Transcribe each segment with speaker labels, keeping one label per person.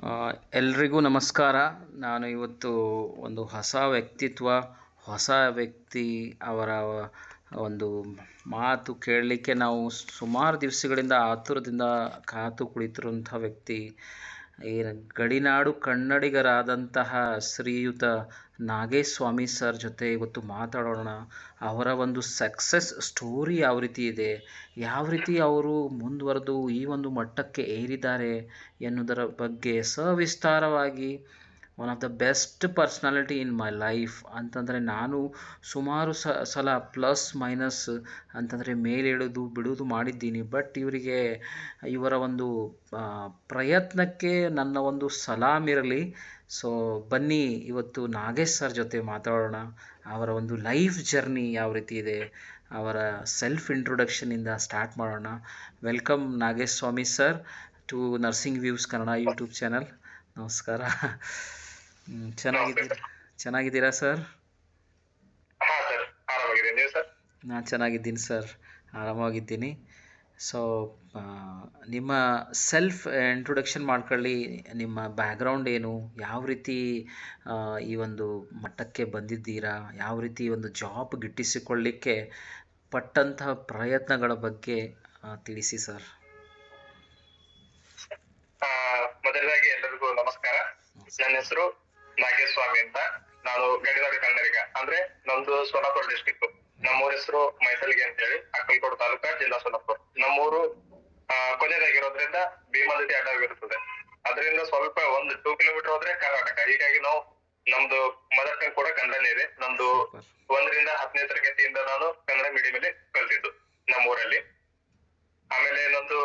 Speaker 1: ಆ, ಎಲ್ರಿಗೂ ನಮಸ್ಕಾರ. ನಾನು ಇವತ್ತು ಒಂದು ಹೊಸ ವ್ಯಕ್ತಿ ಅವರ ಒಂದು ಮಾತು ಕೇಳಲಿಕ್ಕೆ ನಾವು ಸುಮಾರು ದಿವಸಗಳಿಂದ ಆತುರದಿಂದ ಕಾತು ಕುಳಿತಿರುವಂಥ ವ್ಯಕ್ತಿ, ಈ ಗಡಿನಾಡು ಕನ್ನಡಿಗರಾದಂತಹ ಶ್ರೀಯುತ ನಾಗೇಸ್ವಾಮಿ ಸರ್ ಜೊತೆ ಇವತ್ತು ಮಾತಾಡೋಣ. ಅವರ ಒಂದು ಸಕ್ಸಸ್ ಸ್ಟೋರಿ ಯಾವ ರೀತಿ ಇದೆ, ಯಾವ ರೀತಿ ಅವರು ಮುಂದುವರೆದು ಈ ಒಂದು ಮಟ್ಟಕ್ಕೆ ಏರಿದ್ದಾರೆ ಎನ್ನುವುದರ ಬಗ್ಗೆ ಸವಿಸ್ತಾರವಾಗಿ, one of the best personality in my life ಅಂತಂದರೆ, ನಾನು ಸುಮಾರು ಸಲ ಪ್ಲಸ್ ಮೈನಸ್ ಅಂತಂದರೆ ಮೇಲೇಳೋದು ಬಿಡೋದು ಮಾಡಿದ್ದೀನಿ. ಬಟ್ ಇವರ ಒಂದು ಪ್ರಯತ್ನಕ್ಕೆ ನನ್ನ ಒಂದು ಸಲಾಮ್ ಇರಲಿ. ಸೊ ಬನ್ನಿ ಇವತ್ತು ನಾಗೇಶ್ ಸರ್ ಜೊತೆ ಮಾತಾಡೋಣ. ಅವರ ಒಂದು ಲೈಫ್ ಜರ್ನಿ ಯಾವ ರೀತಿ ಇದೆ, ಅವರ ಸೆಲ್ಫ್ ಇಂಟ್ರೊಡಕ್ಷನಿಂದ ಸ್ಟಾರ್ಟ್ ಮಾಡೋಣ. Welcome Nagesh Swamy sir to nursing views Kannada YouTube channel. ನಮಸ್ಕಾರ. ಚೆನ್ನಾಗಿದ್ದೀರಾ ಸರ್? ನಾನು ಚೆನ್ನಾಗಿದ್ದೀನಿ ಸರ್, ಆರಾಮಾಗಿದ್ದೀನಿ. ಸೊ ನಿಮ್ಮ ಸೆಲ್ಫ್ ಇಂಟ್ರೊಡಕ್ಷನ್ ಮಾಡ್ಕೊಳ್ಳಿ. ನಿಮ್ಮ ಬ್ಯಾಕ್ಗ್ರೌಂಡ್ ಏನು, ಯಾವ ರೀತಿ ಈ ಒಂದು ಮಟ್ಟಕ್ಕೆ ಬಂದಿದ್ದೀರಾ, ಯಾವ ರೀತಿ ಒಂದು ಜಾಬ್ ಗಿಟ್ಟಿಸಿಕೊಳ್ಳಿಕ್ಕೆ ಪಟ್ಟಂತಹ ಪ್ರಯತ್ನಗಳ ಬಗ್ಗೆ ತಿಳಿಸಿ ಸರ್.
Speaker 2: ಮೊದಲದಾಗಿ ಎಲ್ಲರಿಗೂ ನಮಸ್ಕಾರ. ನನ್ನ ಹೆಸರು ನಾಗೇಸ್ವಾಮಿ ಅಂತ. ನಾನು ಗಡಿನಾಡು ಕನ್ನಡಿಗ, ಅಂದ್ರೆ ನಮ್ದು ಸೋಲಾಪುರ ಡಿಸ್ಟಿಕ್. ನಮ್ಮೂರ ಹೆಸರು ಮೈಸಲ್ಗೆ ಅಂತ ಹೇಳಿ, ಅಕ್ಕಲಕೋಟ ತಾಲೂಕಾ, ಜಿಲ್ಲಾ ಸೋಲಾಪುರ. ನಮ್ಮೂರು ಕೊನೆಯದಾಗಿರೋದ್ರಿಂದ ಭೀಮಾ ನದಿ ಅಡ್ಡವಿರುತ್ತದೆ. ಅದರಿಂದ ಸ್ವಲ್ಪ 2 ಕಿಲೋಮೀಟರ್ ಹೋದ್ರೆ ಕರ್ನಾಟಕ. ಹೀಗಾಗಿ ನಮ್ದು ಮದರ್ ಟಂಗ್ ಕೂಡ ಕನ್ನಡನೇ ಇದೆ. ನಮ್ದು 1ರಿಂದ 10ನೇ ತರಗತಿಯಿಂದ ನಾನು ಕನ್ನಡ ಮೀಡಿಯಂ ಅಲ್ಲಿ ಕಲ್ತಿದ್ದು ನಮ್ಮೂರಲ್ಲಿ. ಆಮೇಲೆ ನಮ್ದು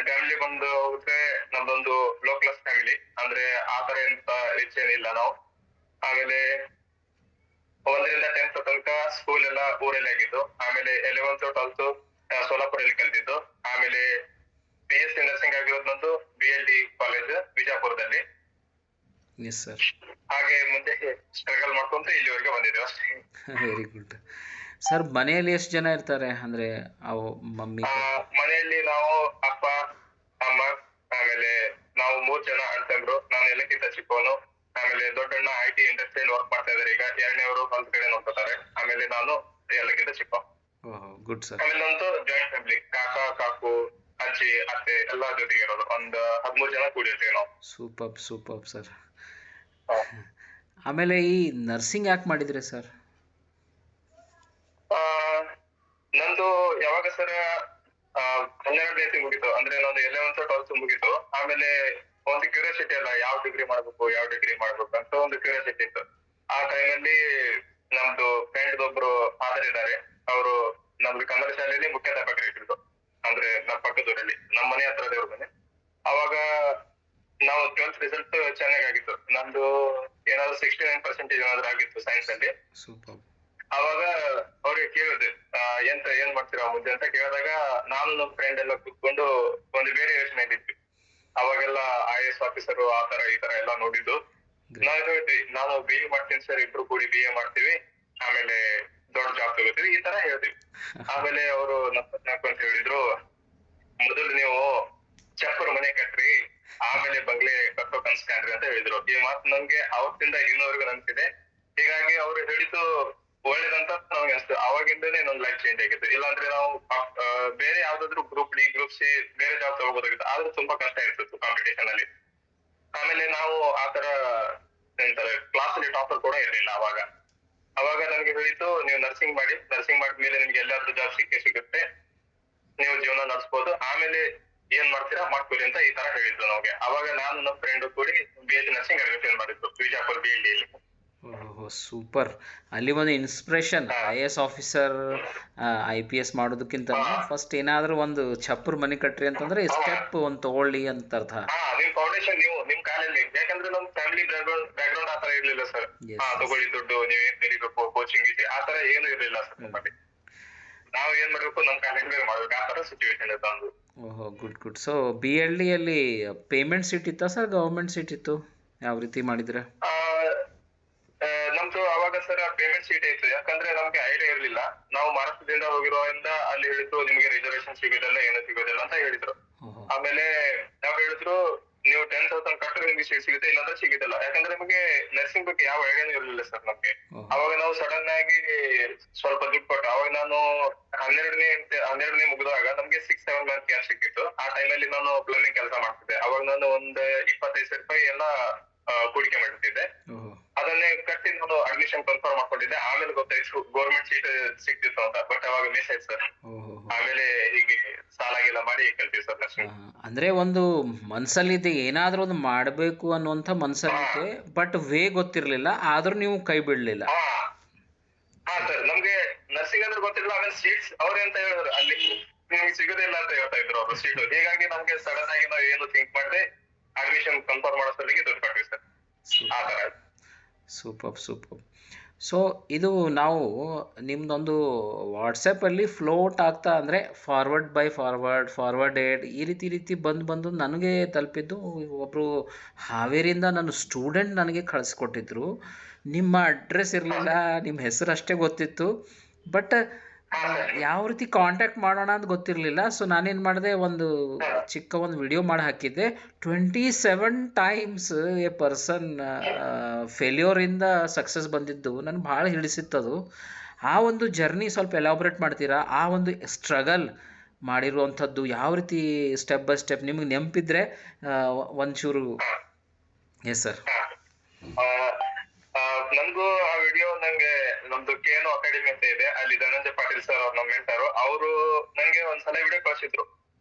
Speaker 2: ಫ್ಯಾಮಿಲಿ ಬಂದು ಹೋಗುತ್ತೆ, ನಮ್ದೊಂದು ಲೋ ಕ್ಲಾಸ್ ಫ್ಯಾಮಿಲಿ, ಅಂದ್ರೆ ಆತರ ಎಂತ ರಿಚ್ ಏನಿಲ್ಲ ನಾವು. ಆಮೇಲೆ 1ರಿಂದ 10th ತನಕ ಸ್ಕೂಲ್ ಎಲ್ಲ ಊರಲ್ಲಿ ಆಗಿದ್ದು. ಆಮೇಲೆ 11th 12th ಸೋಲಾಪುರಲ್ಲಿ ಕಲ್ತಿದ್ದು. ಆಮೇಲೆ BSc ನರ್ಸಿಂಗ್ ಆಗಿರೋದು ನಂದು BLD ಕಾಲೇಜ್ ಬಿಜಾಪುರದಲ್ಲಿ. ಹಾಗೆ ಮುಂದೆ ಸ್ಟ್ರಗಲ್ ಮಾಡ್ಕೊಂತ ಇಲ್ಲಿವರೆಗೆ ಬಂದಿದ್ದೇವೆ ಅಷ್ಟೇ.
Speaker 1: Very good sir. ಮನೆಯಲ್ಲಿ ಎಷ್ಟು ಜನ ಇರ್ತಾರೆ, ಅಂದ್ರೆ ಮಮ್ಮಿ?
Speaker 2: ಮನೆಯಲ್ಲಿ ನಾವು ಅಪ್ಪ, ಅಮ್ಮ, ಆಮೇಲೆ ನಾವು 3 ಜನ ಅಣ್ತಂದ್ರು. ನಾನು ಎಲ್ಲಕ್ಕಿಂತ ಚಿಕ್ಕವನು. ಆಮೇಲೆ ದೊಡ್ಡಣ್ಣ IT ಇಂಡಸ್ಟ್ರಿಯಲ್ಲಿ ವರ್ಕ್ ಮಾಡ್ತಾ ಇದಾರೆ ಈಗ. 2ನೇವರು ಹೊಲದ ಕಡೆ ನೋಡ್ಕೊತಾರೆ. ಆಮೇಲೆ ನಾನು ಎಲ್ಲಕ್ಕಿಂತ ಚಿಕ್ಕ.
Speaker 1: Good sir.
Speaker 2: ಆಮೇಲೆ ನಮ್ದು ಜಾಯಿಂಟ್ ಫ್ಯಾಮಿಲಿ, ಕಾಕ, ಕಾಕು, ಅಜ್ಜಿ, ಅತ್ತೆ ಎಲ್ಲ ಜೊತೆಗೆ ಇರೋದು. ಒಂದು 13 ಜನ ಕೂಡಿರ್ತೀವಿ ನಾವು.
Speaker 1: Super sir. ಆಮೇಲೆ ಈ ನರ್ಸಿಂಗ್ ಯಾಕೆ ಮಾಡಿದ್ರಿ ಸರ್?
Speaker 2: ನಂದು ಯಾವಾಗ ಸರ್ 12ನೇ ಮುಗೀತು, ಅಂದ್ರೆ ನಾನು 11th 12th ಮುಗೀತು. ಆಮೇಲೆ ಒಂದು ಕ್ಯೂರಿಯಾಸಿಟಿ ಅಲ್ಲ, ಯಾವ ಡಿಗ್ರಿ ಮಾಡ್ಬೇಕು ಅಂತ ಒಂದು ಕ್ಯೂರಿಯಾಸಿಟಿ ಇತ್ತು. ಆ ಟೈಮಲ್ಲಿ ನಮ್ದು ಫ್ರೆಂಡ್ ಒಬ್ರು ಫಾದರ್ ಇದ್ದಾರೆ. ಅವರು ನಮ್ದು ಕನ್ನಡ ಶಾಲೆಯಲ್ಲಿ ಮುಖ್ಯಾಧ್ಯಾಪಕರು ಇಟ್ಟಿದ್ರು, ಅಂದ್ರೆ ನಮ್ಮ ಪಕ್ಕದೂರಲ್ಲಿ, ನಮ್ಮ ಮನೆ ಹತ್ರ ದೇವ್ರ ಮನೆ. ಅವಾಗ ನಾವು 12th ರಿಸಲ್ಟ್ ಚೆನ್ನಾಗಿತ್ತು. ನಮ್ದು ಏನಾದ್ರು 69% ಏನಾದ್ರು ಆಗಿತ್ತು ಸೈನ್ಸ್ ಅಲ್ಲಿ. ಅವಾಗ ಅವ್ರಿಗೆ ಕೇಳಿದೆ, ಏನ್ ಮಾಡ್ತೀರಾ ಮುಂದೆ ಅಂತ ಕೇಳಿದಾಗ, ನಾನು ನಮ್ಮ ಫ್ರೆಂಡ್ ಎಲ್ಲ ಕೂತ್ಕೊಂಡು ಒಂದು ಬೇರೆ ಯೋಚನೆಯಲ್ಲಿದ್ವಿ. ಅವಾಗೆಲ್ಲ IAS ಆಫೀಸರು ಆ ತರ ಈ ತರ ಎಲ್ಲ ನೋಡಿದ್ದು. ನಾವು ಹೇಳಿದ್ವಿ, ನಾನು BA ಮಾಡ್ತೀನಿ ಸರ್, ಇಬ್ರು ಕೂಡಿ BA ಮಾಡ್ತೀವಿ, ಆಮೇಲೆ ದೊಡ್ಡ ಜಾಬ್ ತಗೋತೀವಿ, ಈ ತರ ಹೇಳ್ತೀವಿ. ಆಮೇಲೆ ಅವರು ಅಂತ ಹೇಳಿದ್ರು, ಮೊದಲು ನೀವು ಚಪ್ಪರ್ ಮನೆ ಕಟ್ರಿ, ಆಮೇಲೆ ಬಂಗ್ಲೆ ಕಟ್ಟೋ ಕನ್ಸ್ಕೊಂಡ್ರಿ ಅಂತ ಹೇಳಿದ್ರು. ಈ ಮಾತು ನಮ್ಗೆ ಅವತ್ತಿಂದ ಇನ್ನೂವರೆಗೂ ನೆನಪಿದೆ. ಹೀಗಾಗಿ ಅವ್ರು ಹೇಳಿದ್ದು ಒಳ್ಳೇದಂತ ನಮ್ಗೆ ಅನ್ಸ್ತು. ಅವಾಗಿಂದನೇ ನಮ್ ಲೈಫ್ ಚೇಂಜ್ ಆಗಿತ್ತು. ಇಲ್ಲಾಂದ್ರೆ ನಾವು ಬೇರೆ ಯಾವ್ದಾದ್ರು ಗ್ರೂಪ್ D, ಗ್ರೂಪ್ C ಬೇರೆ ಜಾಬ್ ತಗೋಬೋದಾಗಿತ್ತು. ಆದ್ರೂ ತುಂಬಾ ಕಷ್ಟ ಇರ್ತಿತ್ತು ಕಾಂಪಿಟೇಷನ್ ಅಲ್ಲಿ. ಆಮೇಲೆ ನಾವು ಆತರ ಕ್ಲಾಸ್ ಅಲ್ಲಿ ಟಾಪರ್ ಕೂಡ ಇರ್ಲಿಲ್ಲ ಅವಾಗ ನನ್ಗೆ ಹೇಳಿತ್ತು, ನೀವು ನರ್ಸಿಂಗ್ ಮಾಡಿದ್ಮೇಲೆ ನಿಮ್ಗೆ ಎಲ್ಲಾದ್ರೂ ಜಾಬ್ ಸಿಗುತ್ತೆ, ನೀವು ಜೀವನ ನಡೆಸ್ಬೋದು, ಆಮೇಲೆ ಏನ್ ಮಾಡ್ತೀರಾ ಮಾಡ್ಕೊಳ್ಳಿ ಅಂತ ಈ ತರ ಹೇಳಿದ್ರು ನಮ್ಗೆ. ಅವಾಗ ನಾನು ನಮ್ಮ ಫ್ರೆಂಡ್ ಕೂಡಿ BSc ನರ್ಸಿಂಗ್ ಅಡ್ಮಿಷನ್ ಮಾಡಿದ್ದು ಬಿಜಾಪುರ BLD ಅಲ್ಲಿ.
Speaker 1: ಸೂಪರ್. ಅಲ್ಲಿ ಒಂದು ಇನ್ಸ್ಪಿರೇಷನ್, IAS ಆಫೀಸರ್ IPS ಮಾಡೋದಕ್ಕಿಂತ ಫಸ್ಟ್ ಏನಾದ್ರೂ ಒಂದು ಚಪ್ಪರ್ ಮನೆ ಕಟ್ರಿ ಅಂತಂದ್ರೆ ಸ್ಟೆಪ್ ಒಂದು ತಗೊಳ್ಳಿ ಅಂತ ಅರ್ಥ.
Speaker 2: ನಿಮ್ ಫೌಂಡೇಶನ್ ನೀವು ನಿಮ್ ಕಾಲಲ್ಲಿ, ಯಾಕಂದ್ರೆ ನಮ್ ಫ್ಯಾಮಿಲಿ ಬ್ಯಾಕ್ಗ್ರೌಂಡ್ ಆತರ ಇರ್ಲಿಲ್ಲ ಸರ್. ತಗೊಳ್ಳಿ ದುಡ್ಡು, ನೀವೇನ್ ಕಲಿಬೇಕು, ಕೋಚಿಂಗ್ ಇದೆ, ಆತರ ಏನು ಇರ್ಲಿಲ್ಲ ಸರ್ ನಮ್ಮಲ್ಲಿ. ನಾವು ಏನ್ ಮಾಡ್ಬೇಕು, ನಮ್ ಕಾಲೇಜ್ ಮಾಡ್ಬೇಕು, ಆತರ ಸಿಚುವೇಶನ್ ಇತ್ತು ಒಂದು.
Speaker 1: ಗುಡ್. ಸೊ BLD ಅಲ್ಲಿ ಪೇಮೆಂಟ್ ಸೀಟ್ ಇತ್ತಾ ಸರ್, ಗವರ್ಮೆಂಟ್ ಸೀಟ್ ಇತ್ತು? ಯಾವ ರೀತಿ ಮಾಡಿದ್ರೆ?
Speaker 2: ನಮ್ದು ಅವಾಗ ಸರ್ ಪೇಮೆಂಟ್ ಸೀಟ್ ಇತ್ತು. ಯಾಕಂದ್ರೆ ನಮ್ಗೆ ಐಡಿಯಾ ಇರ್ಲಿಲ್ಲ. ನಾವು ಮಹಾರಾಷ್ಟ್ರದಿಂದ ಹೋಗಿರೋದ್ರಿಂದ ಅಲ್ಲಿ ಹೇಳಿದ್ರು, ನಿಮ್ಗೆ ರಿಸರ್ವೇಶನ್ ಸಿಗೋದಿಲ್ಲ, ಏನು ಸಿಗೋದಿಲ್ಲ ಅಂತ ಹೇಳಿದ್ರು. ಆಮೇಲೆ ನಾವು ಹೇಳಿದ್ರು, ನೀವು 10,000 ಕಟ್ಟಿದ್ರೆ ನಿಮ್ಗೆ ಸೀಟ್ ಸಿಗುತ್ತೆ, ಇಲ್ಲಾಂದ್ರೆ ಸಿಗುದಿಲ್ಲ. ಯಾಕಂದ್ರೆ ನಮಗೆ ನರ್ಸಿಂಗ್ ಬಗ್ಗೆ ಯಾವ ಐಡಿಯಾನು ಇರಲಿಲ್ಲ ಸರ್ ನಮ್ಗೆ. ಅವಾಗ ನಾವು ಸಡನ್ ಆಗಿ ಸ್ವಲ್ಪ ದುಡ್ಡು ಕೊಟ್ಟು, ಅವಾಗ ನಾನು 12ನೇ ಮುಗಿದಾಗ ನಮ್ಗೆ 6-7 ಮಂತ್ ಕ್ಯಾಶ್ ಸಿಕ್ಕಿತ್ತು. ಆ ಟೈಮಲ್ಲಿ ನಾನು ಪ್ಲಂಬಿಂಗ್ ಕೆಲಸ ಮಾಡ್ತಿದ್ದೆ. ಅವಾಗ ನಾನು ಒಂದ್ 25,000 ರೂಪಾಯಿ ಎಲ್ಲ ಹೂಡಿಕೆ ಮಾಡಿರ್ತಿದ್ದೆ. ಅದನ್ನೇ ಕಟ್ಟಿ ನಾನು ಅಡ್ಮಿಷನ್ ಕನ್ಫರ್ಮ್ ಮಾಡ್ಕೊಂಡಿದ್ದೆ. ಆಮೇಲೆ ಗೊತ್ತಾಯ್ತು ಗೌರ್ಮೆಂಟ್ ಸೀಟ್ ಸಿಕ್ತಿತ್ತು ಅಂತ. ಬಟ್ ಅವಾಗ ಮಿಸ್ ಆಯ್ತು ಸರ್. ಆಮೇಲೆ ಹೀಗೆ ಸಾಲಾಗೆಲ್ಲ ಮಾಡಿ ಕಲ್ತೀವಿ ಸರ್ ನರ್ಸಿಂಗ್.
Speaker 1: ಅಂದ್ರೆ ಒಂದು ಮನ್ಸಲ್ಲಿದೆ, ಏನಾದ್ರೂ ಒಂದು ಮಾಡಬೇಕು ಅನ್ನುವಂಥ ಮನ್ಸಲ್ಲಿದೆ, ಬಟ್ ವೇ ಗೊತ್ತಿರ್ಲಿಲ್ಲ, ಆದ್ರೂ ನೀವು ಕೈ ಬಿಡ್ಲಿಲ್ಲ.
Speaker 2: ಹಾ ಸರ್, ನಮ್ಗೆ ನರ್ಸಿಂಗ್ ಅಂದ್ರೆ ಗೊತ್ತಿರಲಿಲ್ಲ. ಆಮೇಲೆ ಸೀಟ್ಸ್ ಅವ್ರೆ ಅಂತ ಹೇಳಿದ್ರು, ಅಲ್ಲಿ ನಿಮ್ಗೆ ಸಿಗೋದಿಲ್ಲ ಅಂತ ಹೇಳ್ತಾ ಇದ್ರು ಅವರು ಸೀಟ್. ಹೀಗಾಗಿ ನಮ್ಗೆ ಸಡನ್ ಆಗಿ ನಾವು ಏನು ಥಿಂಕ್ ಮಾಡದೆ ಅಡ್ಮಿಷನ್ ಕನ್ಫರ್ಮ್ ಮಾಡೋಷ್ಟೊತ್ತಿಗೆ ದುಡ್ಡು ಕಟ್ವಿ ಸರ್. ಆ ತರ.
Speaker 1: Super super. ಸೊ ಇದು ನಾವು ನಿಮ್ದೊಂದು ವಾಟ್ಸಪ್ಪಲ್ಲಿ ಫ್ಲೋಟ್ ಆಗ್ತಾ, ಅಂದರೆ ಫಾರ್ವರ್ಡ್ ಬೈ ಫಾರ್ವರ್ಡೆಡ್ ಈ ರೀತಿ ಬಂದು ನನಗೆ ತಲುಪಿದ್ದು. ಒಬ್ಬರು ಹಾವೇರಿಯಿಂದ ನನ್ನ ಸ್ಟೂಡೆಂಟ್ ನನಗೆ ಕಳಿಸ್ಕೊಟ್ಟಿದ್ರು. ನಿಮ್ಮ ಅಡ್ರೆಸ್ ಇರಲಿಲ್ಲ, ನಿಮ್ಮ ಹೆಸರು ಅಷ್ಟೇ ಗೊತ್ತಿತ್ತು, ಬಟ್ ಯಾವ ರೀತಿ ಕಾಂಟ್ಯಾಕ್ಟ್ ಮಾಡೋಣ ಅಂತ ಗೊತ್ತಿರಲಿಲ್ಲ. ಸೊ ನಾನೇನು ಮಾಡಿದೆ, ಒಂದು ಚಿಕ್ಕ ಒಂದು ವಿಡಿಯೋ ಮಾಡಿ ಹಾಕಿದ್ದೆ. 27 ಟೈಮ್ಸ್ ಎ ಪರ್ಸನ್ ಫೇಲ್ಯೂರಿಂದ ಸಕ್ಸಸ್ ಬಂದಿದ್ದು ನನಗೆ ಭಾಳ ಹಿಡಿಸಿತ್ತದು. ಆ ಒಂದು ಜರ್ನಿ ಸ್ವಲ್ಪ ಎಲಾಬ್ರೇಟ್ ಮಾಡ್ತೀರಾ? ಆ ಒಂದು ಸ್ಟ್ರಗಲ್ ಮಾಡಿರುವಂಥದ್ದು ಯಾವ ರೀತಿ ಸ್ಟೆಪ್ ಬೈ ಸ್ಟೆಪ್ ನಿಮಗೆ ನೆನಪಿದ್ರೆ ಒಂಚೂರು. Yes sir.
Speaker 2: ನನ್ಗೂ ಆ ವಿಡಿಯೋ ನಂಗೆ ನಮ್ದು KNO ಅಕಾಡೆಮಿ ಅಂತ ಇದೆ, ಅಲ್ಲಿ ಧನಂಜಯ ಪಾಟೀಲ್ ಸರ್ ಅವ್ರ ನಮ್ಮ ಮೆಂಟರು. ಅವರು ನಂಗೆ ಒಂದ್ಸಲ ವಿಡಿಯೋ ಕಳ್ಸಿದ್ರು.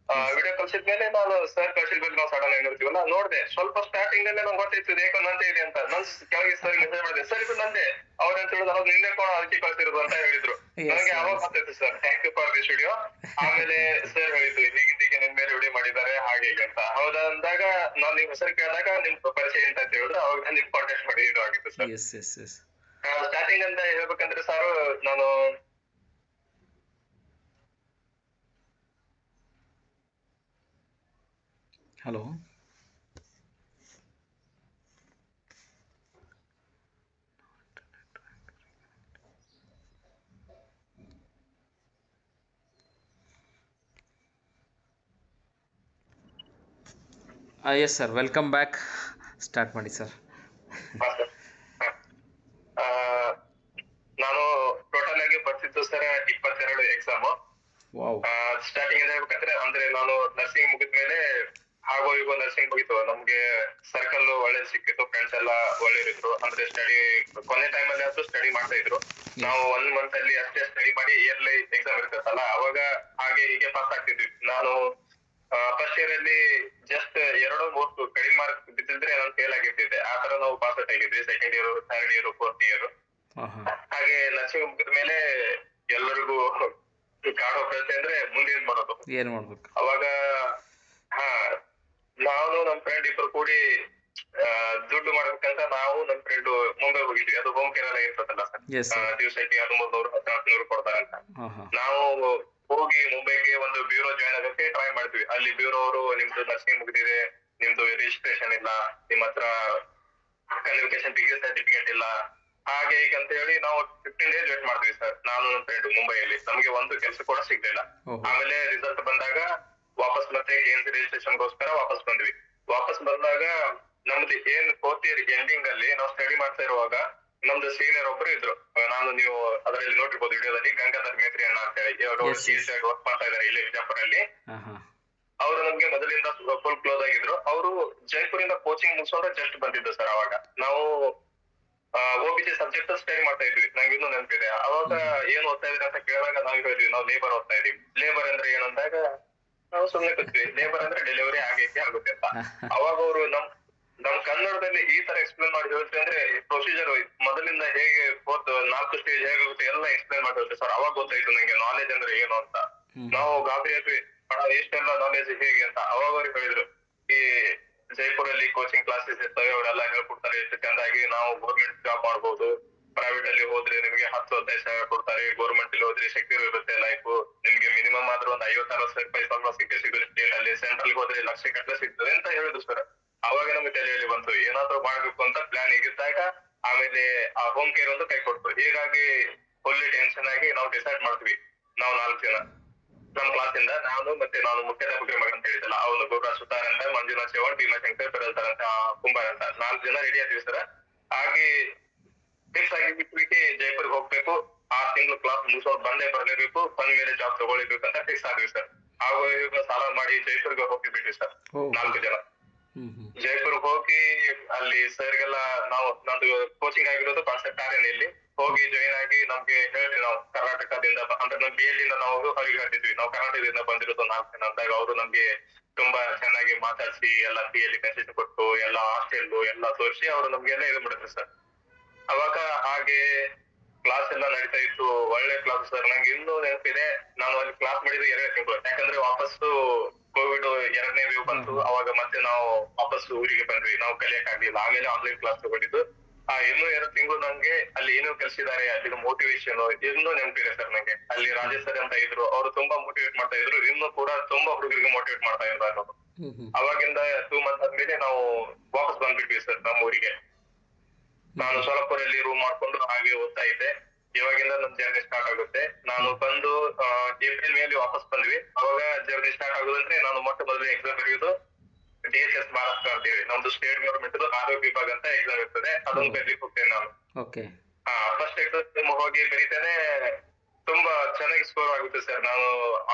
Speaker 2: ವಿಡಿಯೋ ಕಳ್ಸಿದ್ಮೇಲೆ ನಾನು ಸರ್ ಕಳ್ಸಿದ್ಮೇಲೆ ನಾವು ಸಡನ್ ಏನಿರ್ತೀವಲ್ಲ ನೋಡ್ದೆ. ಸ್ವಲ್ಪ ಸ್ಟಾರ್ಟಿಂಗ್ ಅಲ್ಲೇ ನಂಗೆ ಗೊತ್ತಾಯ್ತು ಏಕೋ ನಂದೇ ಇದೆ ಅಂತ. ನನ್ ಕೆಳಗೆ ಸರ್ ಮೆಸೇಜ್ ಮಾಡಿದೆ, ಸರ್ ಇದು ನಂದೇ. ಅವ್ರಂತ ಹೇಳಿದ್ರು ನಾವು ನಿನ್ನೆ ಕೂಡ ಅದಕ್ಕೆ ಕಳ್ಸಿರೋದು ಅಂತ ಹೇಳಿದ್ರು. ನನಗೆ ಅವಾಗ ಗೊತ್ತಾಯ್ತು sir, thank you for this video. ಆಮೇಲೆ ಸರ್ ಹೇಳಿದ್ರು ಹೀಗೆ ನಿಮ್ ಮೇಲೆ ವಿಡಿಯೋ ಮಾಡಿದ್ದಾರೆ ಹಾಗೆ ಹೀಗೆ ಅಂತ. ಹೌದಾ ಅಂದಾಗ ನಾನ್ ನಿಮ್ ಹೆಸರು ಕೇಳಿದಾಗ ನಿಮ್ ಪರಿಚಯ ಅಂತ ಹೇಳಿದ್ರು. ಅವಾಗ ನಿಮ್ ಕಾಂಟ್ಯಾಕ್ಟ್ ಮಾಡಿ ಇದು ಆಗಿತ್ತು ಸರ್. ಸ್ಟಾರ್ಟಿಂಗ್ ಅಂತ ಹೇಳ್ಬೇಕಂದ್ರೆ ಸರ್, ನಾನು
Speaker 1: hello yes sir, welcome back. Start ಮಾಡಿ ಸರ್.
Speaker 2: ನಾನು ಟೋಟಲ್ ಆಗಿ ಬರ್ತಿದ್ದು ಸರ್ 22 ಎಕ್ಸಾಮ್. ಸ್ಟಾರ್ಟಿಂಗ್ ಇಂದ ಹೇಳ್ಬೇಕಂದ್ರೆ, ಅಂದ್ರೆ ನಾನು ನರ್ಸಿಂಗ್ ಮುಗಿದ್ಮೇಲೆ ಹಾಗೋ ಹೀಗೋ ನರ್ಸಿಂಗ್ ಮುಗಿತು. ನಮ್ಗೆ ಸರ್ಕಲ್ ಒಳ್ಳೆ ಸಿಕ್ಕಿತ್ತು, ಫ್ರೆಂಡ್ಸ್ ಎಲ್ಲ ಒಳ್ಳೆಯವರು. ಅಂದ್ರೆ ಸ್ಟಡಿ ಕೊನೆ ಟೈಮ್ ಅಲ್ಲಿ ಅಂತೂ ಸ್ಟಡಿ ಮಾಡ್ತಾ ಇದ್ರು. ನಾವು 1 ಮಂತ್ ಅಲ್ಲಿ ಅಷ್ಟೇ ಸ್ಟಡಿ ಮಾಡಿ ಇಯರ್ಲಿ ಎಕ್ಸಾಮ್ ಇರ್ತದಲ್ಲ, ಅವಾಗ ಹಾಗೆ ಹೀಗೆ ಪಾಸ್ ಆಗ್ತಿದ್ವಿ. ನಾನು ಫಸ್ಟ್ ಇಯರ್ ಅಲ್ಲಿ ಜಸ್ಟ್ 2-3 ಕಡಿಮೆ ಮಾರ್ಕ್ ಬಿದ್ದಿದ್ರೆ ನಾನು ಫೇಲ್ ಆಗಿರ್ತಿದ್ದೆ. ಆ ತರ ನಾವು ಪಾಸ್ ಔಟ್ ಆಗಿದ್ವಿ. Second year, third year, fourth year. ಹಾಗೆ ನರ್ಸಿಂಗ್ ಮುಗಿದ್ಮೇಲೆ ಎಲ್ಲರಿಗೂ ಕಾಡೋ ಪ್ರಶ್ನೆ ಅಂದ್ರೆ ಮುಂದೆ ಏನ್ ಮಾಡೋದು,
Speaker 1: ಏನ್ ಮಾಡ್ಬೇಕು.
Speaker 2: ಅವಾಗ ನಾನು ನಮ್ ಫ್ರೆಂಡ್ ಇಬ್ರು ಕೂಡಿ ದುಡ್ಡು ಮಾಡ್ಬೇಕಂತ ನಾವು ನಮ್ ಫ್ರೆಂಡ್ ಮುಂಬೈ ಹೋಗಿದ್ವಿ. ಅದು ಹೋಮ್ ಕೇರ್ ಎಲ್ಲ ಇರ್ತದಲ್ಲ ಸರ್, ದಿವಸಕ್ಕೆ 1300-1400 ಕೊಡ್ತಾರಂತ. ನಾವು ಹೋಗಿ ಮುಂಬೈಗೆ ಒಂದು ಬ್ಯೂರೋ ಜಾಯ್ನ್ ಆಗಕ್ಕೆ ಟ್ರೈ ಮಾಡ್ತೀವಿ. ಅಲ್ಲಿ ಬ್ಯೂರೋ ಅವರು ನಿಮ್ದು ನರ್ಸಿಂಗ್ ಮುಗಿದಿದೆ, ನಿಮ್ದು ರಿಜಿಸ್ಟ್ರೇಷನ್ ಇಲ್ಲ, ನಿಮ್ಮ ಹತ್ರ ಕನ್ವಿಕೇಶನ್ ಡಿಗ್ರಿ ಸರ್ಟಿಫಿಕೇಟ್ ಇಲ್ಲ, ಹಾಗೆ ಈಗ ಅಂತ ಹೇಳಿ ನಾವು 15 days ವೇಟ್ ಮಾಡ್ತೀವಿ ಸರ್, ನಾನು ನನ್ನ ಫ್ರೆಂಡ್ ಮುಂಬೈಯಲ್ಲಿ. ನಮ್ಗೆ ಒಂದು ಕೆಲಸ ಕೂಡ ಸಿಗ್ಲಿಲ್ಲ. ಆಮೇಲೆ ರಿಸಲ್ಟ್ ಬಂದಾಗ ವಾಪಸ್ ಮತ್ತೆ KNC ರಿಜಿಸ್ಟ್ರೇಷನ್ ಗೋಸ್ಕರ ವಾಪಸ್ ಬಂದ್ವಿ. ವಾಪಸ್ ಬಂದಾಗ ನಮ್ದು ಏನ್ 4th ಇಯರ್ ಎಂಡಿಂಗ್ ಅಲ್ಲಿ ನಾವು ಸ್ಟಡಿ ಮಾಡ್ತಾ ಇರುವಾಗ ನಮ್ದು ಸೀನಿಯರ್ ಒಬ್ರು ಇದ್ರು. ನೀವು ಅದರಲ್ಲಿ ನೋಡಿರ್ಬೋದು ವಿಡಿಯೋದಲ್ಲಿ, ಗಂಗಾಧರ್ ಮೇತ್ರಿ ಅಣ್ಣ ಅಂತ ಹೇಳಿ ವರ್ಕ್ ಮಾಡ್ತಾ ಇದಾರೆ ಇಲ್ಲಿ ವಿಜಯಪುರಲ್ಲಿ. ಅವರು ನಮ್ಗೆ ಮೊದಲಿಂದ ಫುಲ್ ಕ್ಲೋಸ್ ಆಗಿದ್ರು. ಅವರು ಜೈಪುರಿಂದ ಕೋಚಿಂಗ್ ಮುಗಿಸೋದ್ರೆ ಜಸ್ಟ್ ಬಂದಿದ್ದು ಸರ್. ಅವಾಗ ನಾವು OBC ಸಬ್ಜೆಕ್ಟ್ ಸ್ಟಡಿ ಮಾಡ್ತಾ ಇದ್ವಿ, ನಂಗೆ ಇನ್ನೂ ನೆನಪಿದೆ. ಅವಾಗ ಏನ್ ಓದ್ತಾ ಇದ್ರಿ ಅಂತ ಕೇಳಿದಾಗ ನಾವು ಹೇಳಿದ್ವಿ ನಾವು ಲೇಬರ್ ಓದ್ತಾ ಇದೀವಿ. ಲೇಬರ್ ಅಂದ್ರೆ ಏನಂದಾಗ ನಾವು ಸುಮ್ನೆ ಕೂತ್ವಿ, ಲೇಬರ್ ಅಂದ್ರೆ ಡೆಲಿವರಿ ಆಗೈತೆ ಆಗುತ್ತೆ ಅಂತ. ಅವಾಗ ಅವರು ನಮ್ ಕನ್ನಡದಲ್ಲಿ ಈ ತರ ಎಕ್ಸ್ಪ್ಲೇನ್ ಮಾಡಿ ಹೇಳ್ತೀವಿ. ಅಂದ್ರೆ ಪ್ರೊಸೀಜರ್ ಮೊದಲಿಂದ ಹೇಗೆ 4 ಸ್ಟೇಜ್ ಹೇಗಾಗುತ್ತೆ ಎಲ್ಲ ಎಕ್ಸ್ಪ್ಲೇನ್ ಮಾಡಿ ಹೇಳ್ತೀವಿ ಸರ್. ಅವಾಗ ಗೊತ್ತಾಯ್ತು ನಂಗೆ ನಾಲೆಜ್ ಅಂದ್ರೆ ಏನು ಅಂತ. ನಾವು ಗಾಬರಿ ಆದ್ವಿ, ಎಷ್ಟೆಲ್ಲ ನಾಲೆಜ್ ಹೇಗೆ ಅಂತ. ಅವಾಗ ಅವ್ರಿಗೆ ಹೇಳಿದ್ರು, ಈ ಜೈಪುರಲ್ಲಿ ಕೋಚಿಂಗ್ ಕ್ಲಾಸಸ್ ಇರ್ತವೆ, ಅವರೆಲ್ಲ ಹೇಳ್ಕೊಡ್ತಾರೆ ಎಷ್ಟು ಚಂದಾಗಿ. ನಾವು ಗೌರ್ಮೆಂಟ್ ಜಾಬ್ ಮಾಡ್ಬೋದು, ಪ್ರೈವೇಟ್ ಅಲ್ಲಿ ಹೋದ್ರೆ ನಿಮ್ಗೆ 10-15 ಸಾವಿರ ಕೊಡ್ತಾರೆ, ಗೌರ್ಮೆಂಟ್ ಅಲ್ಲಿ ಹೋದ್ರೆ ಸೆಕ್ಯೂರ್ ಇರುತ್ತೆ ಲೈಫ್. ನಿಮ್ಗೆ ಮಿನಿಮಮ್ ಆದ್ರೂ ಒಂದು 50-60 ರೂಪಾಯಿ ಸಂಬಳ ಸಿಗುತ್ತೆ ಸ್ಟೇಟ್ ಅಲ್ಲಿ. ಸೆಂಟ್ರಲ್ ಹೋದ್ರೆ ಲಕ್ಷಗಟ್ಟಲೆ ಸಿಗ್ತದೆ ಅಂತ ಹೇಳಿದ್ರು ಸರ್. ಅವಾಗ ನಮ್ಗೆ ತಲೆಯಲ್ಲಿ ಬಂತು ಏನಾದ್ರೂ ಮಾಡ್ಬೇಕು ಅಂತ ಪ್ಲಾನ್ ಇದ್ದಾಗ. ಆಮೇಲೆ ಆ ಹೋಮ್ ಕೇರ್ ಒಂದು ಕೈ ಕೊಡ್ತು. ಹೀಗಾಗಿ ಫುಲ್ಲಿ ಟೆನ್ಷನ್ ಆಗಿ ನಾವು ಡಿಸೈಡ್ ಮಾಡ್ತೀವಿ, ನಾವು 4 ಜನ ನಮ್ ಕ್ಲಾಸ್ ಇಂದ ನಾನು ಮುಖ್ಯಾಧ್ಯಾಪಕರ ಮಗ ಅಂತ ಹೇಳಿದ್ದಲ್ಲ, ಅವನು ಗುರುರಾಜ್ ಸುತಾರ್ ಅಂತ, ಮಂಜುನಾಥ್ ಚೌಹಾಣ್, ಭೀಮಾಶಂಕರ್ ಬೆರಲ್ತಾರ್ ಅಂತ, ಕುಂಬಾರ್ ಅಂತ 4 ಜನ ರೆಡಿ ಆದ್ವಿ ಸರ್. ಹಾಗೆ ಫಿಕ್ಸ್ ಆಗಿ ಬಿಟ್ಬಿಟ್ಟು ಜೈಪುರ್ಗೆ ಹೋಗ್ಬೇಕು, 6 ತಿಂಗಳು ಕ್ಲಾಸ್ ಮುಗಿಸೋದು ಬಂದೇ ಬರ್ಲೇಬೇಕು, ಬಂದ ಮೇಲೆ ಜಾಬ್ ತಗೊಳ್ಬೇಕು ಅಂತ ಫಿಕ್ಸ್ ಆದ್ವಿ ಸರ್. ಆಗ ಸಾಲ ಮಾಡಿ ಜೈಪುರ್ಗೆ ಹೋಗಿಬಿಟ್ವಿ ಸರ್ 4 ಜನ. ಜೈಪುರ್ ಹೋಗಿ ಅಲ್ಲಿ ಸರ್ಗೆಲ್ಲ ನಂದು ಕೋಚಿಂಗ್ ಆಗಿರೋದು ಕಾನ್ಸೆಪ್ಟ್ ಆರ್ಎನ್ಎಲ್ಲಿ ಹೋಗಿ ಜಾಯಿನ್ ಆಗಿ ನಮ್ಗೆ ಹೇಳಿದ್ವಿ, ನಾವು ಕರ್ನಾಟಕದಿಂದ ಅಂದ್ರೆ ನಮ್ BL ಇಂದ ನಾವು ಹೊರಗೆ ಹಾಕಿದ್ವಿ, ನಾವು ಕರ್ನಾಟಕದಿಂದ ಬಂದಿರೋದು 4 ಜನ ಅಂದಾಗ ಅವರು ನಮ್ಗೆ ತುಂಬಾ ಚೆನ್ನಾಗಿ ಮಾತಾಡ್ಸಿ ಎಲ್ಲ BL ಕನ್ಸೆಷನ್ ಕೊಟ್ಟು ಎಲ್ಲ ಹಾಸ್ಟೆಲ್ ಎಲ್ಲ ತೋರಿಸಿ ಅವರು ನಮ್ಗೆಲ್ಲ ಇದು ಮಾಡಿದ್ರು ಸರ್. ಅವಾಗ ಹಾಗೆ ಕ್ಲಾಸ್ ಎಲ್ಲ ನಡೀತಾ ಇತ್ತು, ಒಳ್ಳೆ ಕ್ಲಾಸ್ ಸರ್. ನಂಗೆ ಇನ್ನೂ ನೆನಪಿದೆ, ನಾನು ಅಲ್ಲಿ ಕ್ಲಾಸ್ ಮಾಡಿದ್ದು 2 ತಿಂಗಳು, ಯಾಕಂದ್ರೆ ವಾಪಸ್ಸು ಕೋವಿಡ್ 2ನೇ ವೇವ್ ಬಂತು. ಅವಾಗ ಮತ್ತೆ ನಾವು ವಾಪಸ್ ಊರಿಗೆ ಬಂದ್ವಿ, ನಾವು ಕಲಿಯಕ್ ಆಗ್ಲಿಲ್ಲ. ಆಮೇಲೆ ಆನ್ಲೈನ್ ಕ್ಲಾಸ್ ತಗೊಂಡಿದ್ದು. ಇನ್ನೂ 2 ತಿಂಗಳು ನಂಗೆ ಅಲ್ಲಿ ಏನೋ ಕಲ್ಸಿದ್ದಾರೆ, ಅಲ್ಲಿನ ಮೋಟಿವೇಶನ್ ಇನ್ನೂ ನೆನಪಿದೆ ಸರ್ ನಂಗೆ. ಅಲ್ಲಿ ರಾಜೇಶ್ ಸರ್ ಅಂತ ಇದ್ರು, ಅವರು ತುಂಬಾ ಮೋಟಿವೇಟ್ ಮಾಡ್ತಾ ಇದ್ರು, ಇನ್ನೂ ಕೂಡ ತುಂಬಾ ಹುಡುಗರಿಗೆ ಮೋಟಿವೇಟ್ ಮಾಡ್ತಾ ಇದ್ರು. ಅವಾಗಿಂದ 2 ಮಂತ್ ಆದ್ಮೇಲೆ ನಾವು ವಾಪಸ್ ಬಂದ್ಬಿಟ್ವಿ ಸರ್ ನಮ್ಮ ಊರಿಗೆ. ನಾನು ಸೋಲಾಪುರಲ್ಲಿ ರೂಮ್ ಮಾಡ್ಕೊಂಡು ಹಾಗೆ ಓದ್ತಾ ಇದ್ದೆ. ಇವಾಗಿಂದ ನಮ್ ಜರ್ನಿ ಸ್ಟಾರ್ಟ್ ಆಗುತ್ತೆ. ನಾನು ಬಂದು ಏಪ್ರಿಲ್ ಮೇಲೆ ವಾಪಸ್ ಬಂದ್ವಿ. ಅವಾಗ ಜರ್ನಿ ಸ್ಟಾರ್ಟ್ ಆಗೋದಂದ್ರೆ ನಾನು ಮೊದಲು ಎಕ್ಸಾಮ್ ಬರೆಯೋದು DHS ಮಹಾರಾಷ್ಟ್ರ ಅಂತ ಹೇಳಿ, ನಮ್ದು ಸ್ಟೇಟ್ ಗವರ್ಮೆಂಟ್ ಆರೋಗ್ಯ ವಿಭಾಗ ಅಂತ ಎಕ್ಸಾಮ್ ಇರ್ತದೆ, ಅದೊಂದು ಬರೀಲಿಕ್ಕೆ ಹೋಗ್ತೇನೆ ನಾನು. ಫಸ್ಟ್ ಎಕ್ಸಾಮ್ ಹೋಗಿ ಬರೀತೇನೆ, ತುಂಬಾ ಚೆನ್ನಾಗಿ ಸ್ಕೋರ್ ಆಗುತ್ತೆ ಸರ್. ನಾನು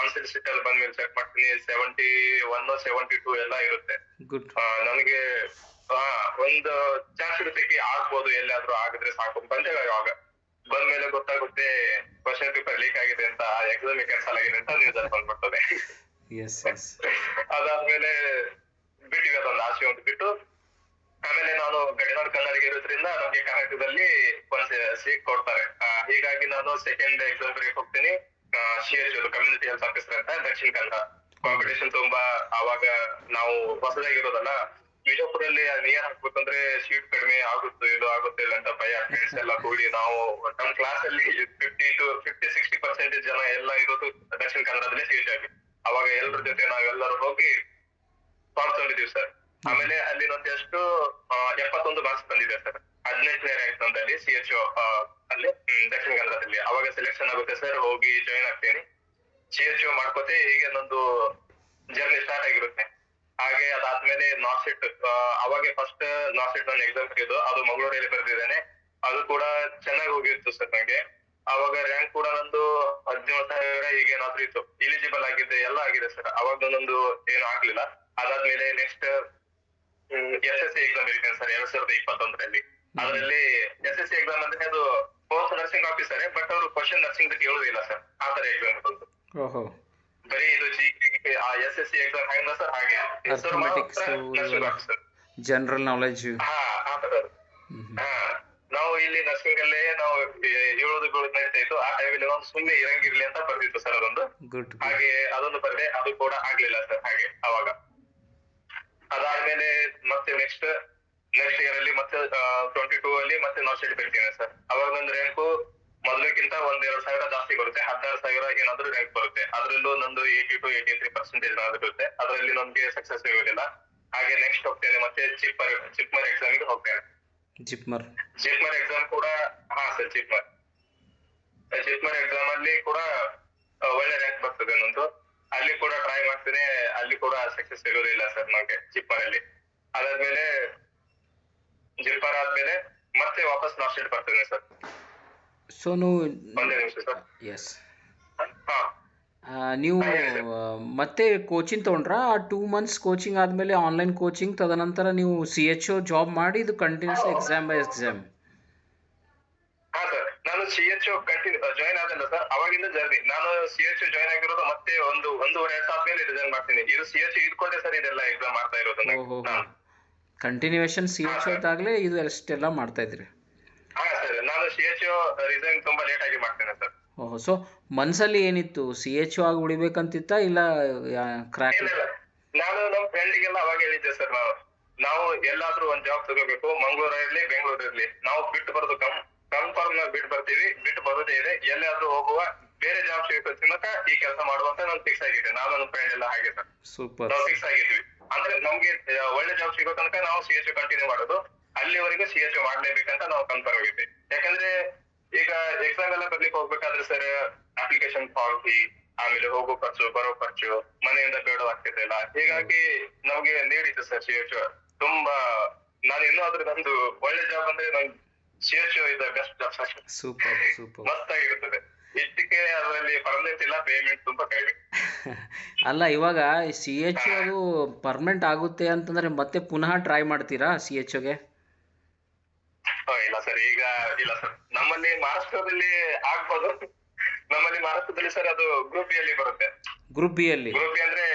Speaker 2: ಆನ್ಸರ್ ಶೀಟ್ ಅಲ್ಲಿ ಬಂದ್ಮೇಲೆ ಚೆಕ್ ಮಾಡ್ತೀನಿ, 71 72 ಎಲ್ಲ ಇರುತ್ತೆ. ನನಗೆ ಒಂದು ಚಾನ್ಸ್ ಇರುತ್ತೆ ಆಗ್ಬೋದು, ಎಲ್ಲಾದ್ರೂ ಆಗಿದ್ರೆ ಸಾಕು ಅಂತ ಹೇಳಿ. ಅವಾಗ ಬಂದ್ಮೇಲೆ ಗೊತ್ತಾಗುತ್ತೆ ಕ್ವಶನ್ ಪೇಪರ್ ಲೀಕ್ ಆಗಿದೆ ಅಂತ, ಎಕ್ಸಾಮ್ ಕ್ಯಾನ್ಸಲ್ ಆಗಿದೆ ಅಂತ ನ್ಯೂಸ್ ಅಲ್ಲಿ ಬಂದ್ಬಿಡ್ತದೆ. ಅದಾದ್ಮೇಲೆ ಬಿಟ್ಟಿವಿ, ಅದೊಂದು ಆಸೆ ಒಂದು ಬಿಟ್ಟು. ಆಮೇಲೆ ನಾನು ಗಡಿನಾಡು ಕನ್ನಡಿಗ ಇರೋದ್ರಿಂದ ನಮ್ಗೆ ಕರ್ನಾಟಕದಲ್ಲಿ ಒಂದು ಸೀಟ್ ಕೊಡ್ತಾರೆ. ಹೀಗಾಗಿ ನಾನು ಸೆಕೆಂಡ್ ಎಕ್ಸಾಮ್ ಬರೆಯಕ್ ಹೋಗ್ತೀನಿ. CH ಕಮ್ಯುನಿಟಿ ಹೆಲ್ತ್ ಆಫೀಸರ್ ಅಂತ, ದಕ್ಷಿಣ ಕನ್ನಡ. ಕಾಂಪಿಟೇಷನ್ ತುಂಬಾ. ಅವಾಗ ನಾವು ಹೊಸದಾಗಿರೋದಲ್ಲ, ಬಿಜಾಪುರಲ್ಲಿ ನಿಯರ್ ಹಾಕ್ಬೇಕಂದ್ರೆ ಸೀಟ್ ಕಡಿಮೆ ಆಗುತ್ತೆ ಇಲ್ಲ ಅಂತ ಭಯ. ಫ್ರೆಂಡ್ಸ್ ಎಲ್ಲ ಕೂಡಿ ನಾವು ನಮ್ ಕ್ಲಾಸ್ ಅಲ್ಲಿ 50-60% ಜನ ಎಲ್ಲ ಇರೋದು ದಕ್ಷಿಣ ಕನ್ನಡದಲ್ಲೇ ಸೀಟ್ ಆಗಿ. ಅವಾಗ ಎಲ್ಲರ ಜೊತೆ ನಾವೆಲ್ಲರೂ ಹೋಗಿ ಫಾರ್ಮ್ ತಗೊಂಡಿದೀವಿ ಸರ್. ಆಮೇಲೆ ಅಲ್ಲಿ ನಮ್ಗೆ ಎಷ್ಟು 71 ಮಾರ್ಕ್ಸ್ ಬಂದಿದೆ ಸರ್. 18ನೇ ರ್ಯಾಂಕ್ ನಂದಲ್ಲಿ CHO ಅಲ್ಲಿ ದಕ್ಷಿಣ ಕನ್ನಡದಲ್ಲಿ. ಅವಾಗ ಸೆಲೆಕ್ಷನ್ ಆಗುತ್ತೆ ಸರ್, ಹೋಗಿ ಜಾಯಿನ್ ಆಗ್ತೇನೆ, CHO ಮಾಡ್ಕೋತೆ. ಹೀಗೆ ನಂದು ಜರ್ನಿ ಸ್ಟಾರ್ಟ್ ಆಗಿರುತ್ತೆ. ಹಾಗೆ ಅದಾದ್ಮೇಲೆ ನಾರ್ಸೆಟ್, ಅವಾಗ ಫಸ್ಟ್ ನಾರ್ಸೆಟ್ ನನ್ನ ಎಕ್ಸಾಮ್ ಇದ್ದು, ಅದು ಮಂಗಳೂರಲ್ಲಿ ಬರೆದಿದ್ದೇನೆ. ಅದು ಕೂಡ ಚೆನ್ನಾಗಿ ಹೋಗಿತ್ತು ಸರ್ ನಂಗೆ. ಅವಾಗ ರ್ಯಾಂಕ್ ಕೂಡ ನಂದು 17,000 ಹೀಗೆ ಏನಾದ್ರು ಇತ್ತು. ಎಲಿಜಿಬಲ್ ಆಗಿದ್ದೆ, ಎಲ್ಲ ಆಗಿದೆ ಸರ್. ಅವಾಗ ನಂದು ಏನು ಆಗ್ಲಿಲ್ಲ. ಅದಾದ್ಮೇಲೆ ನೆಕ್ಸ್ಟ್ SSC ಎಕ್ಸಾಮ್ ಬರೀತೇನೆ ಸರ್ 2021ರಲ್ಲಿ. ಅದರಲ್ಲಿ SSC ಎಕ್ಸಾಮ್ ಅಂದ್ರೆ ಅದು ಪೋಸ್ಟ್ ನರ್ಸಿಂಗ್ ಆಫೀಸರ್, ಬಟ್ ಅವರು ಕ್ವಶನ್ ನರ್ಸಿಂಗ್ ಕೇಳುವುದಿಲ್ಲ ಸರ್. ಆ ತರ ಎಕ್ಸಾಮ್ ಬಂತು. ಬರೀ ಇದು SSC ಎಕ್ಸಾಮ್ ಹೆಂಗ ಸರ್ ಹಾಗೆ
Speaker 1: ಜನರಲ್ ನಾಲೆಜ್.
Speaker 2: ಆ ತರ. ನಾವು ಇಲ್ಲಿ ನರ್ಸಿಂಗ್ ಅಲ್ಲೇ ನಾವು ಹೇಳೋದು ನಡೀತಾ ಇತ್ತು. ಆ ಟೈಮಲ್ಲಿ ಒಂದು ಸುಮ್ಮನೆ ಇರಂಗಿರ್ಲಿ ಅಂತ ಬರ್ದಿತ್ತು ಸರ್ ಅದೊಂದು. ಹಾಗೆ ಅದೊಂದು ಬರ್ದೆ, ಅದು ಕೂಡ ಆಗ್ಲಿಲ್ಲ ಸರ್ ಹಾಗೆ ಅವಾಗ. ಅದಾದ್ಮೇಲೆ ಮತ್ತೆ ನೆಕ್ಸ್ಟ್ ಇಯರ್ ಅಲ್ಲಿ ಮತ್ತೆ 22 ಅಲ್ಲಿ ಮತ್ತೆ ನಾರ್ಸೆಟ್ ಬರೀತೇನೆ ಸರ್. ಅವಾಗ ನಂದು ರ್ಯಾಂಕು ಮೊದಲಕ್ಕಿಂತ 1-2 ಸಾವಿರ ಜಾಸ್ತಿ ಬರುತ್ತೆ, 16,000 ಏನಾದ್ರು ರ್ಯಾಂಕ್ ಬರುತ್ತೆ. ಅದ್ರಲ್ಲೂ ನಂದು 82-83% ಏನಾದ್ರು ಇರುತ್ತೆ. ಅದರಲ್ಲಿ ನಮ್ಗೆ ಸಕ್ಸಸ್ ಇರೋದಿಲ್ಲ. ಹಾಗೆ ನೆಕ್ಸ್ಟ್ ಹೋಗ್ತೇನೆ ಮತ್ತೆ ಜಿಪ್ಮರ್ ಎಕ್ಸಾಮಿಗೆ ಹೋಗ್ತೇನೆ. ಜಿಪ್ಮರ್ ಎಕ್ಸಾಮ್ ಕೂಡ ಸರ್ ಜಿಪ್ಮರ್ ಎಕ್ಸಾಮ್ ಅಲ್ಲಿ ಕೂಡ ಒಳ್ಳೆ ರ್ಯಾಂಕ್ ಬರ್ತದೆ ನಂದು. ಅಲ್ಲಿ ಕೂಡ ಟ್ರೈ ಮಾಡ್ತೇನೆ, ಅಲ್ಲಿ ಕೂಡ ಸಕ್ಸಸ್ ಇರೋದಿಲ್ಲ ಸರ್ ನಂಗೆ ಜಿಪ್ಮರ್ ಅಲ್ಲಿ. ಅದಾದ್ಮೇಲೆ ಜಿಪ್ಮರ್ ಆದ್ಮೇಲೆ ಮತ್ತೆ ವಾಪಸ್ ನಾರ್ಸೆಟ್ ಬರ್ತೇನೆ ಸರ್. ಒಂದೇ ನಿಮಿಷ ಸರ್.
Speaker 1: ನೀವು ಮತ್ತೆ ಕೋಚಿಂಗ್ ತಗೊಂಡ್ರಾ? 2 months ಕೋಚಿಂಗ್ ಆದಮೇಲೆ ಆನ್ಲೈನ್ ಕೋಚಿಂಗ್, ತದನಂತರ ನೀವು CHO ಜಾಬ್ ಮಾಡಿ ಇದು ಕಂಟಿನ್ಯೂಸ್ ಎಕ್ಸಾಮ್ ಬೈ ಎಕ್ಸಾಮ್?
Speaker 2: ಹಾ ಸರ್, ನಾನು CHO ಜಾಯಿನ್ ಆದಲ್ಲ ಸರ್, ಅವಾಗಿಂದ ಜರ್ನಿ. ನಾನು CHO ಜಾಯಿನ್ ಆಗಿರೋದು ಮತ್ತೆ 1.5 ವರ್ಷ ಆದ್ಮೇಲೆ ರಿಸೈನ್ ಮಾಡ್ತೀನಿ. ಇದು CHO ಇದ್ಕೊಂಡೆ ಸರ್ ಇದೆಲ್ಲ ಎಕ್ಸಾಮ್ ಮಾಡ್ತಾ ಇರೋದು.
Speaker 1: ಕಂಟಿನ್ಯೂಯೇಷನ್ CHO ಇದ್ದಾಗಲೇ ಇದು ಅಷ್ಟೆಲ್ಲ ಮಾಡ್ತಾ ಇದ್ರಿ?
Speaker 2: ಹಾ ಸರ್, ನಾನು CHO ರಿಸೈನ್ ತುಂಬಾ ಲೇಟ್ ಆಗಿ ಮಾಡ್ತೇನೆ ಸರ್.
Speaker 1: ಸೊ ಮನ್ಸಲ್ಲಿ ಏನಿತ್ತು, CHO ಆಗಿ ಉಳಿಬೇಕಂತಿತ್ತ ಇಲ್ಲ ಕ್ರ್ಯಾಕ್?
Speaker 2: ನಾನು ನಮ್ಮ ಫ್ರೆಂಡಿಗೆಲ್ಲ ಅವಾಗ ಹೇಳಿದ್ದೆ ಸರ್, ನಾವು ಎಲ್ಲಾದ್ರೂ ಒಂದ್ ಜಾಬ್ ತಗೋಬೇಕು, ಮಂಗಳೂರು ಇರ್ಲಿ ಬೆಂಗಳೂರು ಇರ್ಲಿ, ನಾವು ಬಿಟ್ಟು ಬರೋದು ಕನ್ಫರ್ಮ್ ಬಿಟ್ಟು ಬರ್ತೀವಿ, ಬಿಟ್ಟು ಬರೋದೇ ಇದೆ. ಎಲ್ಲಾದ್ರೂ ಹೋಗುವ, ಬೇರೆ ಜಾಬ್ ಸಿಗೋ ತನಕ ಈ ಕೆಲಸ ಮಾಡುವಂತ ನಾನು ಫಿಕ್ಸ್ ಆಗಿದ್ದೆ. ನಾನು ನನ್ನ ಫ್ರೆಂಡ್ ಎಲ್ಲ ಹಾಗೆ ಸರ್, ನಾವು ಫಿಕ್ಸ್ ಆಗಿದ್ವಿ. ಅಂದ್ರೆ ನಮ್ಗೆ ಒಳ್ಳೆ ಜಾಬ್ ಸಿಗೋ ತನಕ ನಾವು CHO ಕಂಟಿನ್ಯೂ ಮಾಡೋದು, ಅಲ್ಲಿವರೆಗೂ CHO ಮಾಡ್ಲೇಬೇಕಂತ ನಾವು ಕನ್ಫರ್ಮ್ ಆಗಿದ್ವಿ. ಯಾಕಂದ್ರೆ ಈಗ ಎಕ್ಸಾಮ್ ಎಲ್ಲ ಬರ್ಲಿಕ್ಕೆ ಹೋಗ್ಬೇಕಾದ್ರೆ ಸರ್ ಅಪ್ಲಿಕೇಶನ್ ಫಾರ್ಮ್ ಫೀ ಆಮೇಲೆ ಹೋಗೋ ಖರ್ಚು ಬರೋ ಖರ್ಚು ಮನೆಯಿಂದ ಬೇಡವಾಗ್ತಿರ್ಲಿಲ್ಲ. ಹೀಗಾಗಿ ನಮ್ಗೆ ನೀಡಿತ್ತು ಸರ್ CHO ತುಂಬಾ. ನಾನು ಇನ್ನೂ ಅದ್ರ ನಂದು ಒಳ್ಳೆ ಜಾಬ್ ಅಂದ್ರೆ ನನ್ CHO ಇದೆ best job sir.
Speaker 1: Super super.
Speaker 2: ಮಸ್ತ್ ಆಗಿರ್ತದೆ. ಇಷ್ಟಕ್ಕೆ ಅದರಲ್ಲಿ ಪರ್ಮನೆಂಟ್ ಇಲ್ಲ, ಪೇಮೆಂಟ್ ತುಂಬಾ ಕಡಿಮೆ.
Speaker 1: ಅಲ್ಲ ಇವಾಗ CHO ಅದು ಪರ್ಮನೆಂಟ್ ಆಗುತ್ತೆ ಅಂತಂದ್ರೆ ಮತ್ತೆ ಪುನಃ ಟ್ರೈ ಮಾಡ್ತೀರಾ CHOಗೆ?
Speaker 2: ಇಲ್ಲ ಸರ್, ಈಗ ಇಲ್ಲ ಸರ್. ನಮ್ಮಲ್ಲಿ ಮಹಾರಾಷ್ಟ್ರದಲ್ಲಿ ಆಗ್ಬೋದು. ನಮ್ಮಲ್ಲಿ ಮಹಾರಾಷ್ಟ್ರದಲ್ಲಿ ಸರ್ ಅದು ಗ್ರೂಪ್ ಬಿ ಅಲ್ಲಿ ಬರುತ್ತೆ.
Speaker 1: ಗ್ರೂಪ್ ಬಿ ಅಲ್ಲಿ?
Speaker 2: ಗ್ರೂಪ್ ಬಿ ಅಂದ್ರೆ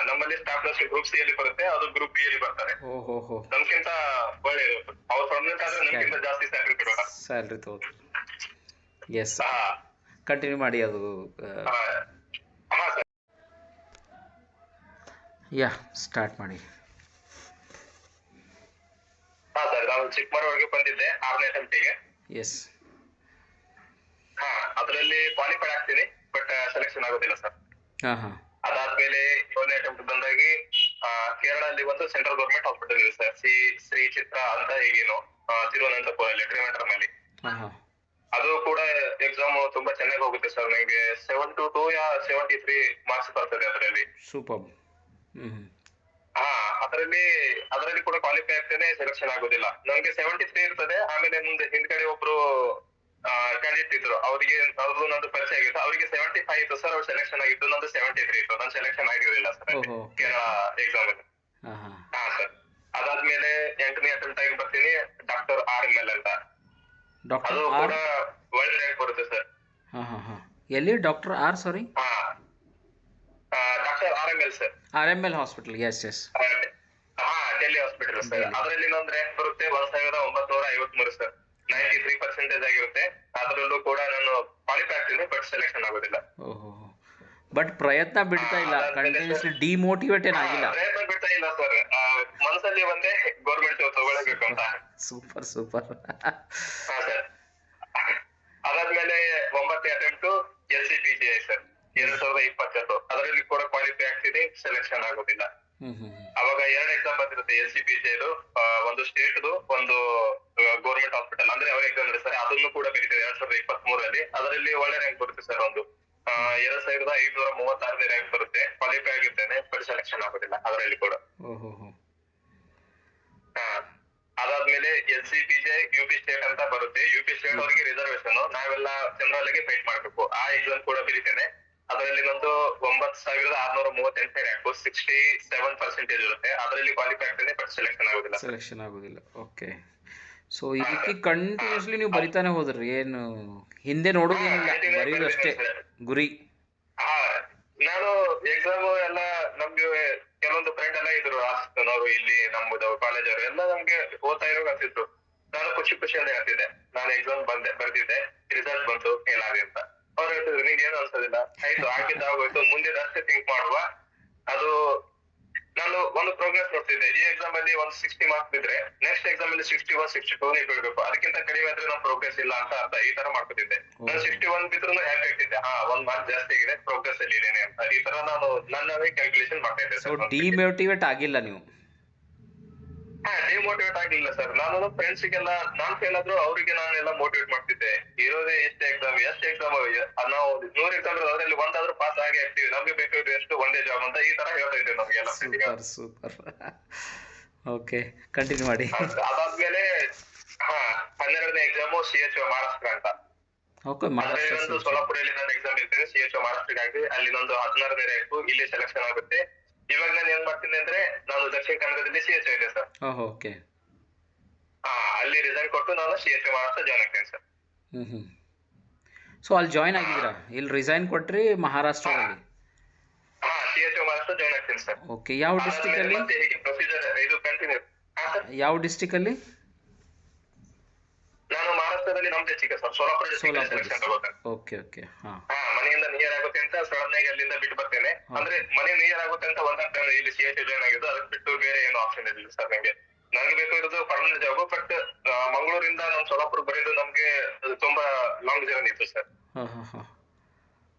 Speaker 2: ನಮ್ಮಲ್ಲಿ ಸ್ಟಾಫ್ ನರ್ಸ್ ಗ್ರೂಪ್ ಸಿ ಅಲ್ಲಿ ಬರುತ್ತೆ, ಅದು ಗ್ರೂಪ್ ಬಿ ಅಲ್ಲಿ ಬರ್ತಾರೆ.
Speaker 1: ಓಹೋ.
Speaker 2: ನಮ್ಗಿಂತ ಒಳ್ಳೆ ಅವ್ರು ಪರ್ಮನೆಂಟ್ ಆದ್ರೆ ನಮ್ಗಿಂತ ಜಾಸ್ತಿ ಸ್ಯಾಲ್ರಿ ಕೊಡೋಣ.
Speaker 1: ಸ್ಯಾಲ್ರಿ ತಗೋದು. ಎಸ್, ಕಂಟಿನ್ಯೂ ಮಾಡಿ ಅದು. ಯಾ, ಸ್ಟಾರ್ಟ್ ಮಾಡಿ.
Speaker 2: ಸರ್, ನಾನು ಚಿಕ್ಕಮಗಳೂರಿಗೆ ಬಂದಿದ್ದೆ 6ನೇ ಅಟೆಂಪ್ಟಿಗೆ.
Speaker 1: ಎಸ್.
Speaker 2: ಅದರಲ್ಲಿ ಕ್ವಾಲಿಫೈಡ್ ಆಗ್ತೀನಿ, ಬಟ್ ಸೆಲೆಕ್ಷನ್ ಆಗೋದಿಲ್ಲ ಸರ್. ಅದಾದ್ಮೇಲೆ 7ನೇ ಅಟೆಂಪ್ಟ್ ಬಂದಾಗಿ ಕೇರಳದಲ್ಲಿ ಒಂದು ಸೆಂಟ್ರಲ್ ಗೌರ್ಮೆಂಟ್ ಹಾಸ್ಪಿಟಲ್ ಇದೆ ಸರ್, ಶ್ರೀ ಚಿತ್ರ ಅಂತ, ಈಗೇನು ತಿರುವನಂತಪುರಲ್ಲಿ ಟ್ರಿವೆಂಡ್ರಮ್. ಅದು ಕೂಡ ಎಕ್ಸಾಮ್ ತುಂಬಾ ಚೆನ್ನಾಗಿ ಹೋಗುತ್ತೆ ಸರ್. ನನಗೆ 72 ಯಾ 73 ಮಾರ್ಕ್ಸ್ ಬರ್ತದೆ ಅದರಲ್ಲಿ.
Speaker 1: ಸೂಪರ್.
Speaker 2: ಅದರಲ್ಲಿ ಕೂಡ ಕ್ವಾಲಿಫೈ ಆಗ್ತೇನೆ, ಸೆಲೆಕ್ಷನ್ ಆಗೋದಿಲ್ಲ. ನಮ್ಗೆ 73 ಇರ್ತದೆ. ಆಮೇಲೆ ಮುಂದೆ ಹಿಂದ್ಗಡೆ ಒಬ್ರು ಕ್ಯಾಂಡಿಡೇಟ್ ಇದ್ರು, ಅವ್ರಿಗೆ ಅವ್ರದ್ದು ನಂದು ಪರಿಚಯ ಆಗಿತ್ತು. ಅವರಿಗೆ 75 ಇತ್ತು ಸರ್, ಅವ್ರು ಸೆಲೆಕ್ಷನ್ ಆಗಿತ್ತು. ನಂದು 73 ಇತ್ತು, ನಾನು ಸೆಲೆಕ್ಷನ್ ಆಗಿರಲಿಲ್ಲ ಸರ್ ಕೇರಳ ಎಕ್ಸಾಮ್ ಅಲ್ಲಿ. ಸರ್, ಅದಾದ್ಮೇಲೆ 8ನೇ ಅಟೆಂಪ್ಟ್ ಆಗಿ ಬರ್ತೀನಿ, ಡಾಕ್ಟರ್ RML ಅಂತ. ಅದು ಕೂಡ ಒಳ್ಳೆ ರ್ಯಾಂಕ್ ಬರುತ್ತೆ ಸರ್.
Speaker 1: ಎಲ್ಲಿ? Doctor R, sorry,
Speaker 2: doctor RML sir.
Speaker 1: RML hospital. Yes.
Speaker 2: Delhi hospital sir. ಅದರಲ್ಲಿ ನಂದು ರ್ಯಾಂಕ್ ಬರುತ್ತೆ 1953 ಸರ್. 93% ಆಗಿರುತ್ತೆ. ಅದರಲ್ಲೂ ಕೂಡ ನಾನು ಕ್ವಾಲಿಫೈ ಆಗ್ತೀನಿ, ಬಟ್ ಸೆಲೆಕ್ಷನ್ ಆಗೋದಿಲ್ಲ.
Speaker 1: ಬಟ್ ಪ್ರಯತ್ನ ಬಿಡ್ತಾ ಇಲ್ಲ, ಕಂಟಿನ್ಯೂಸ್ಲಿ ಡಿಮೋಟಿವೇಟ್ ಏನಾಗಿಲ್ಲ?
Speaker 2: ಪ್ರಯತ್ನ ಬಿಡ್ತಾ ಇಲ್ಲ ಸರ್. ಮನಸ್ಸಲ್ಲಿ ಒಂದೇ ಗೌರ್ಮೆಂಟ್ ಜಾಬ್ ತಗೊಳ್ಳಬೇಕು ಅಂತ.
Speaker 1: ಸೂಪರ್.
Speaker 2: ಸರ್, ಅದಾದ್ಮೇಲೆ 9ನೇ ಅಟೆಂಪ್ಟ್ LCPGI ಸರ್, 2022. ಅದರಲ್ಲಿ ಕೂಡ ಕ್ವಾಲಿಫೈ ಆಗ್ತಿದೆ, ಸೆಲೆಕ್ಷನ್ ಆಗೋದಿಲ್ಲ. ಅವಾಗ 2 ಎಕ್ಸಾಮ್ ಬಂದಿರುತ್ತೆ LCPGI. ಒಂದು ಸ್ಟೇಟ್ದು, ಒಂದು ಗೌರ್ಮೆಂಟ್ ಹಾಸ್ಪಿಟಲ್, ಅಂದ್ರೆ ಅವ್ರ ಎಕ್ಸಾಮ್ ಇರುತ್ತೆ. ಅದನ್ನು ಕೂಡ ಬರೀತಾರೆ 2023 ಅದರಲ್ಲಿ ಒಳ್ಳೆ ರ್ಯಾಂಕ್ ಬರುತ್ತೆ ಸರ್. ಒಂದು 2536ನೇ ರ್ಯಾಂಕ್ ಬರುತ್ತೆ. ಕ್ವಾಲಿಫೈ ಆಗಿರ್ತೇನೆ, ಬಟ್ ಸೆಲೆಕ್ಷನ್ ಆಗೋದಿಲ್ಲ ಅದರಲ್ಲಿ ಕೂಡ. ಅದಾದ್ಮೇಲೆ LCPGI UP ಸ್ಟೇಟ್ ಅಂತ ಬರುತ್ತೆ. UP ಸ್ಟೇಟ್ ಅವರಿಗೆ ರಿಸರ್ವೇಶನ್, ನಾವೆಲ್ಲ ಜನರಲ್ ಆಗಿ ಫೈಟ್ ಮಾಡ್ಬೇಕು. ಆ ಎಕ್ಸಾಮ್ ಕೂಡ ಬರೀತೇನೆ. ಅದರಲ್ಲಿ ನಂದು 9638 ರ್ಯಾಂಕ್, 67% ಇರುತ್ತೆ. ಅದರಲ್ಲಿ ಕ್ವಾಲಿಫೈ ಆಗ್ತೇನೆ, ಬಟ್ ಸೆಲೆಕ್ಷನ್ ಆಗೋದಿಲ್ಲ.
Speaker 1: ಓಕೆ. ಸೊ ಇದಕ್ಕೆ ಕಂಟಿನ್ಯೂಸ್ಲಿ ನೀವು ಬರಿತಾನೆ ಹೋದ್ರಿ, ಏನು ಹಿಂದೆ ನೋಡೋದೇನಿಲ್ಲ, ಬರೆಯೋದು ಅಷ್ಟೇ ಗುರಿ?
Speaker 2: ನಾನು ಎಕ್ಸಾಮ್ ಎಲ್ಲ, ನಮ್ಗೆ ಕೆಲವೊಂದು ಫ್ರೆಂಡ್ ಎಲ್ಲ ಇದ್ರು ನಾವು ಇಲ್ಲಿ ನಮ್ಮದು ಕಾಲೇಜ್ ಅವರು ಎಲ್ಲ ನಮ್ಗೆ ಓದ್ತಾ ಇರೋ ಅಂತಿದ್ರು. ನಾನು ಖುಷಿಯಲ್ಲಿ ಹೇಳ್ತಿದ್ದೆ, ನಾನು ಎಕ್ಸಾಮ್ ಬರ್ದಿದ್ದೆ, ರಿಸಲ್ಟ್ ಬಂತು, ಏನಾದೆ ಅಂತ. ಅವ್ರು ಹೇಳ್ತಿದ್ರು, ನಿಂಗೆ ಏನು ಅನ್ಸೋದಿಲ್ಲ, ಆಯ್ತು ಆಗಿದ್ದಾಗೋಯ್ತು, ಮುಂದೆ ಅಷ್ಟೇ ಥಿಂಕ್ ಮಾಡುವ. ಅದು ನಾನು ಒಂದು ಪ್ರೋಗ್ರೆಸ್ ನೋಡ್ತಿದ್ದೆ. ಈ ಎಕ್ಸಾಮ್ ಅಲ್ಲಿ ಒಂದು 60 ಮಾರ್ಕ್ಸ್ ಬಿದ್ರೆ ನೆಕ್ಸ್ಟ್ ಎಕ್ಸಾಮ್ ಅಲ್ಲಿ 61, 62 ಬಿಡ್ಬೇಕು. ಅದಕ್ಕಿಂತ ಕಡಿಮೆ ಆದ್ರೆ ನಮ್ ಪ್ರೋಗ್ರೆಸ್ ಇಲ್ಲ ಅಂತ ಅರ್ಥ. ಈ ತರ ಮಾಡ್ಕೊತಿದ್ದೆ. ನಾನು 61 ಬಿದ್ರು ಹ್ಯಾಪಿ ಆಗ್ತಿದ್ದೆ, 1 ಮಾರ್ಕ್ ಜಾಸ್ತಿ ಆಗಿದೆ, ಪ್ರೋಗ್ರೆಸ್ ಅಲ್ಲಿ ಇದೇನೆ ಅಂತ. ಈ ತರ ನಾನು ನನ್ನವೇ ಕ್ಯಾಲ್ಕುಲೇಷನ್ ಮಾಡ್ತಾ ಇದ್ದೆ ಸರ್.
Speaker 1: ಡಿಮೋಟಿವೇಟ್ ಆಗಿಲ್ಲ ನೀವು?
Speaker 2: ಡಿಮೋಟಿವೇಟ್ ಆಗಿಲ್ಲ ಸರ್. ನಾನು ಫ್ರೆಂಡ್ಸ್ಗೆಲ್ಲ ನಾನ್ ಫೇಲ್ ಆದ್ರೂ ಅವರಿಗೆ ನಾನೆಲ್ಲ ಮೋಟಿವೇಟ್ ಮಾಡ್ತಿದ್ದೆ. ಇರೋದೇ ಎಷ್ಟು ಎಕ್ಸಾಮ್ ನಾವು 100 ಎಕ್ಸಾಮ್ ಅದರಲ್ಲಿ ಒಂದಾದ್ರೂ ಪಾಸ್ ಆಗಿ ಆಗ್ತೀವಿ, ನಮ್ಗೆ ಬೇಕಾದ್ರೆ ಎಷ್ಟು ಒಂದೇ ಜಾಬ್ ಅಂತ ಈ ತರ ಹೇಳ್ತಾ ಇದ್ದೆ ನಮ್ಗೆಲ್ಲ.
Speaker 1: ಸೂಪರ್. ಓಕೆ, ಕಂಟಿನ್ಯೂ ಮಾಡಿ.
Speaker 2: ಅದಾದ್ಮೇಲೆ 12ನೇ ಎಕ್ಸಾಮು CHO ಮಹಾರಾಷ್ಟ್ರ ಅಂತ. ಅದರಲ್ಲಿ ಸೋಲಾಪುರಲ್ಲಿ ನಾನು ಎಕ್ಸಾಮ್ ಇರ್ತೇನೆ, CHO ಮಹಾರಾಷ್ಟ್ರಗಾಗಿ. ಅಲ್ಲಿ ನಂದು 16ನೇ ರ್ಯಾಂಕ್, ಇಲ್ಲಿ ಸೆಲೆಕ್ಷನ್ ಆಗುತ್ತೆ. ಇವಾಗ ನಾನು ಏನ್ ಮಾಡ್ತೀನಿ ಅಂದ್ರೆ, ನಾನು ದಕ್ಷಿಣ ಕನ್ನಡದಲ್ಲಿ CHO ಇದೆ ಸರ್.
Speaker 1: ಓಕೆ.
Speaker 2: ಅಲ್ಲಿ ರಿಸೈನ್ ಕೊಟ್ಟು ನಾನು CHO ಮಹಾರಾಷ್ಟ್ರ ಜಾಯ್ನ್ ಆಗ್ತೇನೆ ಸರ್.
Speaker 1: ಸೊ ಅಲ್ಲಿ ಜಾಯ್ನ್ ಆಗಿದ್ದೀರಾ? ಇಲ್ಲಿ ರಿಸೈನ್ ಕೊಟ್ರಿ ಮಹಾರಾಷ್ಟ್ರದಲ್ಲಿ?
Speaker 2: CHO ಮಹಾರಾಷ್ಟ್ರ ಜಾಯ್ನ್ ಆಗ್ತೀನಿ ಸರ್.
Speaker 1: ಓಕೆ. ಯಾವ ಡಿಸ್ಟ್ರಿಕ್ಟ್ ಅಲ್ಲಿ?
Speaker 2: ಪ್ರೊಸೀಜರ್ ಇದು ಕಂಟಿನ್ಯೂ.
Speaker 1: ಯಾವ ಡಿಸ್ಟ್ರಿಕ್ಟ್ ಅಲ್ಲಿ?
Speaker 2: ನಾನು ಮಹಾರಾಷ್ಟ್ರದಲ್ಲಿ ನಮ್ದೇ ಚಿಕ್ಕ ಸರ್, ಸೋಲಾಪುರ ಡಿಸ್ಟ್ರಿಕ್ಟ್.
Speaker 1: ಓಕೆ.
Speaker 2: ಮನೆಯಿಂದ ನಿಯರ್ ಆಗುತ್ತೆ ಅಂತ ಸಡನ್ ಆಗಿ ಅಲ್ಲಿಂದ ಬಿಟ್ಟು ಬರ್ತೇನೆ. ಅಂದ್ರೆ ಮನೆ ನಿಯರ್ ಆಗುತ್ತೆ ಅಂತ ಒಂದ್ ಇಲ್ಲಿ CHO ಜಾಯ್ನ್ ಆಗಿದ್ದು, ಅದಕ್ಕೆ ಬಿಟ್ಟು ಬೇರೆ ಏನು ಆಪ್ಷನ್ ಇರಲಿಲ್ಲ ಸರ್ ನಂಗೆ. ನಂಗೆ ಬೇಕಾಗಿರೋದು ಪರ್ಮನೆಂಟ್ ಜಾಬ್. ಬಟ್ ಮಂಗಳೂರಿಂದ ನಮ್ ಸೋಲಾಪುರ ಬರೋದು ನಮ್ಗೆ ತುಂಬಾ ಲಾಂಗ್ ಜರ್ನಿ ಇತ್ತು ಸರ್.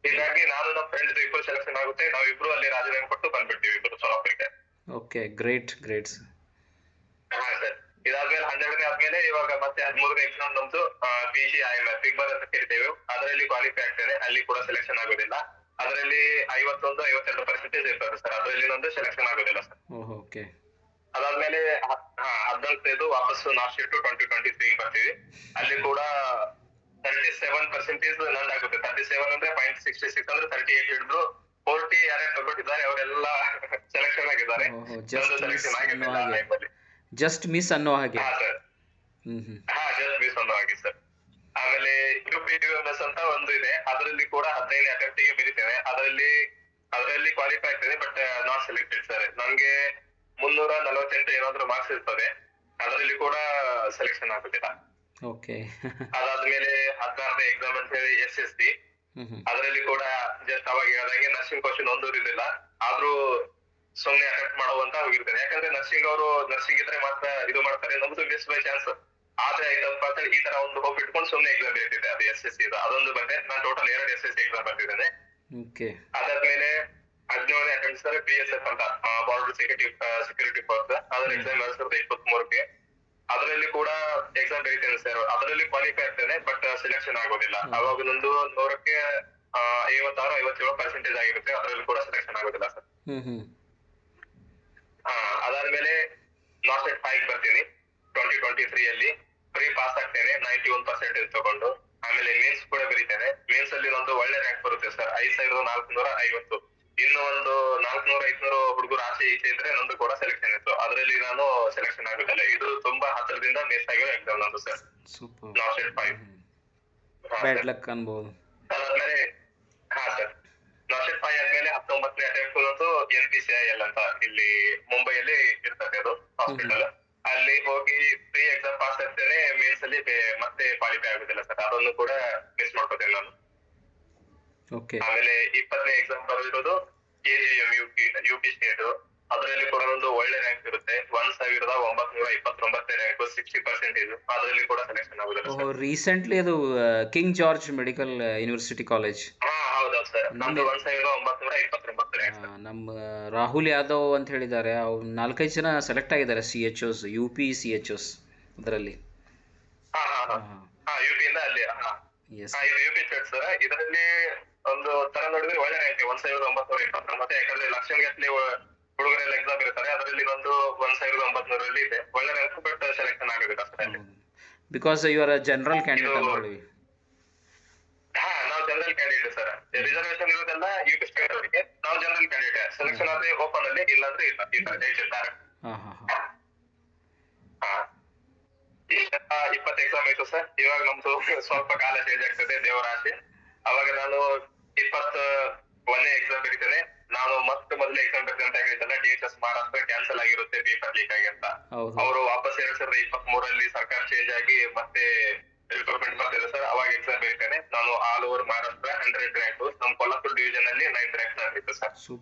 Speaker 2: ಹೀಗಾಗಿ ನಾನು ನಮ್ಮ ಫ್ರೆಂಡ್ ಇಬ್ರು ಸೆಲೆಕ್ಷನ್ ಆಗುತ್ತೆ, ನಾವಿಬ್ರು ಅಲ್ಲಿ ರಾಜೀನಾಮೆ ಕೊಟ್ಟು ಬಂದ್ಬಿಡ್ತೀವಿ ಇಬ್ರು ಸೋಲಾಪುರಕ್ಕೆ.
Speaker 1: Okay, great sir.
Speaker 2: ಸರ್, ಇದಾದ್ಮೇಲೆ 12ನೇ ಆದ್ಮೇಲೆ ಇವಾಗ ಮತ್ತೆ 13ನೇ ಎಕ್ಸಾಮ್ ನಮ್ದು PGIML ಫಿಗ್ಮರ್ ಅಂತ ಕರಿತೇವೆ. ಅದರಲ್ಲಿ ಕ್ವಾಲಿಫೈ ಆಗ್ತೇನೆ, ಅಲ್ಲಿ ಕೂಡ ಸೆಲೆಕ್ಷನ್ ಆಗೋದಿಲ್ಲ. ಅದರಲ್ಲಿ 51-52% ಇರ್ತದೆ ಸರ್. ಅದರಲ್ಲಿ ನಂದು ಸೆಲೆಕ್ಷನ್ ಆಗೋದಿಲ್ಲ ಸರ್.
Speaker 1: ಓಕೆ.
Speaker 2: ಅದಾದ್ಮೇಲೆ 14ನೇದು ವಾಪಸ್ಸು ನಾಸ್ಟ್ ಟು 2023 ಬರ್ತೀವಿ. ಅಲ್ಲಿ ಕೂಡ 37% ನಂದಾಗುತ್ತೆ. 37 ಅಂದ್ರೆ 0.66 ಅಂದ್ರೆ 38 ಹಿಡಿದು 40 ಯಾರ್ಯಾರು ತಗೊಂಡಿದ್ದಾರೆ ಅವರೆಲ್ಲ ಸೆಲೆಕ್ಷನ್ ಆಗಿದ್ದಾರೆ. ನಂದು ಸೆಲೆಕ್ಷನ್ ಆಗಿರ್ಲಿಲ್ಲ ಆ ಟೈಮಲ್ಲಿ.
Speaker 1: ಜಸ್ಟ್ ಮಿಸ್ ಅನ್ನೋ ಹಾಗೆ.
Speaker 2: ಹಾ ಸರ್. ಜಸ್ಟ್ ಮಿಸ್ ಅನ್ನೋ ಹಾಗೆ ಸರ್. ಆಮೇಲೆ UPUMS ಅಂತ ಒಂದು ಇದೆ, ಅದರಲ್ಲಿ ಕೂಡ 15 ಅಟೆಂಪ್ಟ್ ಗೆ ಬರೀತೇನೆ. ಅದರಲ್ಲಿ ಕ್ವಾಲಿಫೈ ಆಗ್ತದೆ, ಬಟ್ ನಾಟ್ ಸೆಲೆಕ್ಟೆಡ್ ಸರ್. ನನ್ಗೆ 348 ಏನಾದ್ರು ಮಾರ್ಕ್ಸ್ ಇರ್ತದೆ, ಅದರಲ್ಲಿ ಕೂಡ ಸೆಲೆಕ್ಷನ್ ಆಗುದಿಲ್ಲ.
Speaker 1: ಓಕೆ.
Speaker 2: ಅದಾದ್ಮೇಲೆ 16ನೇ ಎಕ್ಸಾಮ್ ಅಂತ ಹೇಳಿ SSD, ಅದರಲ್ಲಿ ಕೂಡ ಜಸ್ಟ್ ಅವಾಗ ಹೇಳಿದಂಗೆ ನರ್ಸಿಂಗ್ ಕ್ವಶನ್ ಒಂದು ಇರುದಿಲ್ಲ, ಆದ್ರೂ ಸುಮ್ನೆ ಅಟೆಂಪ್ಟ್ ಮಾಡುವಂತ ಹೋಗಿರ್ತೇನೆ. ಯಾಕಂದ್ರೆ ನರ್ಸಿಂಗ್ ಇದ್ರೆ ಮಾತ್ರ ಇದು ಮಾಡ್ತಾರೆ, ನಮ್ದು ಮಿಸ್ ಬೈ ಚಾನ್ಸ್ ಆದ್ರೆ ಆಯ್ತಪ್ಪ ಅಂತ ಈ ತರ ಒಂದು ಹೋಪ್ ಇಟ್ಕೊಂಡು ಸುಮ್ನೆ ಎಕ್ಸಾಮ್ ಬರೀತಿದ್ದೆ. ಅದು SSC ಅದೊಂದು ಬಂದೆ. ನಾನು ಟೋಟಲ್ 2 SSC ಎಕ್ಸಾಮ್ ಬರ್ತಿದ್ದೇನೆ. ಅದಾದ್ಮೇಲೆ 17ನೇ ಅಟೆಂಪ್ಟ್ ಸರ್ PSF ಅಂತ, ಬಾರ್ಡರ್ ಸೆಕ್ಯೂರಿಟಿ ಫೋರ್ಸ್, ಅದರ ಎಕ್ಸಾಮ್ 2023ಕ್ಕೆ. ಅದರಲ್ಲಿ ಕೂಡ ಎಕ್ಸಾಮ್ ಬರೀತೇನೆ ಸರ್. ಅದರಲ್ಲಿ ಕ್ವಾಲಿಫೈ ಆಗ್ತೇನೆ, ಬಟ್ ಸೆಲೆಕ್ಷನ್ ಆಗೋದಿಲ್ಲ. ಅವಾಗ ನಂದು 100ಕ್ಕೆ 56-57% ಆಗಿರುತ್ತೆ, ಅದರಲ್ಲಿ ಕೂಡ ಸೆಲೆಕ್ಷನ್ ಆಗೋದಿಲ್ಲ ಸರ್. ಅದಾದ್ಮೇಲೆ ನಾಸ್ಟೆಡ್ 5 ಬರ್ತೀನಿ 2023 ಅಲ್ಲಿ. ಪ್ರೀ ಪಾಸ್ ಆಗ್ತೇನೆ 91% ತಗೊಂಡು. ಆಮೇಲೆ ಮೇನ್ಸ್ ಕೂಡ ಬರೀತೇನೆ. ಮೇನ್ಸ್ ಅಲ್ಲಿ ಒಂದು ಒಳ್ಳೆ ರ್ಯಾಂಕ್ ಬರುತ್ತೆ ಸರ್, 5450. ಇನ್ನು ಒಂದು 400-500 ಹುಡುಗರು ಆಸೆ ಈಚೆ ಇದ್ರೆ ನಂದು ಕೂಡ ಸೆಲೆಕ್ಷನ್ ಇತ್ತು. ಅದರಲ್ಲಿ ನಾನು ಸೆಲೆಕ್ಷನ್ ಆಗುದಿಲ್ಲ. ಇದು ತುಂಬಾ ಹತ್ತಿರದಿಂದ ಮಿಸ್ ಆಗಿರೋ ಎಕ್ಸಾಮ್ ನಂದು ಸರ್. ನಾಸ್ಟೆಡ್ 5
Speaker 1: ಬ್ಯಾಡ್ ಲಕ್ ಅನ್ಬೋದು.
Speaker 2: ಅದಾದ್ಮೇಲೆ ಸರ್ ನಾಸ್ಟೆಡ್ 5 ಆದ್ಮೇಲೆ 19ನೇ ಅಟೆಂಪ್ಟ್ ಒಂದು NPCIL ಅಂತ ಇಲ್ಲಿ ಮುಂಬೈಯಲ್ಲಿ ಇರ್ತದೆ ಅದು ಹಾಸ್ಪಿಟಲ್. ಅಲ್ಲಿ ಹೋಗಿ ಪ್ರೀ ಎಕ್ಸಾಮ್ ಪಾಸ್ ಆಗ್ತೇನೆ. ಮೇನ್ಸ್ ಅಲ್ಲಿ ಮತ್ತೆ ಕ್ವಾಲಿಫೈ ಆಗುದಿಲ್ಲ ಸರ್, ಅದನ್ನು ಕೂಡ ಮಿಸ್ ಮಾಡ್ಕೋತೇನೆ ನಾನು. ಆಮೇಲೆ 20ನೇ ಎಕ್ಸಾಮ್ ಬರೆದಿರೋದು KGM UP ಸ್ಟೇಟ್. ಅದರಲ್ಲಿ ಕೂಡ ಒಂದು ಒಳ್ಳೆ ರ್ಯಾಂಕ್ ಇರುತ್ತೆ, 1929 ರ್ಯಾಂಕ್, 60%. ಅದರಲ್ಲಿ ಕೂಡ ಸೆಲೆಕ್ಷನ್ ಆಗುದಿಲ್ಲ.
Speaker 1: ರೀಸೆಂಟ್ಲಿ ಅದು king George medical university college.
Speaker 2: ಹೌದಾ ಸರ್. ನಮ್ದು 1929 ರ್ಯಾಂಕ್.
Speaker 1: ನಮ್ಮ ರಾಹುಲ್ ಯಾದವ್ ಅಂತ ಹೇಳಿದ್ದಾರೆ, ಅವ್ರು 4-5 ಜನ ಸೆಲೆಕ್ಟ್ ಆಗಿದ್ದಾರೆ CHOs, UP CHOs ಅದರಲ್ಲಿ.
Speaker 2: UP ಇಂದ ಅಲ್ಲಿ ಇದು UP ಸ್ಟೇಟ್ ಸರ್. ಇದರಲ್ಲಿ ಒಂದು ತರ ನೋಡಿದ್ರೆ ಒಳ್ಳೆ ರ್ಯಾಂಕ್ 1929. ಯಾಕಂದ್ರೆ ಲಕ್ಷಗಟ್ಟಲೆ ಹುಡುಗರೆಲ್ಲ ಎಕ್ಸಾಮ್ ಇರ್ತಾರೆ, ಅದರಲ್ಲಿ ಒಂದು 1900 ಇದೆ ಒಳ್ಳೆ ರ್ಯಾಂಕ್, ಬಟ್ ಸೆಲೆಕ್ಷನ್ ಆಗೋದಿಲ್ಲ sir.
Speaker 1: Because you are general candidate ಅಂತ ಹೇಳಿ.
Speaker 2: ನಾವು ಜನರಲ್ ಕ್ಯಾಂಡಿಡೇಟ್ ಸರ್. ರಿಸರ್ವೇಶನ್ ಇರೋದೆಲ್ಲ UP ಸ್ಟೇಟ್ ಅವರಿಗೆ, ನಾವು ಜನರಲ್ ಕ್ಯಾಂಡಿಡೇಟ್. ಸೆಲೆಕ್ಷನ್ ಆದ್ರೆ ಓಪನ್ ಅಲ್ಲಿ, ಇಲ್ಲಾಂದ್ರೆ ಇಲ್ಲ, ಈ ತರ ಹೇಳ್ತಿದ್ದಾರೆ. 20 ಎಕ್ಸಾಮ್ ಆಯ್ತು ಸರ್. ಇವಾಗ ನಮ್ದು ಸ್ವಲ್ಪ ಕಾಲ ಚೇಂಜ್ ಆಗ್ತದೆ, ದೇವರ ಆಸೆ. ಅವಾಗ ನಾನು 21ನೇ ಎಕ್ಸಾಮ್ ಬರೀತೇನೆ. ನಾನು ಮತ್ತೆ ಮೊದಲೇ ಎಕ್ಸಾಮ್ ಬರೀತೇನೆ ಅಂತ ಹೇಳಿದ್ದಲ್ಲ, DHS ಮಹಾರಾಷ್ಟ್ರ ಕ್ಯಾನ್ಸಲ್ ಆಗಿರುತ್ತೆ ಪೇಪರ್ ಲೀಕ್ ಆಗಿ ಅಂತ. ಅವರು ವಾಪಸ್ 2023 ಸರ್ಕಾರ ಚೇಂಜ್ ಆಗಿ ಮತ್ತೆ ರಿಕ್ರೂಟ್ಮೆಂಟ್ ಬರ್ತಿದೆ ಸರ್. ಅವಾಗ ಎಕ್ಸಾಮ್ ಬರೀತೇನೆ. ನಾನು ಆಲ್ ಓವರ್ ಮಹಾರಾಷ್ಟ್ರ 100 ರ್ಯಾಂಕ್, ನಮ್ಮ ಕೊಲ್ಲಾಪುರ ಡಿವಿಷನ್ ಅಲ್ಲಿ 9 ರ್ಯಾಂಕ್ ಆಗಿತ್ತು ಸರ್.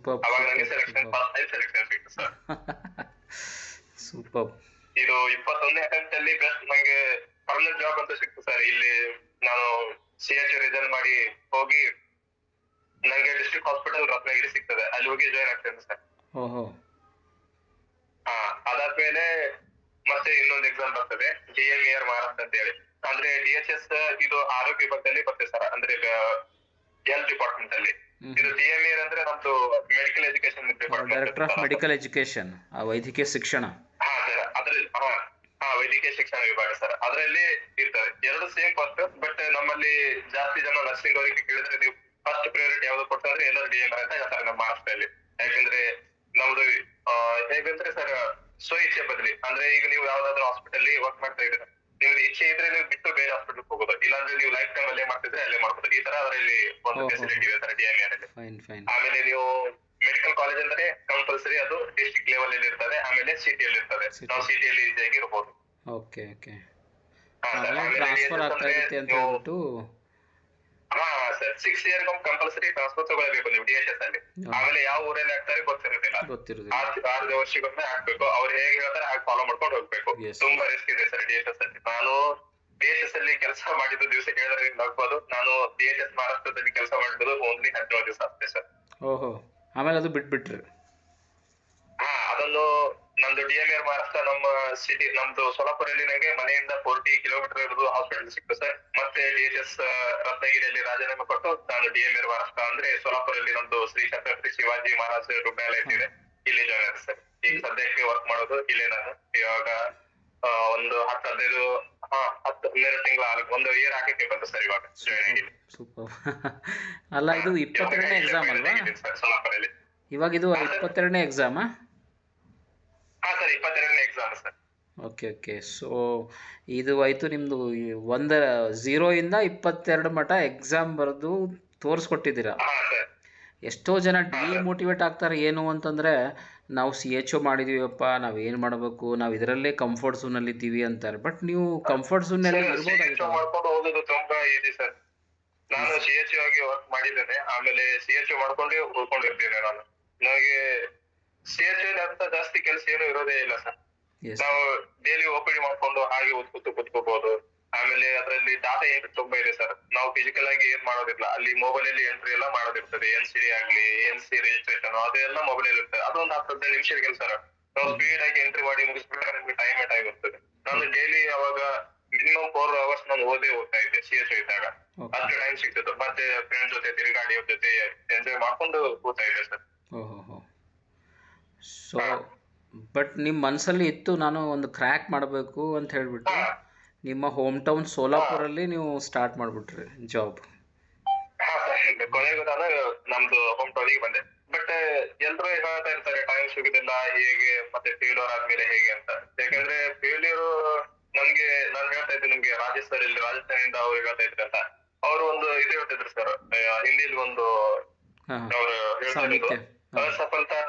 Speaker 2: ಅವಾಗ ನನಗೆ ಸೆಲೆಕ್ಷನ್ ಪಾಸ್ ಆಗಿ ಸೆಲೆಕ್ಷನ್ ಸಿಕ್ತು ಸರ್.
Speaker 1: ಸೂಪರ್.
Speaker 2: ಇದು 21ನೇ ಅಟೆಂಪ್ಟ್ ಅಲ್ಲಿ ಬೆಸ್ಟ್ ನಂಗೆ ಪರ್ಮನೆಂಟ್ ಜಾಬ್ ಅಂತ ಸಿಕ್ತು ಸರ್. ಇಲ್ಲಿ ನಾನು CHO ರಿಸೈನ್ ಮಾಡಿ ಹೋಗಿ ನಂಗೆ ಡಿಸ್ಟ್ರಿಕ್ಟ್ ಹಾಸ್ಪಿಟಲ್ ರತ್ನಗಿರಿ ಸಿಗ್ತದೆ, ಅಲ್ಲಿ ಹೋಗಿ ಜಾಯ್ನ್ ಆಗ್ತೇನೆ ಸರ್. ಅದಾದ್ಮೇಲೆ ಮತ್ತೆ ಇನ್ನೊಂದು ಎಕ್ಸಾಮ್ ಬರ್ತದೆ, DMER ಮಹಾರಾಷ್ಟ್ರ ಅಂತ ಹೇಳಿ. ಅಂದ್ರೆ DHS ಇದು ಆರೋಗ್ಯ ವಿಭಾಗದಲ್ಲಿ ಬರ್ತದೆ ಸರ್, ಅಂದ್ರೆ ಹೆಲ್ತ್ ಡಿಪಾರ್ಟ್ಮೆಂಟ್ ಅಲ್ಲಿ. ಇದು DMER ಅಂದ್ರೆ ನಮ್ದು medical education department,
Speaker 1: director of medical education, ವೈದ್ಯಕೀಯ ಶಿಕ್ಷಣ.
Speaker 2: ಸರ್ ಅದ್ರಲ್ಲಿ ವೈದ್ಯಕೀಯ ಶಿಕ್ಷಣ ವಿಭಾಗ ಸರ್. ಅದರಲ್ಲಿ ಇರ್ತದೆ 2 ಸೇಮ್ ಫಸ್ಟ್, ಬಟ್ ನಮ್ಮಲ್ಲಿ ಜಾಸ್ತಿ ಜನ ನರ್ಸಿಂಗ್ ಅವರಿಗೆ ಕೇಳಿದ್ರೆ ನೀವು ಫಸ್ಟ್ ಪ್ರಿಯಾರಿಟಿ ಯಾವ್ದು ಕೊಡ್ತಾರೆ, ಎಲ್ಲರೂ DMER ಅಂತ ಹೇಳ್ತಾರೆ ನಮ್ಮ ಮಹಾರಾಷ್ಟ್ರದಲ್ಲಿ. ಯಾಕಂದ್ರೆ ನಮ್ದು ಹೇಗಂದ್ರೆ ಸರ್ ಸ್ವಇಚ್ಛೆ ಬದಲಿ, ಅಂದ್ರೆ ಈಗ ನೀವು ಯಾವ್ದಾದ್ರು ಹಾಸ್ಪಿಟಲ್ ವರ್ಕ್ ಮಾಡ್ತಾ ಇದ್ರೆ ನಿಮ್ದು ಇಚ್ಛೆ ಇದ್ರೆ ನೀವು ಬಿಟ್ಟು ಬೇರೆ ಹಾಸ್ಪಿಟಲ್ ಹೋಗೋದು, ಇಲ್ಲಾಂದ್ರೆ ನೀವು ಲೈಫ್ ಟೈಮ್ ಅಲ್ಲೇ ಮಾಡ್ತಿದ್ರೆ ಅಲ್ಲೇ ಮಾಡ್ಬೋದು. ಈ ತರ ಅದರಲ್ಲಿ ಒಂದು ಫೆಸಿಲಿಟಿ ಇದೆ ಸರ್ DMER ಅಲ್ಲಿ. ಆಮೇಲೆ ನೀವು ಮೆಡಿಕಲ್ ಕಾಲೇಜ್ ಅಂದ್ರೆ ಕಂಪಲ್ಸರಿ ಅದು ಡಿಸ್ಟ್ರಿಕ್ಟ್ ಲೆವೆಲ್ ಅಲ್ಲಿ ಇರ್ತದೆ, ಆಮೇಲೆ ಸಿಟಿಯಲ್ಲಿ ಇರ್ತದೆ. ನಾವು ಸಿಟಿಯಲ್ಲಿ ಈಸಿಯಾಗಿ ಇರಬಹುದು.
Speaker 1: ಟ್ರಾನ್ಸ್ಫರ್ ಆಗ್ತಾ ಇರುತ್ತೆ ಅಂತ ಹೇಳ್ಬಿಟ್ಟು
Speaker 2: ಸರ್ 6 ಇಯರ್ ಕಂಪಲ್ಸರಿ ಟ್ರಾನ್ಸ್ಫರ್ ತಗೊಳ್ಬೇಕು ನೀವು DHS ಅಲ್ಲಿ. ಆಮೇಲೆ ಯಾವ ಊರಲ್ಲಿ ಆಗ್ತಾರೆ ಗೊತ್ತಿರುತ್ತಿಲ್ಲ, 6 ವರ್ಷಕ್ಕೊಮ್ಮೆ ಆಗ್ಬೇಕು. ಅವ್ರು ಹೇಗೆ ಹೇಳ್ತಾರೆ ಹಾಗೆ ಫಾಲೋ ಮಾಡ್ಕೊಂಡು ಹೋಗ್ಬೇಕು. ತುಂಬಾ ರಿಸ್ಕ್ ಇದೆ ಸರ್ DHS ಅಲ್ಲಿ. ನಾನು DHS ಅಲ್ಲಿ ಕೆಲಸ ಮಾಡಿದ ದಿವಸ ಕೇಳಿದ್ರೆ ಆಗ್ಬೋದು. ನಾನು DHS ಮಹಾರಾಷ್ಟ್ರದಲ್ಲಿ ಕೆಲಸ ಮಾಡಿದ್ದು ಓನ್ಲಿ 17 ದಿವಸ ಅಷ್ಟೇ ಸರ್.
Speaker 1: ಆಮೇಲೆ ಅದು ಬಿಟ್ಬಿಟ್ರಿ?
Speaker 2: ಅದನ್ನು ನಂದು DMR ಮಹಾರಾಷ್ಟ್ರ ನಮ್ಮ ಸಿಟಿ ನಮ್ದು ಸೋಲಾಪುರಲ್ಲಿ ನಂಗೆ ಮನೆಯಿಂದ 40 ಕಿಲೋಮೀಟರ್ ಇರೋದು ಹಾಸ್ಪಿಟಲ್ ಸಿಕ್ತು ಸರ್. ಮತ್ತೆ DHS ರತ್ನಗಿರಿಯಲ್ಲಿ ರಾಜೀನಾಮೆ ಕೊಟ್ಟು ನಾನು DMR ಮಹಾರಾಷ್ಟ್ರ ಅಂದ್ರೆ ಸೋಲಾಪುರಲ್ಲಿ ನಮ್ದು ಶ್ರೀ ಛತ್ರಪತಿ ಶಿವಾಜಿ ಮಹಾರಾಜ್ ರುಗ್ಣಾಲಯ ಇದೆ, ಇಲ್ಲಿ ಜಾಯ್ನ್ ಆಗಿದೆ ಸರ್. ಈಗ ಸದ್ಯಕ್ಕೆ ವರ್ಕ್ ಮಾಡೋದು ಇಲ್ಲೇ ನಾನು. ಇವಾಗ ಒಂದು 10-15 10-12 ತಿಂಗಳ ಒಂದು ಇಯರ್ ಆಗಕ್ಕೆ ಬಂತು ಸರ್ ಇವಾಗ ಜಾಯ್ನ್ ಆಗಿದೆ.
Speaker 1: ಸೂಪರ್. ಅಲ್ಲ ಇದು 22ನೇ ಎಕ್ಸಾಮ್ ಅಲ್ವಾ?
Speaker 2: ಸೋಲಾಪುರಲ್ಲಿ
Speaker 1: ಇವಾಗ ಇದು 22ನೇ ಎಕ್ಸಾಮಾ?
Speaker 2: ಹಾ ಸರ್, 22ನೇ exam sir.
Speaker 1: Okay okay. So ಇದು ಆಯಿತು ನಿಮ್ಮದು 0 ಇಂದ 22 ಮಟ್ಟ ಎಕ್ಸಾಮ್ ಬರೆದು ತೋರಿಸ್ಕೊಟ್ಟಿದ್ದೀರಾ.
Speaker 2: ಹಾ ಸರ್.
Speaker 1: ಎಷ್ಟೋ ಜನ ಡಿಮೋಟಿವೇಟ್ ಆಗ್ತಾರೆ. ಏನು ಅಂತಂದರೆ ನಾವು CHO ಮಾಡಿದ್ದೀವಪ್ಪ, ನಾವು ಏನು ಮಾಡಬೇಕು, ನಾವು ಇದರಲ್ಲೇ ಕಂಫರ್ಟ್ ಝೋನಲ್ಲಿ ಇದ್ದೀವಿ ಅಂತಾರೆ. ಬಟ್ ನೀವು ಕಂಫರ್ಟ್ ಝೋನಲ್ಲಿ ಇರ್ಬೋದಾಗಿತ್ತು.
Speaker 2: ಮಾಡ್ಕೊಂಡು ಹೋಗೋದು ತುಂಬಾ ಈಸಿ ಸರ್. ನಾನು CHO ಆಗಿ ವರ್ಕ್ ಮಾಡಿದ್ದೇನೆ, ಆಮೇಲೆ CHO ಮಾಡ್ಕೊಂಡೇ ಉಳ್ಕೊಂಡಿರ್ತೇನೆ ನಾನು. ನನಗೆ CHO ಅಂತ ಜಾಸ್ತಿ ಕೆಲಸ ಏನು ಇರೋದೇ ಇಲ್ಲ ಸರ್. ನಾವು ಡೈಲಿ OPD ಮಾಡ್ಕೊಂಡು ಹಾಗೆ ಕೂತ್ಕೋಬಹುದು. ಆಮೇಲೆ ಅದರಲ್ಲಿ ಡಾಟಾ ಎಂಟ್ರಿ ತುಂಬಾ ಇದೆ ಸರ್. ನಾವು ಫಿಸಿಕಲ್ ಆಗಿ ಏನ್ ಮಾಡೋದಿಲ್ಲ, ಅಲ್ಲಿ ಮೊಬೈಲ್ ಅಲ್ಲಿ ಎಂಟ್ರಿ ಎಲ್ಲ ಮಾಡೋದಿರ್ತದೆ. NCD ಆಗ್ಲಿ, NC ರಿಜಿಸ್ಟ್ರೇಷನ್ ಅದೆಲ್ಲ ಮೊಬೈಲ್ ಅಲ್ಲಿ ಇರ್ತದೆ. ಅದೊಂದು 10-15 ನಿಮಿಷದ ಕೆಲಸ ಸರ್. ನಾವು ಸ್ಪೀಡ್ ಆಗಿ ಎಂಟ್ರಿ ಮಾಡಿ ಮುಗಿಸ್ಬಿಟ್ರೆ ನಮ್ಗೆ ಟೈಮ್ ಆಗಿರ್ತದೆ. ನಾನು ಡೈಲಿ ಅವಾಗ ಮಿನಿಮಮ್ 4 ಅವರ್ಸ್ ನಾನು ಓದ್ತಾ ಇದ್ದೆ CHO ಇದ್ದಾಗ. ಅಷ್ಟು ಟೈಮ್ ಸಿಗ್ತದೆ. ಮತ್ತೆ ಫ್ರೆಂಡ್ ಜೊತೆ ತಿರುಗಾಡಿ ಅವ್ರ ಜೊತೆ ಎಂಜಾಯ್ ಮಾಡ್ಕೊಂಡು ಓದ್ತಾ ಇದ್ದೆ ಸರ್.
Speaker 1: ಓಹೋ. ಸೊ ಬಟ್ ನಿಮ್ಮ ಮನಸ್ಸಲ್ಲಿ ಇತ್ತು ನಾನು ಒಂದು ಕ್ರ್ಯಾಕ್ ಮಾಡಬೇಕು ಅಂತ ಹೇಳ್ಬಿಟ್ಟು ನಿಮ್ಮ ಹೋಮ್ ಟೌನ್ ಸೋಲಾಪುರಲ್ಲಿ ನೀವು ಸ್ಟಾರ್ಟ್ ಮಾಡಿಬಿಟ್ರಿ ಜಾಬ್.
Speaker 2: ಹಾ ಸರ್, ಕೊನೆಗೂ ನಾನು ನಮ್ದು ಹೋಮ್ ಟೌನಿಗೆ ಬಂದೆ. ಬಟ್ ಎಲ್ರು ಹೇಳ್ತಾ ಇರ್ತಾರೆ ಟೈಮ್ ಸಿಗುದಿಲ್ಲ ಹೇಗೆ, ಮತ್ತೆ ಫೇಲ್ಯೂರ್ ಆದ್ಮೇಲೆ ಹೇಗೆ ಅಂತ. ಯಾಕಂದ್ರೆ ಫೇಲ್ಯೂರ್ ನಮ್ಗೆ, ನಾನು ಹೇಳ್ತಾ ಇದ್ದೆ ನಿಮ್ಗೆ ರಾಜೇಶ್ ಸರ್ ಇಲ್ಲಿ ರಾಜಸ್ಥಾನದಿಂದ ಅವ್ರು ಹೇಳ್ತಾ ಇದ್ರು ಅಂತ. ಅವರು ಒಂದು ಇದು ಹೇಳ್ತಿದ್ರು ಸರ್, ಹಿಂದಿಲಿ ಒಂದು ಅವ್ರು ಹೇಳ್ತಾ ಇದ್ರು, ಅಸಫಲತಾ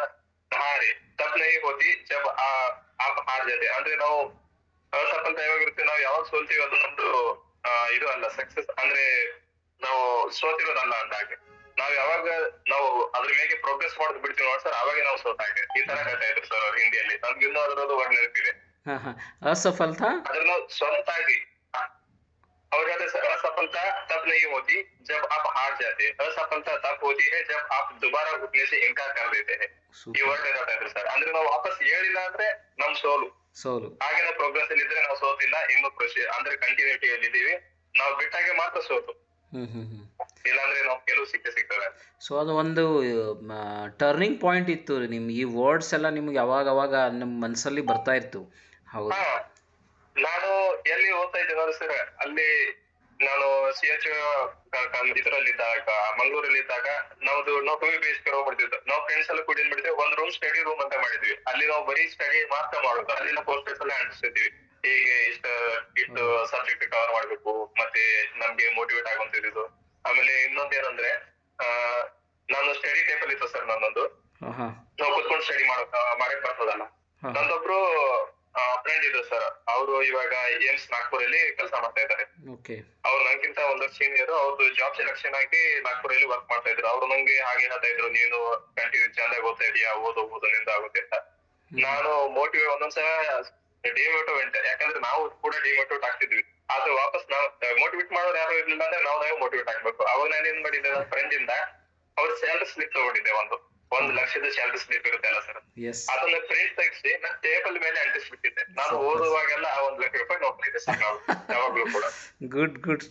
Speaker 2: ಹಾರಿ ತಬ್ ನಹೀ ಹೋತಿ ಜಬ್ ಆಪ್ ಹಾರ್ ಜಾತೆ. ಅಂದ್ರೆ ನಾವು ಅಸಫಲತಾ ಯಾವಾಗಿರುತ್ತೆ, ನಾವು ಯಾವಾಗ ಸೋಲ್ತೀವಿ ಅದು ನಮ್ದು ಇದು ಅಲ್ಲ, ಸಕ್ಸಸ್ ಅಂದ್ರೆ ನಾವು ಸೋತಿರೋದಲ್ಲ ಅಂದಾಗ. ನಾವ್ ಯಾವಾಗ ನಾವು ಅದ್ರ ಮೇಲೆ ಪ್ರೋಗ್ರೆಸ್ ಮಾಡೋದು ಬಿಡ್ತೀವಿ ನೋಡಿ ಸರ್, ಅವಾಗ ನಾವು ಸೋತಾಗೆ. ಈ ತರ ಹೇಳ್ತಾ ಇದ್ರು ಸರ್ ಅವ್ರು ಹಿಂದಿಯಲ್ಲಿ. ನಮ್ಗೆ ಇನ್ನೂ ಅದರದ್ದು ವರ್ಡ್ ನೆನಪಿದೆ.
Speaker 1: ಅಸಫಲತಾ
Speaker 2: ಅದನ್ನ ಸ್ವಂತಾಗಿ ಅವ್ರು ಹೇಳ್ತಾರೆ ಸರ್, असफलता तब नहीं होती जब आप हार जाते हैं, असफलता तब होती है जब आप दोबारा उठने से इनकार कर देते हैं. ಈ ವರ್ಡ್ ಹೇಳ್ತಾ ಇದ್ರು ಸರ್. ಅಂದ್ರೆ ನಾವು ವಾಪಸ್ ಹೇಳಿಲ್ಲ ಅಂದ್ರೆ ನಮ್ ಸೋಲು. ಹಾಗೆ ನಾವು ಪ್ರೋಗ್ರೆಸ್ ಅಲ್ಲಿ ಇದ್ರೆ ನಾವು ಸೋತಿಲ್ಲ, ಇನ್ನು ಅಂದ್ರೆ ಕಂಟಿನ್ಯೂಟಿಯಲ್ಲಿ ಇದೀವಿ. ನಾವು ಬಿಟ್ಟಾಗೆ ಮಾತ್ರ ಸೋತು, ಇಲ್ಲಾಂದ್ರೆ ನಾವು ಗೆಲುವು ಸಿಗ್ತದೆ.
Speaker 1: ಸೊ ಅದು ಒಂದು ಟರ್ನಿಂಗ್ ಪಾಯಿಂಟ್ ಇತ್ತು ನಿಮ್ಗೆ. ಈ ವರ್ಡ್ಸ್ ಎಲ್ಲ ನಿಮ್ಗೆ ಅವಾಗ ನಿಮ್ಮ ಮನಸ್ಸಲ್ಲಿ ಬರ್ತಾ ಇತ್ತು. ಹೌದು.
Speaker 2: ನಾನು ಎಲ್ಲಿ ಓದ್ತಾ ಇದ್ದೆ ನೋಡಿ ಸರ್, ಅಲ್ಲಿ ನಾನು CHO ಇದರಲ್ಲಿ ಇದ್ದಾಗ, ಮಂಗಳೂರಲ್ಲಿ ಇದ್ದಾಗ ನಾವು 2 BHK ರೂಮ್ ಮಾಡ್ತಿದ್ವಿ. ನಾವು ಫ್ರೆಂಡ್ಸ್ ಎಲ್ಲ ಕೂಡ ಏನ್ ಮಾಡಿದ್ವಿ, ಒಂದು ರೂಮ್ ಸ್ಟಡಿ ರೂಮ್ ಅಂತ ಮಾಡಿದ್ವಿ. ಅಲ್ಲಿ ನಾವು ಬರೀ ಸ್ಟಡಿ ಮಾತ್ರ ಮಾಡೋದು. ಅಲ್ಲಿನ ಪೋಸ್ಟರ್ಸ್ ಎಲ್ಲ ಅಂಟಿಸ್ತಿದ್ವಿ, ಹೀಗೆ ಇಷ್ಟು ಸಬ್ಜೆಕ್ಟ್ ಕವರ್ ಮಾಡ್ಬೇಕು, ಮತ್ತೆ ನಮ್ಗೆ ಮೋಟಿವೇಟ್ ಆಗುವಂತಿದ್ದು. ಆಮೇಲೆ ಇನ್ನೊಂದೇನಂದ್ರೆ ನಾನು ಸ್ಟಡಿ ಟೇಬಲ್ ಇತ್ತು ಸರ್ ನನ್ನೊಂದು. ನಾವು ಕುತ್ಕೊಂಡು ಸ್ಟಡಿ ಮಾಡಕ್ ಬರ್ತದಲ್ಲ. ನಂದೊಬ್ರು ಫ್ರೆಂಡ್ ಇದ್ರು ಸರ್, ಅವರು ಇವಾಗ ಏಮ್ಸ್ ನಾಗ್ಪುರಲ್ಲಿ ಕೆಲಸ ಮಾಡ್ತಾ ಇದ್ದಾರೆ. ಅವ್ರು ನಂಗಿಂತ 1 ವರ್ಷ ಸೀನಿಯರ್. ಅವ್ರದ್ದು ಜಾಬ್ ಸೆಲೆಕ್ಷನ್ ಆಗಿ ನಾಗ್ಪುರಲ್ಲಿ ವರ್ಕ್ ಮಾಡ್ತಾ ಇದ್ರು. ಅವ್ರು ನಂಗೆ ಹಾಗೆ ಹೇಳ್ತಾ ಇದ್ರು, ನೀನು ಕಂಟಿನ್ಯೂ ಚೆನ್ನಾಗಿ ಓದ್ತಾ ಇದೀಯಾ, ಓದು ನಿಂದ ಆಗುತ್ತೆ ಅಂತ. ನಾನು ಮೋಟಿವೇಟ್ ಒಂದೊಂದ್ಸಲ ಡಿಮೋಟಿವೇಟ್, ಯಾಕಂದ್ರೆ ನಾವು ಕೂಡ ಡಿಮೋಟಿವೇಟ್ ಆಗ್ತಿದ್ವಿ. ಆದ್ರೆ ವಾಪಸ್ ನಾವು ಮೋಟಿವೇಟ್ ಮಾಡೋರು ಯಾರು ಇರ್ಲಿಲ್ಲ ಅಂದ್ರೆ ನಾವೇ ಮೋಟಿವೇಟ್ ಆಗ್ಬೇಕು. ಅವಾಗ ನಾನು ಏನ್ ಮಾಡಿದ್ದೆ, ನನ್ನ ಫ್ರೆಂಡ್ ಇಂದ ಅವ್ರ ಸ್ಯಾಲರಿ ಸ್ಲಿಪ್ ತಗೊಂಡಿದ್ದೆ. 1 ಲಕ್ಷದ ಸ್ಯಾಲರಿ ಸ್ಲಿಪ್ ಇರುತ್ತೆ ಅಲ್ಲ ಸರ್, ಅದನ್ನ ಪ್ರಿಂಟ್ ತೆಗಿಸಿ ನನ್ನ ಟೇಬಲ್ ಮೇಲೆ ಅಂಟಿಸ್ಬಿಟ್ಟಿದ್ದೆ. ನಾನು ಓದುವಾಗೆಲ್ಲ ಆ 1 ಲಕ್ಷ ರೂಪಾಯಿ ನೋಡ್ತಿದ್ದೆ ಸರ್ ನಾವು ಯಾವಾಗ್ಲೂ ಕೂಡ.
Speaker 1: ಗುಡ್.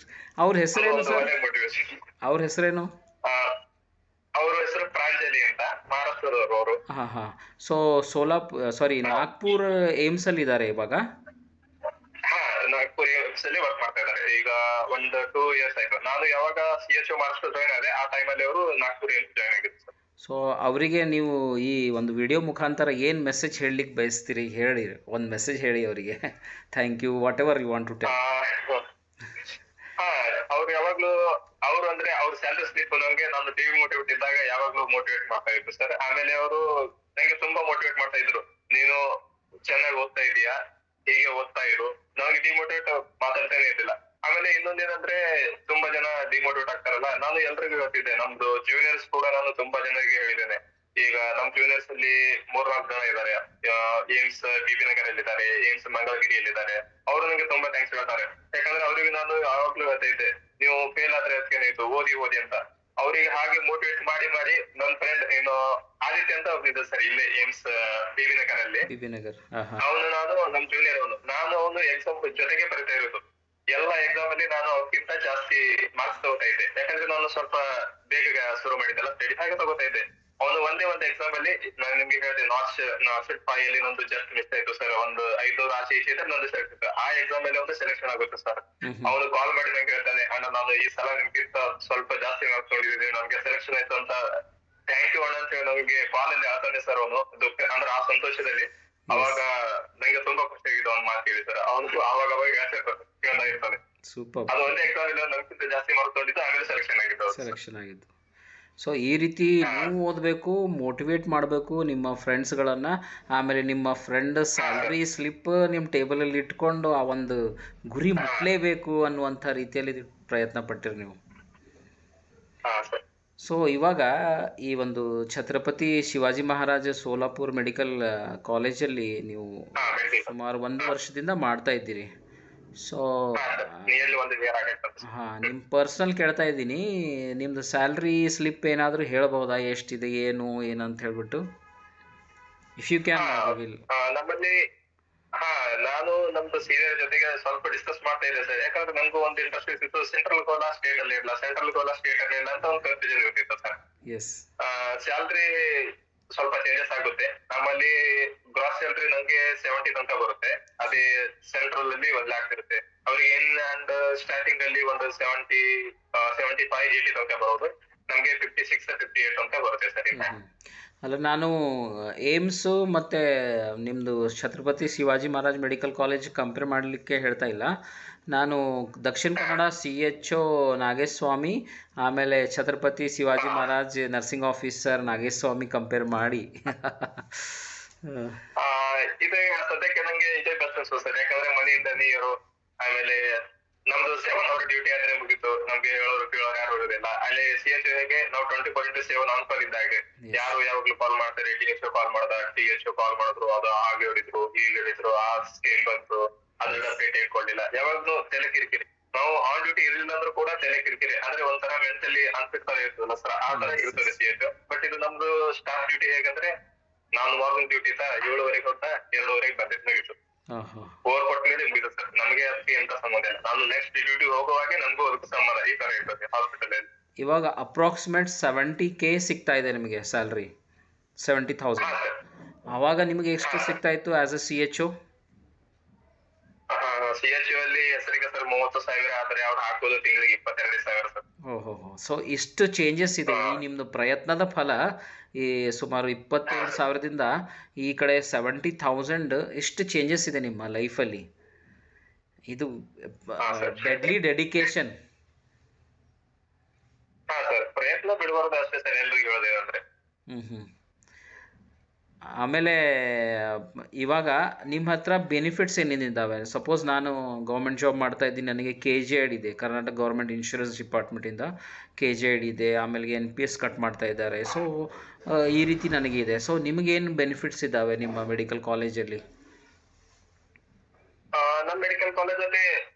Speaker 1: ಅವ್ರ ಹೆಸರೇನು ಸರ್? ಅವ್ರ ಹೆಸರೇನು?
Speaker 2: ಅವ್ರ ಹೆಸರು ಪ್ರಾಂಜಲಿ ಅಂತ, ಮಹಾರಾಷ್ಟ್ರದವರು ಅವರು.
Speaker 1: ಸೊ ನಾಗ್ಪುರ್ ಏಮ್ಸ್ ಅಲ್ಲಿ ಇದ್ದಾರೆ ಇವಾಗ.
Speaker 2: ನಾಗ್ಪುರ್ ಏಮ್ಸ್ ಅಲ್ಲಿ ವರ್ಕ್ ಮಾಡ್ತಾ ಇದ್ದಾರೆ ಈಗ. 1-2 ಇಯರ್ಸ್ ಆಯ್ತು. ನಾನು ಯಾವಾಗ CHO ಮಹಾರಾಷ್ಟ್ರ ಜಾಯ್ನ್ ಆದೆ ಆ ಟೈಮಲ್ಲಿ ಅವರು ನಾಗ್ಪುರ್ ಏಮ್ಸ್ ಜಾಯ್ನ್ ಆಗಿದ್ರು ಸರ್.
Speaker 1: ಸೊ ಅವರಿಗೆ ನೀವು ಈ ಒಂದು ವಿಡಿಯೋ ಮುಖಾಂತರ ಏನು ಮೆಸೇಜ್ ಹೇಳಲಿಕ್ಕೆ ಬಯಸ್ತೀರಿ? ಹೇಳಿ, ಒಂದು ಮೆಸೇಜ್ ಹೇಳಿ ಅವರಿಗೆ. Thank you, whatever you want to tell.
Speaker 2: ಅವ್ರು ಯಾವಾಗ್ಲೂ ಅವ್ರು ಅಂದ್ರೆ ಅವ್ರ ಸ್ಯಾಲರಿ ಸ್ಲಿಪ್ ನಮ್ಗೆ, ನಾನು ಟಿವಿ ಮೋಟಿವೇಟ್ ಇದ್ದಾಗ ಯಾವಾಗ್ಲೂ ಮೋಟಿವೇಟ್ ಮಾಡ್ತಾ ಇದ್ರು ಸರ್. ಆಮೇಲೆ ಅವರು ನಂಗೆ ತುಂಬಾ ಮೋಟಿವೇಟ್ ಮಾಡ್ತಾ ಇದ್ರು, ನೀನು ಚೆನ್ನಾಗಿ ಓದ್ತಾ ಇದೀಯಾ, ಹೀಗೆ ಓದ್ತಾ ಇರು. ನಮ್ಗೆ ಡಿಮೋಟಿವೇಟ್ ಮಾತಾಡ್ತಾನೆ ಇರ್ಲಿಲ್ಲ. ಆಮೇಲೆ ಇನ್ನೊಂದೇನಂದ್ರೆ, ತುಂಬಾ ಜನ ಡಿಮೋಟಿವೇಟ್ ಆಗ್ತಾರಲ್ಲ, ನಾನು ಎಲ್ರಿಗೂ ಹೇಳ್ತಿದ್ದೆ. ನಮ್ದು ಜೂನಿಯರ್ಸ್ ಕೂಡ ನಾನು ತುಂಬಾ ಜನರಿಗೆ ಹೇಳಿದ್ದೇನೆ. ಈಗ ನಮ್ ಜೂನಿಯರ್ಸ್ ಅಲ್ಲಿ 3-4 ಜನ ಇದ್ದಾರೆ. ಏಮ್ಸ್ BB ನಗರಲ್ಲಿ ಇದ್ದಾರೆ, ಏಮ್ಸ್ ಮಂಗಳಗಿರಿಯಲ್ಲಿದ್ದಾರೆ. ಅವರು ನಂಗೆ ತುಂಬಾ ಥ್ಯಾಂಕ್ಸ್ ಹೇಳ್ತಾರೆ. ಯಾಕಂದ್ರೆ ಅವ್ರಿಗೆ ನಾನು ಯಾವಾಗ್ಲೂ ಹೇಳ್ತಾ ಇದ್ದೆ, ನೀವು ಫೇಲ್ ಆದ್ರೆ ಅದಕ್ಕೇನೆ ಇದು ಓದಿ ಅಂತ. ಅವ್ರಿಗೆ ಹಾಗೆ ಮೋಟಿವೇಟ್ ಮಾಡಿ ನನ್ ಫ್ರೆಂಡ್ ಏನು ಆದಿತ್ಯ ಅಂತ ಒಬ್ನಿದ್ದ ಸರ್ ಇಲ್ಲೇ ಏಮ್ಸ್ ಟಿ ವಿ ನಗರಲ್ಲಿ.
Speaker 1: ಬಿ ನಗರ್. ಹಾ ಹಾ.
Speaker 2: ಅವನು ನಾನು ನಮ್ ಜೂನಿಯರ್ ಅವನು ಎಕ್ಸಾಮ್ ಜೊತೆಗೆ ಬರಿತಾ ಇರೋದು. ಎಲ್ಲ ಎಕ್ಸಾಮ್ ಅಲ್ಲಿ ನಾನು ಅವ್ರಿಗಿಂತ ಜಾಸ್ತಿ ಮಾರ್ಕ್ಸ್ ತಗೋತಾ ಇದ್ದೆ, ಯಾಕಂದ್ರೆ ನಾನು ಸ್ವಲ್ಪ ಬೇಗ ಶುರು ಮಾಡಿದ್ದೆಲ್ಲ ಸ್ಟಡಿ ಹಾಗೆ ತಗೋತಾ ಇದ್ದೆ. ಅವನು ಒಂದೇ ಒಂದು ಎಕ್ಸಾಮ್ ಅಲ್ಲಿ ನಾನು ನಿಮ್ಗೆ ಹೇಳಿದೆ ನಾಟ್ ಫೈವ್ ಅಲ್ಲಿ ನಂದು ಜಸ್ಟ್ ಮಿಸ್ ಆಯ್ತು ಸರ್. ಒಂದು 500 ಆಚೆ ಈಚೆ ಇದ್ರೆ ನಂದು ಸೆಲೆಕ್ಟ್. ಆ ಎಕ್ಸಾಮ್ ಅಲ್ಲಿ ಒಂದು ಸೆಲೆಕ್ಷನ್ ಆಗುತ್ತೆ ಸರ್. ಅವನು ಕಾಲ್ ಮಾಡಿ ನಂಗೆ ಹೇಳ್ತಾನೆ, ಅಣ್ಣ ನಾನು ಈ ಸಲ ನಿಮ್ಗಿಂತ ಸ್ವಲ್ಪ ಜಾಸ್ತಿ ಮಾರ್ಕ್ಸ್ ನೋಡಿದ್ದೀನಿ, ನಮ್ಗೆ ಸೆಲೆಕ್ಷನ್ ಆಯ್ತು ಅಂತ ಥ್ಯಾಂಕ್ ಯು ಅಣ್ಣ ಅಂತ ಹೇಳಿ ನಮಗೆ ಕಾಲ್ ಅಲ್ಲಿ ಹೇಳ್ತಾನೆ ಸರ್ ಅವನು. ಅಂದ್ರೆ ಆ ಸಂತೋಷದಲ್ಲಿ ಅವಾಗ ನಂಗೆ ತುಂಬಾ ಖುಷಿ ಆಗಿದೆ ಅವ್ನು ಮಾತು ಹೇಳಿ ಸರ್. ಅವನು ಅವಾಗ ಹೇಳ್ತಾ ಇರ್ತಾನೆ.
Speaker 1: ಸೂಪರ್.
Speaker 2: ಅದು ಒಂದೇ ಎಕ್ಸಾಮ್ ಇಲ್ಲ ನಮ್ಗಿಂತ ಜಾಸ್ತಿ ಮಾರ್ಕ್ಸ್ ನೋಡಿದ್ದು, ಆಮೇಲೆ
Speaker 1: ಸೆಲೆಕ್ಷನ್ ಆಗಿದ್ದು. ಸೊ ಈ ರೀತಿ ನೀವು ಓದಬೇಕು, ಮೋಟಿವೇಟ್ ಮಾಡಬೇಕು ನಿಮ್ಮ ಫ್ರೆಂಡ್ಸ್ಗಳನ್ನು. ಆಮೇಲೆ ನಿಮ್ಮ ಫ್ರೆಂಡ್ ಸ್ಯಾಲ್ರಿ ಸ್ಲಿಪ್ ನಿಮ್ಮ ಟೇಬಲಲ್ಲಿ ಇಟ್ಕೊಂಡು ಆ ಒಂದು ಗುರಿ ಮುಟ್ಟಲೇಬೇಕು ಅನ್ನುವಂಥ ರೀತಿಯಲ್ಲಿ ಪ್ರಯತ್ನ ಪಟ್ಟಿರಿ ನೀವು. ಸೊ ಇವಾಗ ಈ ಒಂದು ಛತ್ರಪತಿ ಶಿವಾಜಿ ಮಹಾರಾಜ ಸೋಲಾಪುರ್ ಮೆಡಿಕಲ್ ಕಾಲೇಜಲ್ಲಿ ನೀವು ಸುಮಾರು 1 ವರ್ಷದಿಂದ ಮಾಡ್ತಾ ಇದ್ದೀರಿ. ಸೊ ಹಾಂ, ನಿಮ್ಮ ಪರ್ಸ್ನಲ್ ಕೇಳ್ತಾ ಇದ್ದೀನಿ, ನಿಮ್ಮದು ಸ್ಯಾಲ್ರಿ ಸ್ಲಿಪ್ ಏನಾದರೂ ಹೇಳ್ಬೋದಾ, ಎಷ್ಟಿದೆ ಏನಂತ ಹೇಳ್ಬಿಟ್ಟು? If you can will.
Speaker 2: ನಮ್ಮಲ್ಲಿ ನಾನು ನಮ್ದು ಸೀನಿಯರ್ ಜೊತೆಗೆ ಸ್ವಲ್ಪ ಡಿಸ್ಕಸ್ ಮಾಡ್ತಾ ಇದ್ದೆ ಸರ್, ಯಾಕಂದ್ರೆ ನಂಗೂ ಒಂದು ಇಂಟ್ರೆಸ್ಟ್ ಇತ್ತು. ಸೆಂಟ್ರಲ್ ಗೋಲಾ ಸ್ಟೇಟ್ ಅಲ್ಲಿ ಇಲ್ಲ ಅಂತ ಒಂದು ಕನ್ಫ್ಯೂಷನ್ ಇರ್ತಿತ್ತು ಸರ್.
Speaker 1: ಎಸ್.
Speaker 2: ಸ್ಯಾಲ್ರಿ ಸ್ವಲ್ಪ ಚೇಂಜಸ್ ಆಗುತ್ತೆ. ನಮ್ಮಲ್ಲಿ ಗ್ರಾಸ್ ಸ್ಯಾಲ್ರಿ ನಂಗೆ 70 ತನಕ ಬರುತ್ತೆ. ಅದೇ ಸೆಂಟ್ರಲ್ ಅಲ್ಲಿ 1 lakh ಇರುತ್ತೆ. ಅವ್ರಿಗೆ ಅಂಡ್ ಸ್ಟಾರ್ಟಿಂಗ್ ಅಲ್ಲಿ ಒಂದು 75-80 ತನಕ ಬರೋದು. ನಮ್ಗೆ 56-58 ತನಕ ಬರುತ್ತೆ ಸರ್.
Speaker 1: ಅಲ್ಲ, ನಾನು ಏಮ್ಸು ಮತ್ತು ನಿಮ್ಮದು Chhatrapati Shivaji Maharaj medical college compare ಮಾಡಲಿಕ್ಕೆ ಹೇಳ್ತಾ ಇಲ್ಲ. ನಾನು ದಕ್ಷಿಣ ಕನ್ನಡ CHO ನಾಗೇಶಸ್ವಾಮಿ, ಆಮೇಲೆ Chhatrapati Shivaji Maharaj nursing officer Nageshaswamy compare ಮಾಡಿ
Speaker 2: ಇದು ಸದ್ಯಕ್ಕೆ ನಂಗೆ ಇದೇ ಬೆಸ್ಟ್ ಅನ್ಸುತ್ತೆ ಸರ್. ಯಾಕಂದ್ರೆ ಮನೆಯಿಂದ ನೀರು, ಆಮೇಲೆ ನಮ್ದು 7 hour ಡ್ಯೂಟಿ ಆದ್ರೆ ಮುಗಿತು, ನಮ್ಗೆ 7 hour ಕೇಳೋರು ಯಾರು ಇರೋದಿಲ್ಲ. ಅಲ್ಲಿ CHO ನಾವು 24/7 ಆನ್ ಕಾಲ್ ಇದ್ದಾಗೆ. ಯಾರು ಯಾವಾಗ್ಲೂ ಕಾಲ್ ಮಾಡ್ತಾರೆ. DHO ಕಾಲ್ ಮಾಡ್ದ, THO ಕಾಲ್ ಮಾಡಿದ್ರು, ಅದು ಹಾಗೆ ಹೇಳಿದ್ರು, ಹೀಗೆ ಹೇಳಿದ್ರು, ಆ ಸ್ಕೀಮ್ ಬಂತು, ಅದೆಲ್ಲ ಪೇಟೆ ಇಟ್ಕೊಂಡಿಲ್ಲ, ಯಾವಾಗ್ಲೂ ತಲೆ ಕಿರಿಕಿರಿ. ನಾವು ಆನ್ ಡ್ಯೂಟಿ ಇರಲಿಲ್ಲ ಅಂದ್ರೂ ಕೂಡ ತಲೆ ಕಿರಿಕಿರಿ, ಅಂದ್ರೆ ಒಂಥರ ಮೆಂಟಲಿ ಅನ್ಫಿಟ್ ತರ ಇರ್ತದಲ್ಲ ಸರ್, ಆ ತರ ಇರ್ತದೆ CHO. ಬಟ್ ಇದು ನಮ್ದು ಸ್ಟಾಫ್ ಡ್ಯೂಟಿ ಹೇಗಂದ್ರೆ, ನಾನು ಮಾರ್ನಿಂಗ್ ಡ್ಯೂಟಿ 7:00 ಹೊತ್ತ 2:00 ಬಂದಿತ್ತು. ಓವರ್ ಕೊಟ್ಟ ಮೇಲೆ ಮುಗಿದು ಸರ್. ನಮಗೆ ಅದಕ್ಕೆ ಎಂತ ಸಂಬಂಧ ಇಲ್ಲ. ನಾನು ನೆಕ್ಸ್ಟ್ ಡ್ಯೂಟಿ ಹೋಗುವಾಗ ನಮಗೂ ಅದಕ್ಕೂ ಸಂಬಂಧ ಈ ತರ ಇರ್ತದೆ ಹಾಸ್ಪಿಟಲ್ ಅಲ್ಲಿ.
Speaker 1: ಇವಾಗ ಅಪ್ರಾಕ್ಸಿಮೇಟ್ 70K ಸಿಗ್ತಾ ಇದೆ ನಿಮಗೆ ಸ್ಯಾಲ್ರಿ, 70,000. ಆವಾಗ ನಿಮಗೆ ಎಷ್ಟು ಸಿಗ್ತಾ ಇತ್ತು ಆಸ್ ಅ CHO?
Speaker 2: CHO ಅಲ್ಲಿ ಹೆಸರಿಗೆ ಸರ್ 30,000, ಆದ್ರೆ ಅವ್ರು ಹಾಕೋದು ತಿಂಗಳಿಗೆ 22,000 ಸರ್.
Speaker 1: ಓಹೋ. ಸೊ ಇಷ್ಟು ಚೇಂಜಸ್ ಇದೆ. ಈ ನಿಮ್ಮದು ಪ್ರಯತ್ನದ ಫಲ ಈ ಸುಮಾರು 22,000ದಿಂದ ಈ ಕಡೆ 70,000 ಎಷ್ಟು ಚೇಂಜಸ್ ಇದೆ ನಿಮ್ಮ ಲೈಫಲ್ಲಿ. ಇದು ಡೆಡ್ಲಿ ಡೆಡಿಕೇಶನ್.
Speaker 2: ಪ್ರಯತ್ನ ಬಿಡಬಾರ್ದು ಅಷ್ಟೇ ಸರ್, ಎಲ್ರಿಗೂ ಹೇಳೋದೇನಂದ್ರೆ.
Speaker 1: ಆಮೇಲೆ ಇವಾಗ ನಿಮ್ಮ ಹತ್ರ ಬೆನಿಫಿಟ್ಸ್ ಏನೇನಿದ್ದಾವೆ? ಸಪೋಸ್ ನಾನು ಗೌರ್ಮೆಂಟ್ ಜಾಬ್ ಮಾಡ್ತಾ ಇದ್ದೀನಿ, ನನಗೆ KGID ಇದೆ, ಕರ್ನಾಟಕ ಗೌರ್ಮೆಂಟ್ ಇನ್ಶೂರೆನ್ಸ್ ಡಿಪಾರ್ಟ್ಮೆಂಟಿಂದ KGID ಇದೆ, ಆಮೇಲೆ NPS ಕಟ್ ಮಾಡ್ತಾ ಇದ್ದಾರೆ. ಸೊ ಈ ರೀತಿ ನನಗಿದೆ. ಸೊ ನಿಮಗೇನು ಬೆನಿಫಿಟ್ಸ್ ಇದ್ದಾವೆ ನಿಮ್ಮ ಮೆಡಿಕಲ್ ಕಾಲೇಜಲ್ಲಿ?
Speaker 2: ನಮ್ಮ ಮೆಡಿಕಲ್ ಕಾಲೇಜಲ್ಲಿ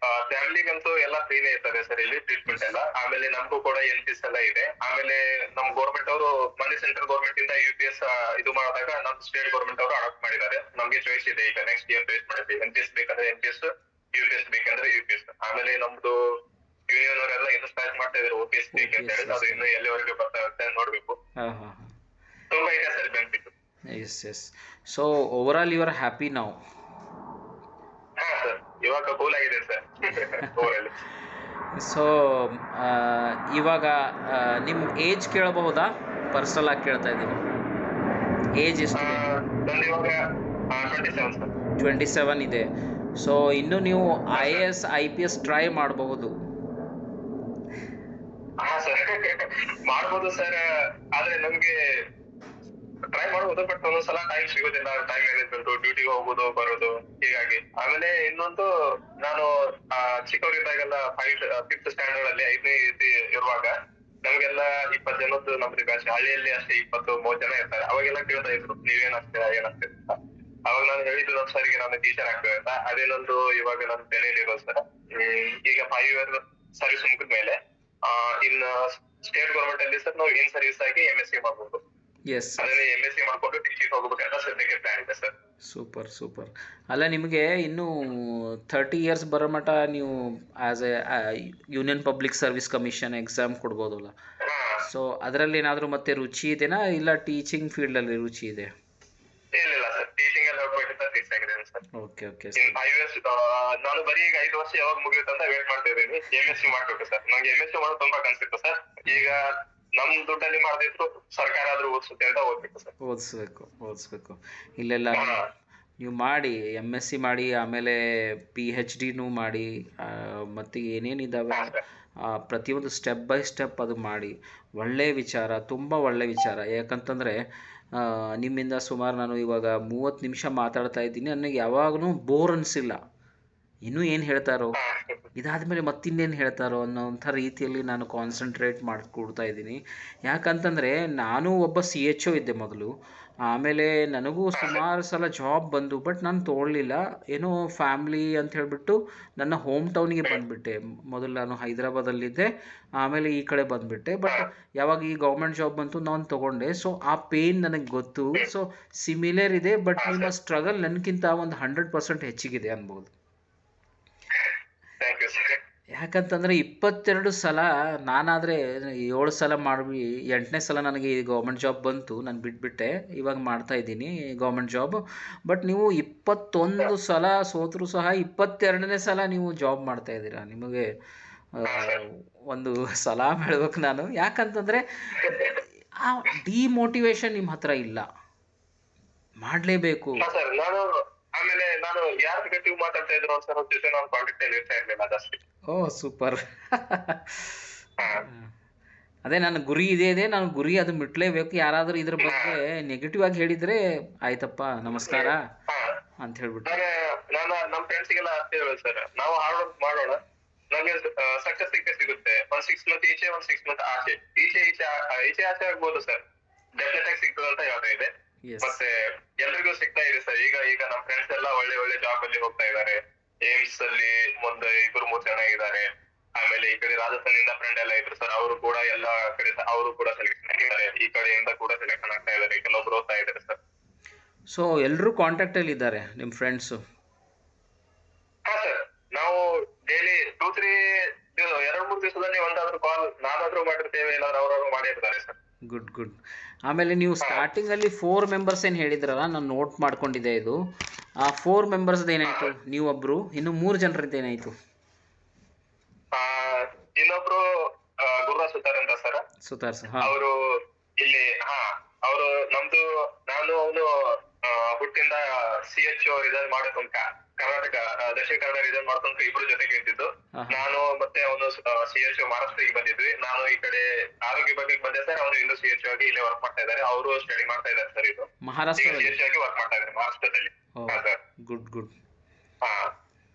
Speaker 2: ಫ್ಯಾಮಿಲಿಗಂತೂ ಎಲ್ಲ ಫ್ರೀನೇ ಇರ್ತದೆ ಸರ್ ಇಲ್ಲಿ ಟ್ರೀಟ್ಮೆಂಟ್ ಎಲ್ಲ. ಆಮೇಲೆ ನಮಗೂ ಕೂಡ NPS ಎಲ್ಲ ಇದೆ. ಆಮೇಲೆ ನಮ್ ಗೌರ್ಮೆಂಟ್ ಅವರು ಮೊನ್ನೆ ಸೆಂಟ್ರಲ್ ಗೌರ್ಮೆಂಟ್ ಇಂದ UPS ಇದು ಮಾಡಿದಾಗ ನಮ್ ಸ್ಟೇಟ್ ಗೌರ್ಮೆಂಟ್ ಅವರು ಅಡಾಪ್ಟ್ ಮಾಡಿದ್ದಾರೆ. ನಮ್ಗೆ ಚಾಯ್ಸ್ ಇದೆ ಈಗ ನೆಕ್ಸ್ಟ್ ಇಯರ್ ಚಾಯ್ಸ್ ಮಾಡಿದ್ವಿ. NPS ಬೇಕಂದ್ರೆ NPS, UPS ಬೇಕಂದ್ರೆ UPS. ಆಮೇಲೆ ನಮ್ದು ಯೂನಿಯನ್ ಅವರೆಲ್ಲ ಏನು ಸ್ಟಾರ್ಟ್ ಮಾಡ್ತಾ ಇದ್ದಾರೆ OPS ಬೇಕಂತ ಹೇಳಿ. ಅದು ಇನ್ನು ಎಲ್ಲಿವರೆಗೆ ಬರ್ತಾ ಇರುತ್ತೆ ನೋಡ್ಬೇಕು. ತುಂಬಾ ಇದೆ sir benefit.
Speaker 1: Yes. So overall you are happy ನಾವು?
Speaker 2: ಸರ್ ಇವಾಗ ಕೂಲ್ ಆಗಿದೆ ಸರ್.
Speaker 1: ಸೊ ಇವಾಗ ನಿಮ್ಮ ಏಜ್ ಕೇಳಬಹುದಾ? ಪರ್ಸನಲ್ ಆಗಿ ಕೇಳ್ತಾ ಇದ್ದೀನಿ. ಏಜ್ ಎಷ್ಟಿದೆ? 27 ಇದೆ. ಸೊ ಇನ್ನು ನೀವು IAS IPS ಟ್ರೈ ಮಾಡಬಹುದು.
Speaker 2: ಮಾಡ್ಬೋದು ಸರ್, ಆದ್ರೆ ನಮ್ಗೆ ಟ್ರೈ ಮಾಡ್ಬೋದು, ಬಟ್ ಒಂದೊಂದ್ಸಲ ಟೈಮ್ ಸಿಗೋದಿಲ್ಲ. ಟೈಮ್ ಮ್ಯಾನೇಜ್ಮೆಂಟ್, ಡ್ಯೂಟಿಗೆ ಹೋಗೋದು ಬರೋದು, ಹೀಗಾಗಿ. ಆಮೇಲೆ ಇನ್ನೊಂದು, ನಾನು ಚಿಕ್ಕವರಿದ್ದಾಗೆಲ್ಲ 5th ಸ್ಟ್ಯಾಂಡರ್ಡ್ ಅಲ್ಲಿ 5ನೇ ಇರುವಾಗ ನಮ್ಗೆಲ್ಲ 20 ಜನದ್ದು ನಮ್ದು ಬ್ಯಾಚ್. ಹಳ್ಳಿಯಲ್ಲಿ ಅಷ್ಟೇ 20-30 ಜನ ಇರ್ತಾರೆ. ಅವಾಗೆಲ್ಲ ಕೇಳ್ತಾ ಇದ್ರು ನೀವೇನಾಗ್ತೀರಾ ಏನಾಗ್ತೀರಾ ಅಂತ. ಅವಾಗ ನಾನು ಹೇಳಿದ್ದು ನಮ್ಮ ಸರ್ಗೆ ನಾನು ಟೀಚರ್ ಆಗ್ತೇವೆ ಅಂತ. ಅದೇ ನಂದು ಇವಾಗ ನನ್ನ ತಲೆಯಲ್ಲಿ ಇರೋದು ಸರ್. ಈಗ 5 year ಸರ್ವಿಸ್ ಮುಗಿದ ಮೇಲೆ ಇನ್ ಸ್ಟೇಟ್ ಗೌರ್ಮೆಂಟ್ ಅಲ್ಲಿ ಸರ್ ನಾವು ಇನ್ ಸರ್ವಿಸ್ ಆಗಿ MSc ಮಾಡ್ಬೋದು.
Speaker 1: ಎಸ್.
Speaker 2: ಅದನ್ನೇ MSc ಮಾಡ್ಕೊಂಡು ಟೀಚಿಂಗ್ ಹೋಗ್ಬೇಕಂತ ಸದ್ಯಕ್ಕೆ ಪ್ಲಾನ್ ಇದೆ ಸರ್.
Speaker 1: Super super. ಅಲ್ಲ ನಿಮಗೆ ಇನ್ನೂ 30 ಇಯರ್ಸ್ ಬರೋ ಮಟ್ಟ ನೀವು as a union public service commission exam ಕೊಡ್ಬೋದಲ್ಲ.
Speaker 2: ಹಾ,
Speaker 1: ಸೊ ಅದರಲ್ಲಿ ಏನಾದರೂ ಮತ್ತೆ ರುಚಿ ಇದೆನಾ, ಇಲ್ಲ ಟೀಚಿಂಗ್ ಫೀಲ್ಡಲ್ಲಿ ರುಚಿ ಇದೆ?
Speaker 2: ಇಲ್ಲ ಸರ್, ಟೀಚಿಂಗ್ ಅಲ್ಲಿ ಹೋಗ್ಬೇಕಂತ ಫಿಕ್ಸ್ ಆಗಿದ್ದೇನೆ ಸರ್.
Speaker 1: ಓಕೆ ಓಕೆ
Speaker 2: ಇನ್
Speaker 1: ಸರ್.
Speaker 2: 5 years ನಾನು ಬರೀ ಈಗ 5 ವರ್ಷ ಯಾವಾಗ ಮುಗಿಯುತ್ತಂತ ವೇಟ್ ಮಾಡ್ತಾ ಇದ್ದೀನಿ. MSc ಮಾಡ್ಬೇಕು ಸರ್. ನಂಗೆ MSc ಮಾಡೋದು ತುಂಬಾ ಕನ್ಸಿತ್ತು ಸರ್. ಈಗ ನಮ್ ದುಡ್ಡಲ್ಲಿ ಮಾಡದಿದ್ರು ಸರ್ಕಾರ ಆದ್ರೂ ಓದಿಸುತ್ತೆ ಅಂತ ಓದ್ಬೇಕು ಸರ್.
Speaker 1: ಓದಿಸ್ಬೇಕು. ಇಲ್ಲೆಲ್ಲ
Speaker 2: ಹಾ,
Speaker 1: ನೀವು ಮಾಡಿ, MS ಸಿ ಮಾಡಿ, ಆಮೇಲೆ PhD ಮಾಡಿ, ಮತ್ತು ಏನೇನಿದ್ದಾವೆ
Speaker 2: ಹಾ ಸರ್.
Speaker 1: ಪ್ರತಿಯೊಂದು ಸ್ಟೆಪ್ ಬೈ ಸ್ಟೆಪ್ ಅದು ಮಾಡಿ. ಒಳ್ಳೆಯ ವಿಚಾರ, ತುಂಬ ಒಳ್ಳೆಯ ವಿಚಾರ. ಯಾಕಂತಂದರೆ ನಿಮ್ಮಿಂದ ಸುಮಾರು ನಾನು ಇವಾಗ 30 ನಿಮಿಷ ಮಾತಾಡ್ತಾ ಇದ್ದೀನಿ, ನನಗೆ ಯಾವಾಗಲೂ ಬೋರ್ ಅನಿಸಿಲ್ಲ. ಇನ್ನೂ ಏನು ಹೇಳ್ತಾರೋ,
Speaker 2: ಹಾ,
Speaker 1: ಇದಾದಮೇಲೆ ಮತ್ತಿನ್ನೇನು ಹೇಳ್ತಾರೋ ಅನ್ನೋಂಥ ರೀತಿಯಲ್ಲಿ ನಾನು ಕಾನ್ಸಂಟ್ರೇಟ್ ಮಾಡಿಕೊಡ್ತಾ ಇದ್ದೀನಿ. ಯಾಕಂತಂದರೆ ನಾನು ಒಬ್ಬ CHO ಇದ್ದೆ ಮೊದಲು. ಆಮೇಲೆ ನನಗೂ ಸುಮಾರು ಸಲ ಜಾಬ್ ಬಂದು, ಬಟ್ ನಾನು ತೊಗೊಳ್ಳಿಲ್ಲ. ಏನೋ ಫ್ಯಾಮ್ಲಿ ಅಂತ ಹೇಳಿಬಿಟ್ಟು ನನ್ನ ಹೋಮ್ ಟೌನಿಗೆ ಬಂದುಬಿಟ್ಟೆ. ಮೊದಲು ನಾನು ಹೈದರಾಬಾದಲ್ಲಿದ್ದೆ, ಆಮೇಲೆ ಈ ಕಡೆ ಬಂದುಬಿಟ್ಟೆ. ಬಟ್ ಯಾವಾಗ ಈ ಗೌರ್ಮೆಂಟ್ ಜಾಬ್ ಬಂತು ನಾನು ತೊಗೊಂಡೆ. ಸೊ ಆ ಪೇಯ್ನ್ ನನಗೆ ಗೊತ್ತು. ಸೊ ಸಿಮಿಲರ್ ಇದೆ, ಬಟ್ ನಿಮ್ಮ ಸ್ಟ್ರಗಲ್ ನನಗಿಂತ ಒಂದು 100% ಹೆಚ್ಚಿಗಿದೆ ಅನ್ಬೋದು.
Speaker 2: Thank you sir.
Speaker 1: ಯಾಕಂತಂದರೆ 22 ಸಲ, ನಾನಾದರೆ 7 ಸಲ ಮಾಡಿ 8ನೇ ಸಲ ನನಗೆ ಈ ಗೌರ್ಮೆಂಟ್ ಜಾಬ್ ಬಂತು. ನಾನು ಬಿಟ್ಬಿಟ್ಟೆ, ಇವಾಗ ಮಾಡ್ತಾ ಇದ್ದೀನಿ ಗೌರ್ಮೆಂಟ್ ಜಾಬ್. ಬಟ್ ನೀವು 21 ಸಲ ಸೋತರೂ ಸಹ 22ನೇ ಸಲ ನೀವು ಜಾಬ್ ಮಾಡ್ತಾ ಇದ್ದೀರಾ. ನಿಮಗೆ ಒಂದು ಸಲಾಮ್ ಹೇಳ್ಬೇಕು ನಾನು. ಯಾಕಂತಂದರೆ ಆ ಡಿಮೋಟಿವೇಶನ್ ನಿಮ್ಮ ಹತ್ರ ಇಲ್ಲ, ಮಾಡಲೇಬೇಕು.
Speaker 2: ಹಾ ಸರ್, ಆಮೇಲೆ ನಾನು ಯಾರ ನೆಗೆಟಿವ್ ಮಾತಾಡ್ತಾ ಇದ್ರು ಸರ್ ಅವ್ರ ಜೊತೆ ನಾನು ಕಾಂಟ್ಯಾಕ್ಟ್ ಅಲ್ಲಿ ಇರ್ತಾ ಇರ್ಲಿಲ್ಲ ಜಾಸ್ತಿ.
Speaker 1: ಓ ಸೂಪರ್.
Speaker 2: ಹಾ,
Speaker 1: ಅದೇ ನನ್ನ ಗುರಿ ಇದೆ, ನಾನು ಗುರಿ ಅದು ಮುಟ್ಲೇಬೇಕು. ಯಾರಾದರೂ ಇದ್ರ ಬಗ್ಗೆ ನೆಗೆಟಿವ್ ಆಗಿ ಹೇಳಿದರೆ ಆಯ್ತಪ್ಪ ನಮಸ್ಕಾರ
Speaker 2: ಹಾ.
Speaker 1: ಅಂತ ಹೇಳ್ಬಿಟ್ಟು.
Speaker 2: ನಮ್ಮ ಫ್ರೆಂಡ್ಸ್ಗೆಲ್ಲ ಅಷ್ಟೇ ಹೇಳೋದು ಸರ್, ನಾವು ಹಾರ್ಡ್ ವರ್ಕ್ ಮಾಡೋಣ, ನಮ್ಗೆ ಸಕ್ಸಸ್ ಸಿಗುತ್ತೆ. ಒಂದ್ 6 ಮಂತ್ ಈಚೆ, ಒಂದ್ 6 ಮಂತ್ ಆಚೆ. ಈಚೆ ಆಚೆ ಆಗ್ಬೋದು ಸರ್, ಡೆಫಿನೆಟ್ ಆಗಿ ಸಿಗ್ತದೆ ಅಂತ ಹೇಳ್ತಾ ಇದೆ.
Speaker 1: ಎಸ್.
Speaker 2: ಮತ್ತೆ ಎಲ್ರಿಗೂ ಸಿಗ್ತಾ ಇದೆ ಸರ್. ಈಗ ನಮ್ಮ ಫ್ರೆಂಡ್ಸ್ ಎಲ್ಲ ಒಳ್ಳೆ ಜಾಬ್ ಅಲ್ಲಿ ಹೋಗ್ತಾ ಇದ್ದಾರೆ. ಏಮ್ಸ್ ಅಲ್ಲಿ ಮುಂದೆ 2-3 ಜನ ಇದ್ದಾರೆ. ಆಮೇಲೆ ಈ ಕಡೆ ರಾಜಸ್ಥಾನದಿಂದ ಫ್ರೆಂಡ್ ಎಲ್ಲ ಇದ್ರು ಸರ್, ಅವರು ಕೂಡ ಎಲ್ಲ ಕಡೆ ಅವರು ಕೂಡ ಸೆಲೆಕ್ಷನ್ ಆಗಿದ್ದಾರೆ. ಈ ಕಡೆಯಿಂದ ಕೂಡ ಸೆಲೆಕ್ಷನ್ ಆಗ್ತಾ ಇದ್ದಾರೆ, ಕೆಲವೊಬ್ರು ಓದ್ತಾ ಇದ್ದಾರೆ ಸರ್.
Speaker 1: ಸೊ ಎಲ್ಲರೂ ಕಾಂಟ್ಯಾಕ್ಟಲ್ಲಿ ಇದ್ದಾರೆ ನಿಮ್ಮ ಫ್ರೆಂಡ್ಸು?
Speaker 2: ಹಾ ಸರ್, ನಾವು ಡೈಲಿ 2-3 ದಿವಸದಲ್ಲಿ ಒಂದಾದ್ರೂ ಕಾಲ್ ನಾನಾದ್ರೂ ಮಾಡಿರ್ತೇವೆ, ಇಲ್ಲಾಂದ್ರೆ ಅವರಾದ್ರೂ ಮಾಡಿರ್ತಾರೆ ಸರ್.
Speaker 1: ಗುಡ್. ಆಮೇಲೆ ನೀವು ಸ್ಟಾರ್ಟಿಂಗಲ್ಲಿ 4 ಮೆಂಬರ್ಸ್ ಏನು ಹೇಳಿದ್ರಲ್ಲ, ನಾನು ನೋಟ್ ಮಾಡ್ಕೊಂಡಿದ್ದೆ ಇದು. ಆ 4 ಮೆಂಬರ್ಸ್ದು ಏನಾಯಿತು? ನೀವೊಬ್ಬರು, ಇನ್ನು 3 ಜನರದ್ದು ಏನಾಯಿತು?
Speaker 2: ಇನ್ನೊಬ್ರು ಗುರುರಾಜ್ ಸುತಾರ್ ಅಂತ ಸರ್.
Speaker 1: ಸುತಾರ್ ಸರ್.
Speaker 2: ಅವರು ಇಲ್ಲಿ ಅವರು ನಮ್ದು, ನಾನು ಅವನು ಹುಟ್ಟಿಂದ CHO resign ಮಾಡತಂಕ Karnataka Dakshina Kannada resign ಮಾಡತಂಕ ಇಬ್ರು ಜೊತೆಗೆ ಇದ್ದಿದ್ದು. ನಾನು ಮತ್ತೆ ಅವನು CHO ಮಹಾರಾಷ್ಟ್ರಕ್ಕೆ ಬಂದಿದ್ವಿ. ನಾನು ಈ ಕಡೆ ಆರೋಗ್ಯ ಬಗ್ಗೆ ಬಂದೆ ಸರ್. ಅವನು ಇನ್ನೂ CHO ಆಗಿ ಇಲ್ಲೇ ವರ್ಕ್ ಮಾಡ್ತಾ ಇದ್ದಾರೆ. ಅವರು ಸ್ಟಡಿ ಮಾಡ್ತಾ ಇದ್ದಾರೆ ಸರ್. ಇದು
Speaker 1: ಮಹಾರಾಷ್ಟ್ರದಲ್ಲಿ
Speaker 2: CHO ಆಗಿ ವರ್ಕ್ ಮಾಡ್ತಾ ಇದ್ದಾರೆ ಮಹಾರಾಷ್ಟ್ರದಲ್ಲಿ.
Speaker 1: ಗುಡ್.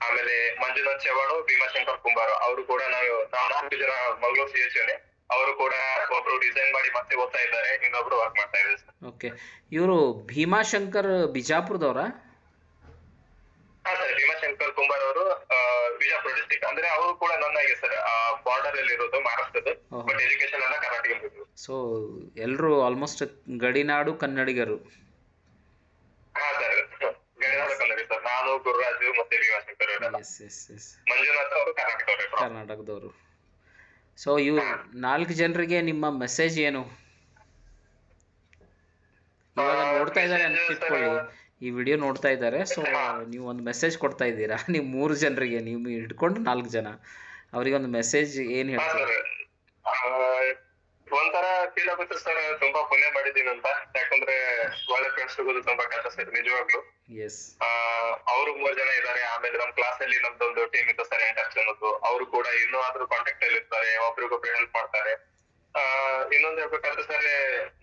Speaker 2: ಆಮೇಲೆ ಮಂಜುನಾಥ್ ಚವಾಣು, ಭೀಮಾಶಂಕರ್ ಕುಂಬಾರು, ಅವರು ಕೂಡ ನಾವು 4 ಜನ ಮಂಗಳೂರು CHO. ಅವರು ಕೂಡ ಒಬ್ರು ಡಿಸೈನ್ ಮಾಡಿ ಮತ್ತೆ ಓದ್ತಾ ಇದ್ದಾರೆ, ಇನ್ನೊಬ್ರು ವರ್ಕ್ ಮಾಡ್ತಾ ಇದ್ದಾರೆ ಸರ್.
Speaker 1: ಓಕೆ. ಇವರು ಭೀಮಾಶಂಕರ್ ಬಿಜಾಪುರದವರಾ?
Speaker 2: ಹಾ ಸರ್, ಭೀಮಾಶಂಕರ್ ಕುಂಬಾರ್ ಅವರು ಬಿಜಾಪುರ ಡಿಸ್ಟಿಕ್. ಅಂದ್ರೆ ಅವರು ಕೂಡ ನನ್ನಾಗೆ ಸರ್, ಬಾರ್ಡರ್ ಅಲ್ಲಿ ಇರೋದು ಮಹಾರಾಷ್ಟ್ರದ, ಬಟ್ ಎಜುಕೇಶನ್ ಎಲ್ಲ ಕರ್ನಾಟಕ.
Speaker 1: ಸೊ ಎಲ್ಲರೂ ಆಲ್ಮೋಸ್ಟ್ ಗಡಿನಾಡು ಕನ್ನಡಿಗರು.
Speaker 2: ಹಾ ಸರ್, ಗಡಿನಾಡು ಕನ್ನಡಿ ಸರ್. ನಾನು, ಗುರುರಾಜು ಮತ್ತೆ ಭೀಮಾಶಂಕರ್. ಮಂಜುನಾಥ್ ಅವರು
Speaker 1: ಕರ್ನಾಟಕದವರು. ಸೊ ಇವು 4 ಜನರಿಗೆ ನಿಮ್ಮ ಮೆಸೇಜ್ ಏನು? ಇವಾಗ ನೋಡ್ತಾ ಇದ್ದಾರೆ ಅಂತ ಇಟ್ಕೊಳ್ಳಿ, ಈ ವಿಡಿಯೋ ನೋಡ್ತಾ ಇದ್ದಾರೆ. ಸೊ ನೀವು ಒಂದು ಮೆಸೇಜ್ ಕೊಡ್ತಾ ಇದ್ದೀರಾ, ನೀವು 3 ಜನರಿಗೆ, ನೀವು ಹಿಡ್ಕೊಂಡು 4 ಜನ, ಅವರಿಗೆ ಒಂದು ಮೆಸೇಜ್ ಏನು ಹೇಳ್ತಾರೆ?
Speaker 2: ಒಂಥರ ಫೀಲ್ ಆಗುತ್ತೆ ಸರ್, ತುಂಬಾ ಪುಣ್ಯ ಮಾಡಿದ್ದೀನಿ ಅಂತ. ಯಾಕಂದ್ರೆ ಒಳ್ಳೆ ಫ್ರೆಂಡ್ಸ್ ಸಿಗೋದು ತುಂಬಾ ಕಷ್ಟ ಸರ್, ನಿಜವಾಗ್ಲು. ಅವರು 3 ಜನ ಇದ್ದಾರೆ. ಆಮೇಲೆ ನಮ್ ಕ್ಲಾಸ್ ಅಲ್ಲಿ ನಮ್ದೊಂದು ಟೀಮ್ ಇತ್ತು ಸರ್, 8 ಜನದ್ದು. ಅವರು ಕೂಡ ಇನ್ನೂ ಆದ್ರೂ ಕಾಂಟ್ಯಾಕ್ಟ್ ಅಲ್ಲಿ ಇರ್ತಾರೆ, ಒಬ್ರಿಗೊಬ್ರು ಹೆಲ್ಪ್ ಮಾಡ್ತಾರೆ. ಇನ್ನೊಂದು ಹೇಳ್ಬೇಕಾದ್ರೆ ಸರ್,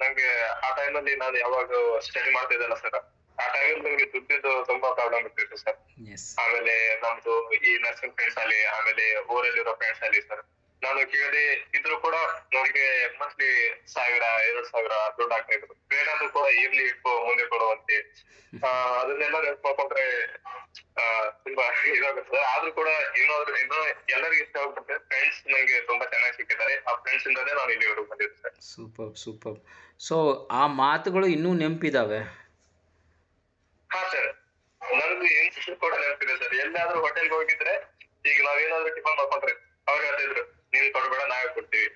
Speaker 2: ನಂಗೆ ಆ ಟೈಮ್ ಅಲ್ಲಿ ನಾನು ಯಾವಾಗ ಸ್ಟಡಿ ಮಾಡ್ತಾ ಇದ್ದಲ್ಲ ಸರ್, ಆ ಟೈಮಲ್ಲಿ ನಂಗೆ ದುಡ್ಡಿದ್ದು ತುಂಬಾ ಪ್ರಾಬ್ಲಮ್ ಇರ್ತಿತ್ತು ಸರ್. ಆಮೇಲೆ ನಮ್ದು ಈ ನರ್ಸಿಂಗ್ ಫ್ರೆಂಡ್ಸ್ ಅಲ್ಲಿ, ಆಮೇಲೆ ಊರಲ್ಲಿರೋ ಫ್ರೆಂಡ್ಸ್ ಅಲ್ಲಿ ಸರ್, ನಾನು ಕೇಳದೆ ಇದ್ರು ಕೂಡ ನನಗೆ ಮಂತ್ಲಿ 1000-2000 ದುಡ್ಡು ಆಗ್ತಾ ಇದ್ರು. ಬೇಡಾದ್ರೂ ಕೂಡ ಇರ್ಲಿ, ಇಟ್ಕೋ, ಮುಂದೆ ಕೊಡುವಂತೆ. ಅದನ್ನೆಲ್ಲ ನೆನ್ಪ್ ಮಾಡ್ಕೊಂಡ್ರೆ ತುಂಬಾ ಇದಾಗುತ್ತೆ ಸರ್. ಆದ್ರೂ ಕೂಡ ಇನ್ನೂ ಎಲ್ಲರಿಗೂ ಇಷ್ಟ ಆಗ್ಬಿಡುತ್ತೆ. ಫ್ರೆಂಡ್ಸ್ ನಂಗೆ ತುಂಬಾ ಚೆನ್ನಾಗಿ ಸಿಕ್ಕಿದ್ದಾರೆ. ಆ ಫ್ರೆಂಡ್ಸ್ ಇಂದಾನೇ ನಾನು ಇಲ್ಲಿವರೆಗೂ ಬಂದಿದ್ದೆ ಸರ್.
Speaker 1: Super super. ಸೊ ಆ ಮಾತುಗಳು ಇನ್ನೂ ನೆನಪಿದ್ದಾವೆ.
Speaker 2: ಹಾ ಸರ್, ನನಗೂ ಏನ್ ಕೂಡ ನೆನಪಿದೆ ಸರ್. ಎಲ್ಲಾದ್ರೂ ಹೋಟೆಲ್ಗೆ ಹೋಗಿದ್ರೆ ಈಗ ನಾವೇನಾದ್ರೂ ಟಿಫನ್ ಮಾಡ್ಕೊಂಡ್ರೆ ಅವ್ರು ಹೇಳ್ತಿದ್ರು, ನೀನ್ ಕೊಡ್ಬೇಡ ನಾವೇ ಕೊಡ್ತೀವಿ.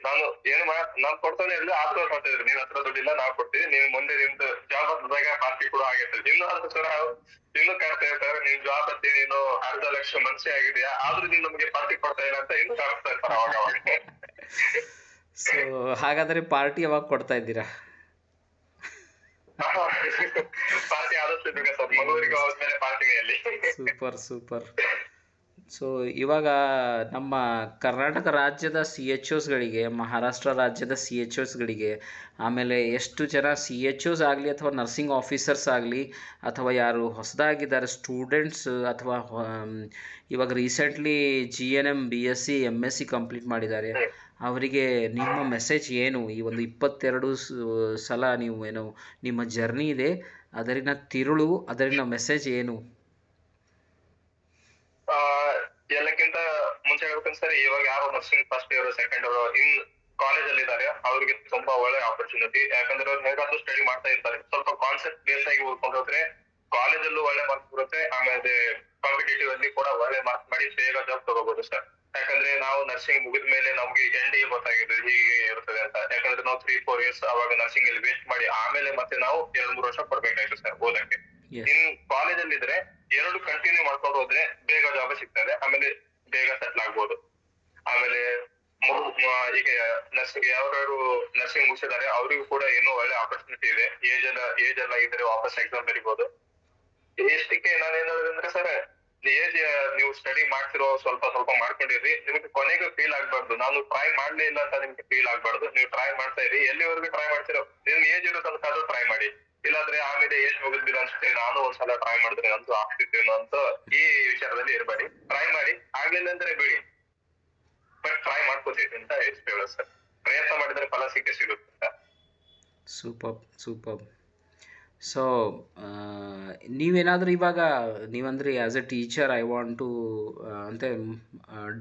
Speaker 2: ನಾನ್ ಕೊಡ್ತಾನೆ ಇಲ್ಲ, ಆದ್ರೂ ಅವ್ರು ಹೇಳ್ತಿದ್ರು, ನಿನ್ ಹತ್ರ ದುಡ್ಡಿಲ್ಲ ನಾವ್ ಕೊಡ್ತೀವಿ, ನೀನ್ ಮುಂದೆ ನಿಮ್ದು ಜಾಬ್ ಹತ್ತಿದಾಗ ಪಾರ್ಟಿ ಕೂಡ ಆಗೈತೆ. ಇನ್ನು ಅದು ಸರ್ ಇನ್ನು ಕಾಡ್ತಾ ಇರ್ತಾರೆ, ನಿನ್ ಜಾಬ್ ಹತ್ತಿ ನೀನು 1,00,000 ಮನುಷ್ಯ ಆಗಿದೆಯಾ, ಆದ್ರೂ ನೀನ್ ನಮ್ಗೆ ಪಾರ್ಟಿ ಕೊಡ್ತಾ ಇಲ್ಲ ಅಂತ ಇನ್ನು ಕಾಡ್ತಾ ಇರ್ತಾರೆ ಅವಾಗ ಅವಾಗ.
Speaker 1: ಸೊ ಹಾಗಾದರೆ ಪಾರ್ಟಿ ಯಾವಾಗ ಕೊಡ್ತಾ ಇದ್ದೀರಾ?
Speaker 2: ಪಾರ್ಟಿ ಆದಷ್ಟು ಬೇಗ ಸರ್, ಮಂಗಳೂರಿಗೆ ಹೋದ್ಮೇಲೆ ಪಾರ್ಟಿಗೆ ಅಲ್ಲಿ.
Speaker 1: Super super. ಸೊ ಇವಾಗ ನಮ್ಮ ಕರ್ನಾಟಕ ರಾಜ್ಯದ ಸಿ ಎಚ್ ಒಸ್ಗಳಿಗೆ, ಮಹಾರಾಷ್ಟ್ರ ರಾಜ್ಯದ ಸಿ ಎಚ್ ಒಸ್ಗಳಿಗೆ, ಆಮೇಲೆ ಎಷ್ಟು ಜನ ಸಿ ಎಚ್ ಒಸ್ ಆಗಲಿ ಅಥವಾ ನರ್ಸಿಂಗ್ ಆಫೀಸರ್ಸ್ ಆಗಲಿ, ಅಥವಾ ಯಾರು ಹೊಸದಾಗಿದ್ದಾರೆ ಸ್ಟೂಡೆಂಟ್ಸ್, ಅಥವಾ ಇವಾಗ recently GNM BSc MSc complete ಮಾಡಿದ್ದಾರೆ, ಅವರಿಗೆ ನಿಮ್ಮ ಮೆಸೇಜ್ ಏನು? ಈ ಒಂದು 22 ಸಲ ನೀವು ಏನು ನಿಮ್ಮ ಜರ್ನಿ ಇದೆ, ಅದರಿನ ತಿರುಳು, ಅದರಿನ ಮೆಸೇಜ್ ಏನು?
Speaker 2: ಎಲ್ಲಕ್ಕಿಂತ ಮುಂಚೆ ಹೇಳ್ಬೇಕಂತ ಸರ್, ಇವಾಗ ಯಾರು nursing first year second year in college ಅಲ್ಲಿ ಇದ್ದಾರೆ ಅವ್ರಿಗೆ ತುಂಬಾ ಒಳ್ಳೆ ಆಪರ್ಚುನಿಟಿ. ಯಾಕಂದ್ರೆ ಅವ್ರು ಹೇಗಾದ್ರೂ ಸ್ಟಡಿ ಮಾಡ್ತಾ ಇರ್ತಾರೆ. ಸ್ವಲ್ಪ ಕಾನ್ಸೆಪ್ಟ್ ಬೇಸ್ ಆಗಿ ಓದ್ಕೊಂಡು ಹೋದ್ರೆ ಕಾಲೇಜಲ್ಲೂ ಒಳ್ಳೆ ಮಾರ್ಕ್ಸ್ ಬರುತ್ತೆ, ಆಮೇಲೆ ಕಾಂಪಿಟೇಟಿವ್ ಅಲ್ಲಿ ಕೂಡ ಒಳ್ಳೆ ಮಾರ್ಕ್ಸ್ ಮಾಡಿ ಬೇಗ ಜಾಬ್ ತಗೋಬಹುದು ಸರ್. ಯಾಕಂದ್ರೆ ನಾವು ನರ್ಸಿಂಗ್ ಮುಗಿದ ಮೇಲೆ ನಮ್ಗೆ NDA ಗೊತ್ತಾಗಿದೆ ಹೀಗೆ ಇರ್ತದೆ ಅಂತ. ಯಾಕಂದ್ರೆ ನಾವು 3-4 ಇಯರ್ಸ್ ಅವಾಗ ನರ್ಸಿಂಗ್ ಅಲ್ಲಿ ವೇಸ್ಟ್ ಮಾಡಿ ಆಮೇಲೆ ಮತ್ತೆ ನಾವು 2-3 ವರ್ಷ ಕೊಡ್ಬೇಕಾಯ್ತು ಸರ್ ಓದಕ್ಕೆ. ಇನ್ ಕಾಲೇಜ್ ಅಲ್ಲಿ ಇದ್ರೆ 2 ಕಂಟಿನ್ಯೂ ಮಾಡ್ಕೊಂಡು ಹೋದ್ರೆ ಬೇಗ ಜಾಬ್ ಸಿಗ್ತದೆ, ಆಮೇಲೆ ಬೇಗ ಸೆಟ್ಲ್ ಆಗ್ಬೋದು. ಆಮೇಲೆ ಈಗ ನರ್ಸಿಂಗ್ ಯಾವ್ಯಾರು ನರ್ಸಿಂಗ್ ಮುಗಿಸಿದ್ದಾರೆ ಅವರಿಗೂ ಕೂಡ ಇನ್ನೂ ಒಳ್ಳೆ ಆಪರ್ಚುನಿಟಿ ಇದೆ. ಏಜ್ ಎಲ್ಲ ಇದ್ರೆ ವಾಪಸ್ ಎಕ್ಸಾಮ್ ಬರಿಬಹುದು. ಎಷ್ಟಕ್ಕೆ ನಾನೇನಂದ್ರೆ ಸರ್, ಏಜ್ ನೀವು ಸ್ಟಡಿ ಮಾಡ್ತಿರೋ ಸ್ವಲ್ಪ ಮಾಡ್ಕೊಂಡಿರಿ, ನಿಮ್ಗೆ ಕೊನೆಗೂ ಫೀಲ್ ಆಗ್ಬಾರ್ದು ನಾನು ಟ್ರೈ ಮಾಡ್ಲೇ ಇಲ್ಲ ಅಂತ ನಿಮ್ಗೆ ಫೀಲ್ ಆಗ್ಬಾರ್ದು. ನೀವು ಟ್ರೈ ಮಾಡ್ತಾ ಇರಿ, ಎಲ್ಲಿವರೆಗೂ ಟ್ರೈ ಮಾಡ್ತಿರೋ ನಿಮ್ ಏಜ್ ಇರೋ ತನಕ ಆದ್ರೂ ಟ್ರೈ ಮಾಡಿ. ಇಲ್ಲಾಂದ್ರೆ ಆಮೇಲೆ ಏಜ್ ಮುಗಿದ್ಬಿಲ್ಲ ಅನ್ಸುತ್ತೆ, ನಾನು ಒಂದ್ಸಲ ಟ್ರೈ ಮಾಡಿದ್ರೆ ಅಂತೂ ಆಗ್ತಿತ್ತೇನೋ ಅಂತ ಈ ವಿಚಾರದಲ್ಲಿ ಇರಬೇಡಿ. ಟ್ರೈ ಮಾಡಿ, ಆಗ್ಲಿಲ್ಲ ಅಂದ್ರೆ ಬಿಡಿ, ಬಟ್ ಟ್ರೈ ಮಾಡ್ಕೋತೀವಿ ಅಂತ ಎಷ್ಟು ಹೇಳೋದು ಸರ್. ಪ್ರಯತ್ನ ಮಾಡಿದ್ರೆ ಫಲ ಸಿಗುತ್ತೆ.
Speaker 1: Super super. ಸೊ ನೀವೇನಾದರೂ ಇವಾಗ ನೀವಂದ್ರಿ as a teacher I want to ಅಂತ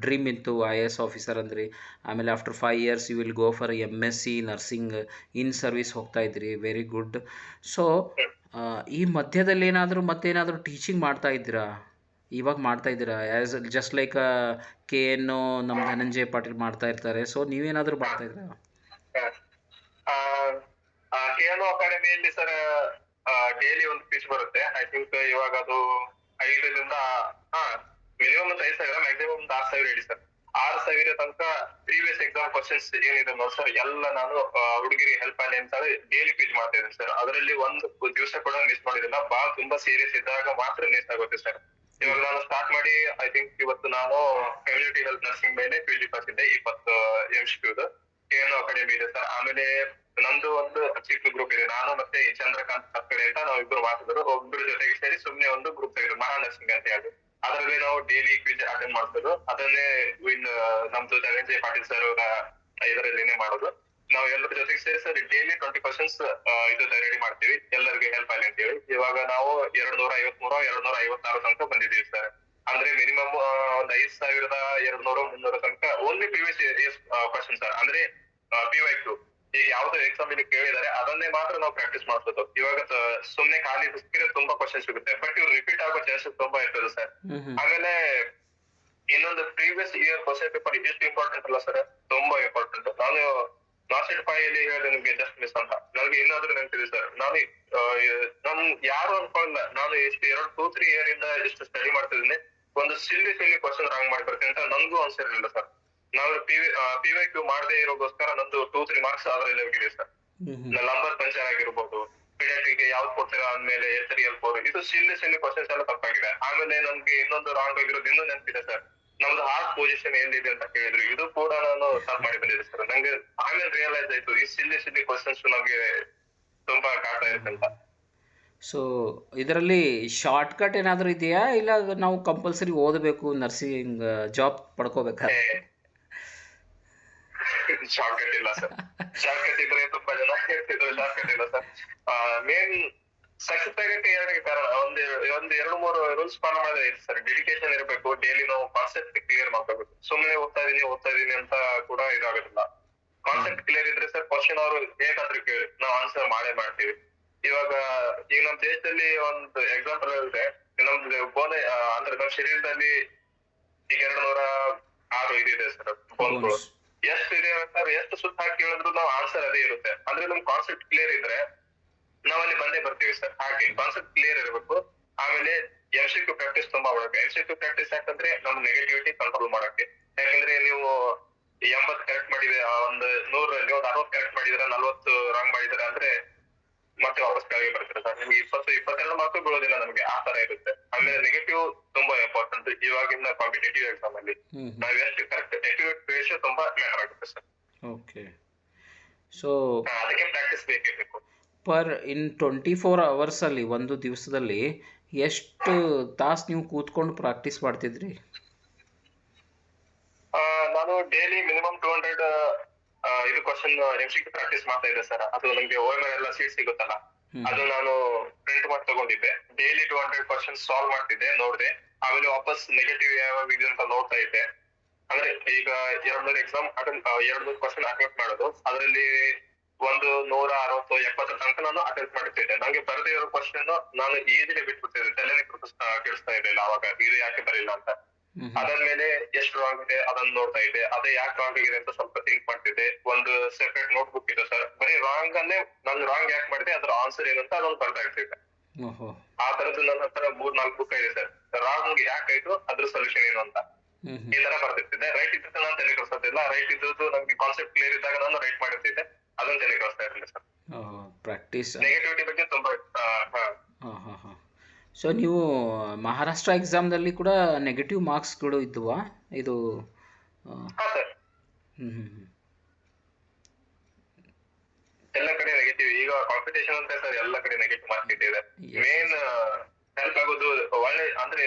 Speaker 1: ಡ್ರೀಮ್ ಇತ್ತು IAS ಆಫೀಸರ್ ಅಂದ್ರಿ, ಆಮೇಲೆ after 5 years you will go for MSc nursing in service ಹೋಗ್ತಾ ಇದ್ರಿ, ವೆರಿ ಗುಡ್. ಸೊ ಈ ಮಧ್ಯದಲ್ಲಿ ಮತ್ತೇನಾದರೂ ಟೀಚಿಂಗ್ ಮಾಡ್ತಾ ಇದ್ದೀರಾ? ಇವಾಗ ಮಾಡ್ತಾ ಇದ್ದೀರಾ ಆ್ಯಸ್ ಜಸ್ಟ್ ಲೈಕ್ KN ನಮ್ಮ ಧನಂಜಯ ಪಾಟೀಲ್ ಮಾಡ್ತಾ ಇರ್ತಾರೆ, ಸೊ ನೀವೇನಾದರೂ ಮಾಡ್ತಾ ಇದ್ದೀರಾ?
Speaker 2: KNO ಅಕಾಡೆಮಿಯಲ್ಲಿ ಸರ್ ಡೈಲಿ ಒಂದು ಫೀಸ್ ಬರುತ್ತೆ. ಐ ಥಿಂಕ್ ಇವಾಗ ಅದು 5ರಿಂದ ಮಿನಿಮಮ್ 5,000, ಮ್ಯಾಕ್ಸಿಮಮ್ 6,000 ಹೇಳಿ ಸರ್. 6,000 ತನಕ ಪ್ರೀವಿಯಸ್ ಎಕ್ಸಾಮ್ ಕ್ವಶನ್ಸ್ ಏನಿದೆ ನೋಡಿ ಸರ್, ಎಲ್ಲ ನಾನು ಹುಡುಗಿರಿಗೆ ಹೆಲ್ಪ್ ಆಗಲಿ ಅಂತ ಡೈಲಿ ಫೀಸ್ ಮಾಡ್ತಾ ಇದ್ದೀನಿ ಸರ್. ಅದರಲ್ಲಿ ಒಂದು ದಿವಸ ಕೂಡ ಮಿಸ್ ಮಾಡಿದಿಲ್ಲ. ಬಹಳ ತುಂಬಾ ಸೀರಿಯಸ್ ಇದ್ದಾಗ ಮಾತ್ರ ಮಿಸ್ ಆಗುತ್ತೆ ಸರ್. ಇವಾಗ ನಾನು ಸ್ಟಾರ್ಟ್ ಮಾಡಿ ಐ ಥಿಂಕ್ ಇವತ್ತು ನಾನು ಕಮ್ಯುನಿಟಿ ಹೆಲ್ತ್ ನರ್ಸಿಂಗ್ ಮೇಲೆ PG ಬರ್ತಿದ್ದೆ 20 MCQ KNO ಅಕಾಡೆಮಿ ಇದೆ ಸರ್. ಆಮೇಲೆ ನಮ್ದು ಒಂದು ಚಿಕ್ಕ ಗ್ರೂಪ್ ಇದೆ, ನಾನು ಮತ್ತೆ ಚಂದ್ರಕಾಂತ್ ಕಡೆ ಅಂತ ನಾವು ಇಬ್ರು ಮಾತಾಡೋರು, ಒಬ್ರು ಜೊತೆಗೆ ಸೇರಿ ಸುಮ್ನೆ ಒಂದು ಗ್ರೂಪ್ ತೆಗೆದು ಮಹಾ ನರ್ಸಿಂಗ್ ಅಂತ ಹೇಳಿ ಅದರಲ್ಲಿ ನಾವು ಡೈಲಿ ಕ್ವಿಜ್ ಅಟೆಂಡ್ ಮಾಡ್ತಿದ್ರು. ಅದನ್ನೇ ನಮ್ದು ಧನಂಜಯ ಪಾಟೀಲ್ ಸರ್ ಇದರಲ್ಲಿನೇ ಮಾಡೋದು. ನಾವು ಎಲ್ಲರ ಜೊತೆಗೆ ಸೇರಿ ಸರ್ ಡೈಲಿ 20 ಕ್ವಶನ್ಸ್ ಇದು ರೆಡಿ ಮಾಡ್ತೀವಿ ಎಲ್ಲರಿಗೆ ಹೆಲ್ಪ್ ಆಗಲಿ ಅಂತ ಹೇಳಿ. ಇವಾಗ ನಾವು 253 256 ತನಕ ಬಂದಿದ್ದೀವಿ ಸರ್. ಅಂದ್ರೆ ಮಿನಿಮಮ್ ಒಂದ್ 5,200-300 ತನಕ only previous years question sir. ಅಂದ್ರೆ PYQ ಈಗ ಯಾವ್ದು ಎಕ್ಸಾಮ್ ಇಲ್ಲಿ ಕೇಳಿದಾರೆ ಅದನ್ನೇ ಮಾತ್ರ ನಾವು ಪ್ರಾಕ್ಟೀಸ್ ಮಾಡ್ಬೋದು. ಇವಾಗ ಸುಮ್ನೆ ಖಾಲಿ ಸಿಕ್ಕಿದ್ರೆ ತುಂಬಾ ಕ್ವಶನ್ ಸಿಗುತ್ತೆ, ಬಟ್ ಇವ್ರು ರಿಪೀಟ್ ಆಗೋ ಚಾನ್ಸಸ್ ತುಂಬಾ ಇರ್ತದೆ ಸರ್. ಆಮೇಲೆ ಇನ್ನೊಂದು ಪ್ರೀವಿಯಸ್ ಇಯರ್ ಕ್ವಶನ್ ಪೇಪರ್ ಎಷ್ಟು ಇಂಪಾರ್ಟೆಂಟ್ ಅಲ್ಲ ಸರ್, ತುಂಬಾ ಇಂಪಾರ್ಟೆಂಟ್. ನಾನು ನಾಸೆಟ್ 5 ಅಲ್ಲಿ ಹೇಳಿದೆ ನಿಮ್ಗೆ ಜಸ್ಟ್ ಮಿಸ್ ಅಂತ, ನನಗೆ ಇನ್ನಾದ್ರೂ ನೆನಪಿದೆ ಸರ್. ನಾನು ಯಾರು ಅನ್ಕೊಳ್ಳಲ್ಲ, ನಾನು ಎಷ್ಟು 2-3 ಇಯರ್ ಇಂದ ಎಷ್ಟು ಸ್ಟಡಿ ಮಾಡ್ತಿದ್ದೀನಿ, ಒಂದು ಸಿಲ್ಲಿ ಕ್ವಶನ್ ರಾಂಗ್ ಮಾಡ್ಬರ್ತೀನಿ ಅಂತ ನನ್ಗೂ ಅನ್ಸಿರ್ಲಿಲ್ಲ ಸರ್. ನಾವು PYQ ಮಾಡದೇ ಇರೋಗೋಸ್ಕರ ನಂದು 2-3 ಮಾರ್ಕ್ಸ್ ಅದ್ರಲ್ಲಿ ಹೋಗಿದೆ ಸರ್. ನಂಬರ್ ಪಂಚರ್ ಆಗಿರ್ಬೋದು, ಪಿಡಿಯಾಟ್ರಿಗೆ ಯಾವ್ದು ಕೊಡ್ತೀರಾ ಅಂದ್ಮೇಲೆ S3L4 ಇದು ಸಿಲ್ಲಿ ಕ್ವಶನ್ಸ್ ಎಲ್ಲ ತಪ್ಪಾಗಿದೆ. ಆಮೇಲೆ ನನ್ಗೆ ಇನ್ನೊಂದು ರಾಂಗ್ ಆಗಿರೋದು ಇನ್ನೂ ನೆನಪಿದೆ ಸರ್, ನಮ್ದು ಹಾರ್ಟ್ ಪೊಸಿಷನ್ ಎಲ್ಲಿದೆ ಅಂತ ಕೇಳಿದ್ರು, ಇದು ಕೂಡ ನಾನು ತಪ್ಪು ಮಾಡಿ ಬಂದಿದ್ದೆ ಸರ್. ನಂಗೆ ಆಮೇಲೆ ರಿಯಲೈಸ್ ಆಯ್ತು ಈ ಸಿಲ್ಲಿ ಕ್ವಶನ್ಸ್ ನಮ್ಗೆ ತುಂಬಾ ಕಾಡ್ತಾ ಇದೆ ಅಂತ.
Speaker 1: ಸೊ ಇದರಲ್ಲಿ ಶಾರ್ಟ್ ಕಟ್ ಏನಾದರೂ ಇದೆಯಾ, ಇಲ್ಲ ನಾವು ಕಂಪಲ್ಸರಿ ಓದಬೇಕು ನರ್ಸಿಂಗ್ ಜಾಬ್ ಪಡ್ಕೋಬೇಕಾದ್ರೆ?
Speaker 2: ಶಾರ್ಟ್ ಕಟ್ ಇಲ್ಲ ಸರ್. ಶಾರ್ಟ್ ಕಟ್ ಇದ್ರೆ ತುಂಬಾ ಜನ ಹೇಳ್ತಿದ್ರು, ಶಾರ್ಟ್ ಕಟ್ ಇಲ್ಲ ಸರ್. ಮೇನ್ ಸಕ್ಸಸ್ ಆಗಕ್ಕೆ ಎರಡು ಕಾರಣ. ಒಂದ್ ಎರಡು ಮೂರು ರೂಲ್ಸ್ ಫಾಲೋ ಮಾಡಿದ್ರೆ ಇದೆ ಸರ್. ಡೆಡಿಕೇಶನ್ ಇರಬೇಕು, ಡೈಲಿ ನಾವು ಕಾನ್ಸೆಪ್ಟ್ ಕ್ಲಿಯರ್ ಮಾಡ್ಕೋಬೇಕು. ಸುಮ್ಮನೆ ಓದ್ತಾ ಇದೀನಿ ಅಂತ ಕೂಡ ಇದಾಗೋದಿಲ್ಲ. ಕಾನ್ಸೆಪ್ಟ್ ಕ್ಲಿಯರ್ ಇದ್ರೆ ಸರ್ ಕ್ವಶನ್ ಅವರು ಬೇಕಾದ್ರೂ ಕೇಳಿ ನಾವು ಆನ್ಸರ್ ಮಾಡೇ ಮಾಡ್ತೀವಿ. ಈಗ ನಮ್ ದೇಶದಲ್ಲಿ ಒಂದು ಎಕ್ಸಾಂಪಲ್ ಹೇಳಿದ್ರೆ, ನಮ್ದು ಬೋನ್ ಅಂದ್ರೆ ನಮ್ ಶರೀರದಲ್ಲಿ ಈಗ 206 ಇದಿದೆ ಸರ್ ಬೋನ್ಗಳು. ಎಷ್ಟು ಇದೆ ಸರ್, ಎಷ್ಟು ಸುತ್ತ ಹಾಕಿ ಹೇಳಿದ್ರು ನಾವು ಆನ್ಸರ್ ಅದೇ ಇರುತ್ತೆ. ಅಂದ್ರೆ ನಮ್ ಕಾನ್ಸೆಪ್ಟ್ ಕ್ಲಿಯರ್ ಇದ್ರೆ ನಾವಲ್ಲಿ ಬಂದೇ ಬರ್ತೀವಿ ಸರ್. ಹಾಗೆ ಕಾನ್ಸೆಪ್ಟ್ ಕ್ಲಿಯರ್ ಇರಬೇಕು. ಆಮೇಲೆ MCQ ಪ್ರಾಕ್ಟೀಸ್ ತುಂಬಾ ಮಾಡಬೇಕು. MCQ ಪ್ರಾಕ್ಟೀಸ್ ಯಾಕಂದ್ರೆ ನಮ್ ನೆಗೆಟಿವಿಟಿ ಕಂಟ್ರೋಲ್ ಮಾಡಕ್ಕೆ. ಯಾಕಂದ್ರೆ ನೀವು 80 ಕರೆಕ್ಟ್ ಮಾಡಿದ್ರೆ, ಒಂದು 100ರಲ್ಲಿ ಒಂದು 60 ಕರೆಕ್ಟ್ ಮಾಡಿದ್ರೆ 40 ರಾಂಗ್ ಮಾಡಿದ್ರೆ ಅಂದ್ರೆ ಮತ್ತೆ ವಾಪಸ್ ಕೆಳಗೆ ಬರ್ತೀರಾ ಸರ್. ನಿಮ್ಗೆ 22 ಮಾರ್ಕ್ಸ್ ಬೀಳೋದಿಲ್ಲ ನಮ್ಗೆ, ಆ ತರ ಇರುತ್ತೆ. ಆಮೇಲೆ ನೆಗೆಟಿವ್ ತುಂಬಾ ಇಂಪಾರ್ಟೆಂಟ್ ಇವಾಗಿನ ಕಾಂಪಿಟೇಟಿವ್ ಎಕ್ಸಾಮ್ ಅಲ್ಲಿ. ನಾವ್ ಎಷ್ಟು ಕರೆಕ್ಟ್ ಅಕ್ಯುರೇಟ್ ರೇಷಿಯೋ ತುಂಬಾ ಮ್ಯಾಟರ್ ಆಗುತ್ತೆ ಸರ್.
Speaker 1: ಓಕೆ. ಸೊ
Speaker 2: ಅದಕ್ಕೆ ಪ್ರಾಕ್ಟೀಸ್ ಬೇಕಿರ್ಬೇಕು.
Speaker 1: ಇನ್ 24 ಅವರ್ಸಲ್ಲಿ, ಒಂದು ದಿವಸದಲ್ಲಿ ಎಷ್ಟು ತಾಸು ನೀವು ಕೂತ್ಕೊಂಡು ಪ್ರಾಕ್ಟೀಸ್ ಮಾಡ್ತಿದ್ರಿ?
Speaker 2: ನಾನು ಡೈಲಿ ಮಿನಿಮಮ್ 200 ಇದು ಕ್ವಶನ್ MCQ ಪ್ರಾಕ್ಟೀಸ್ ಮಾಡ್ತಾ ಇದ್ದೆ ಸರ್. ಅದು ನಮ್ಗೆ OMR ಎಲ್ಲ ಸೀಟ್ ಸಿಗುತ್ತಲ್ಲ, ಅದು ನಾನು ಪ್ರಿಂಟ್ ಮಾಡಿ ತಗೊಂಡಿದ್ದೆ. ಡೈಲಿ 200 ಕ್ವಶನ್ ಸಾಲ್ವ್ ಮಾಡ್ತಿದ್ದೆ, ನೋಡಿದೆ. ಆಮೇಲೆ ವಾಪಸ್ ನೆಗೆಟಿವ್ ಯಾವ ಇದೆ ಅಂತ ನೋಡ್ತಾ ಇದ್ದೆ. ಅಂದ್ರೆ ಈಗ 200 ಎಕ್ಸಾಮ್ ಅಟೆಂಡ್, 200 ಕ್ವಶನ್ ಅಟೆಂಪ್ಟ್ ಮಾಡೋದು, ಅದರಲ್ಲಿ ಒಂದು 160 70 ತನಕ ನಾನು ಅಟೆಂಪ್ಟ್ ಮಾಡುತ್ತಿದ್ದೆ. ನಂಗೆ ಬರದೇ ಇರೋ ಕ್ವಶನ್ ನಾನು ಈಸಿಲಿ ಬಿಟ್ಬಿಡ್ತಿದ್ದೆ, ತಲೆನೇ ಕೆಡಿಸ್ತಾ ಇರ್ಲಿಲ್ಲ ಅವಾಗ, ಇದು ಯಾಕೆ ಬರಿಲ್ಲ ಅಂತ. ಅದಾದ್ಮೇಲೆ ಎಷ್ಟು ರಾಂಗ್ ಇದೆ ಅದನ್ನ ನೋಡ್ತಾ ಇದ್ದೆ, ಅದೇ ಯಾಕೆ ರಾಂಗ್ ಆಗಿದೆ ಅಂತ ಸ್ವಲ್ಪ ಥಿಂಕ್ ಮಾಡ್ತಿದ್ದೆ. ಒಂದು ಸೆಪರೇಟ್ ನೋಟ್ ಬುಕ್ ಇದೆ ಸರ್, ಬರೀ ರಾಂಗ್ ಅನ್ನೇ ನಾನು ರಾಂಗ್ ಯಾಕೆ ಮಾಡಿದೆ, ಅದ್ರ ಆನ್ಸರ್ ಏನಂತ ಅದೊಂದು ಬರ್ತಾ ಇರ್ತಿದ್ದೆ. ಆ ತರದ್ದು ನನ್ನ ಹತ್ರ 3-4 ಬುಕ್ ಇದೆ ಸರ್. ರಾಂಗ್ ಯಾಕಾಯ್ತು, ಅದ್ರ ಸೊಲ್ಯೂಷನ್ ಏನು ಅಂತ ಈ ತರ ಬರ್ತಿರ್ತಿದ್ದೆ. ರೈಟ್ ಇದ್ದದ್ದು ನಾನು ತಲೆ ಕೆಡಿಸೋದಿಲ್ಲ, ರೈಟ್ ಇದ್ದದ್ದು ನಮ್ಗೆ ಕಾನ್ಸೆಪ್ಟ್ ಕ್ಲಿಯರ್ ಇದ್ದಾಗ ನಾನು ರೈಟ್ ಮಾಡಿರ್ತಿದ್ದೆ, ಅದನ್ನ ತಲೆ ಕೆಡಿಸ್ತಾ ಇರಲಿಲ್ಲ ಸರ್.
Speaker 1: ಪ್ರಾಕ್ಟೀಸ್
Speaker 2: ನೆಗೆಟಿವಿಟಿ ಬಗ್ಗೆ ತುಂಬಾ
Speaker 1: ಸೊ ನೀವು ಮಹಾರಾಷ್ಟ್ರ ಎಕ್ಸಾಮ್ದಲ್ಲಿ ಕೂಡ ನೆಗೆಟಿವ್ ಮಾರ್ಕ್ಸ್ಗಳು ಇದ್ವಾ? ಇದು
Speaker 2: ಎಲ್ಲ ಕಡೆ ನೆಗೆಟಿವ್. ಈಗ ಕಾಂಪಿಟೇಷನ್ ಅಂತ ಸರ್ ಎಲ್ಲ ಕಡೆ ನೆಗೆಟಿವ್ ಮಾರ್ಕ್ಸ್ ಇದೆ. ಮೇನ್ ಹೆಲ್ಪ್ ಆಗೋದು ಒಳ್ಳೆ ಅಂದ್ರೆ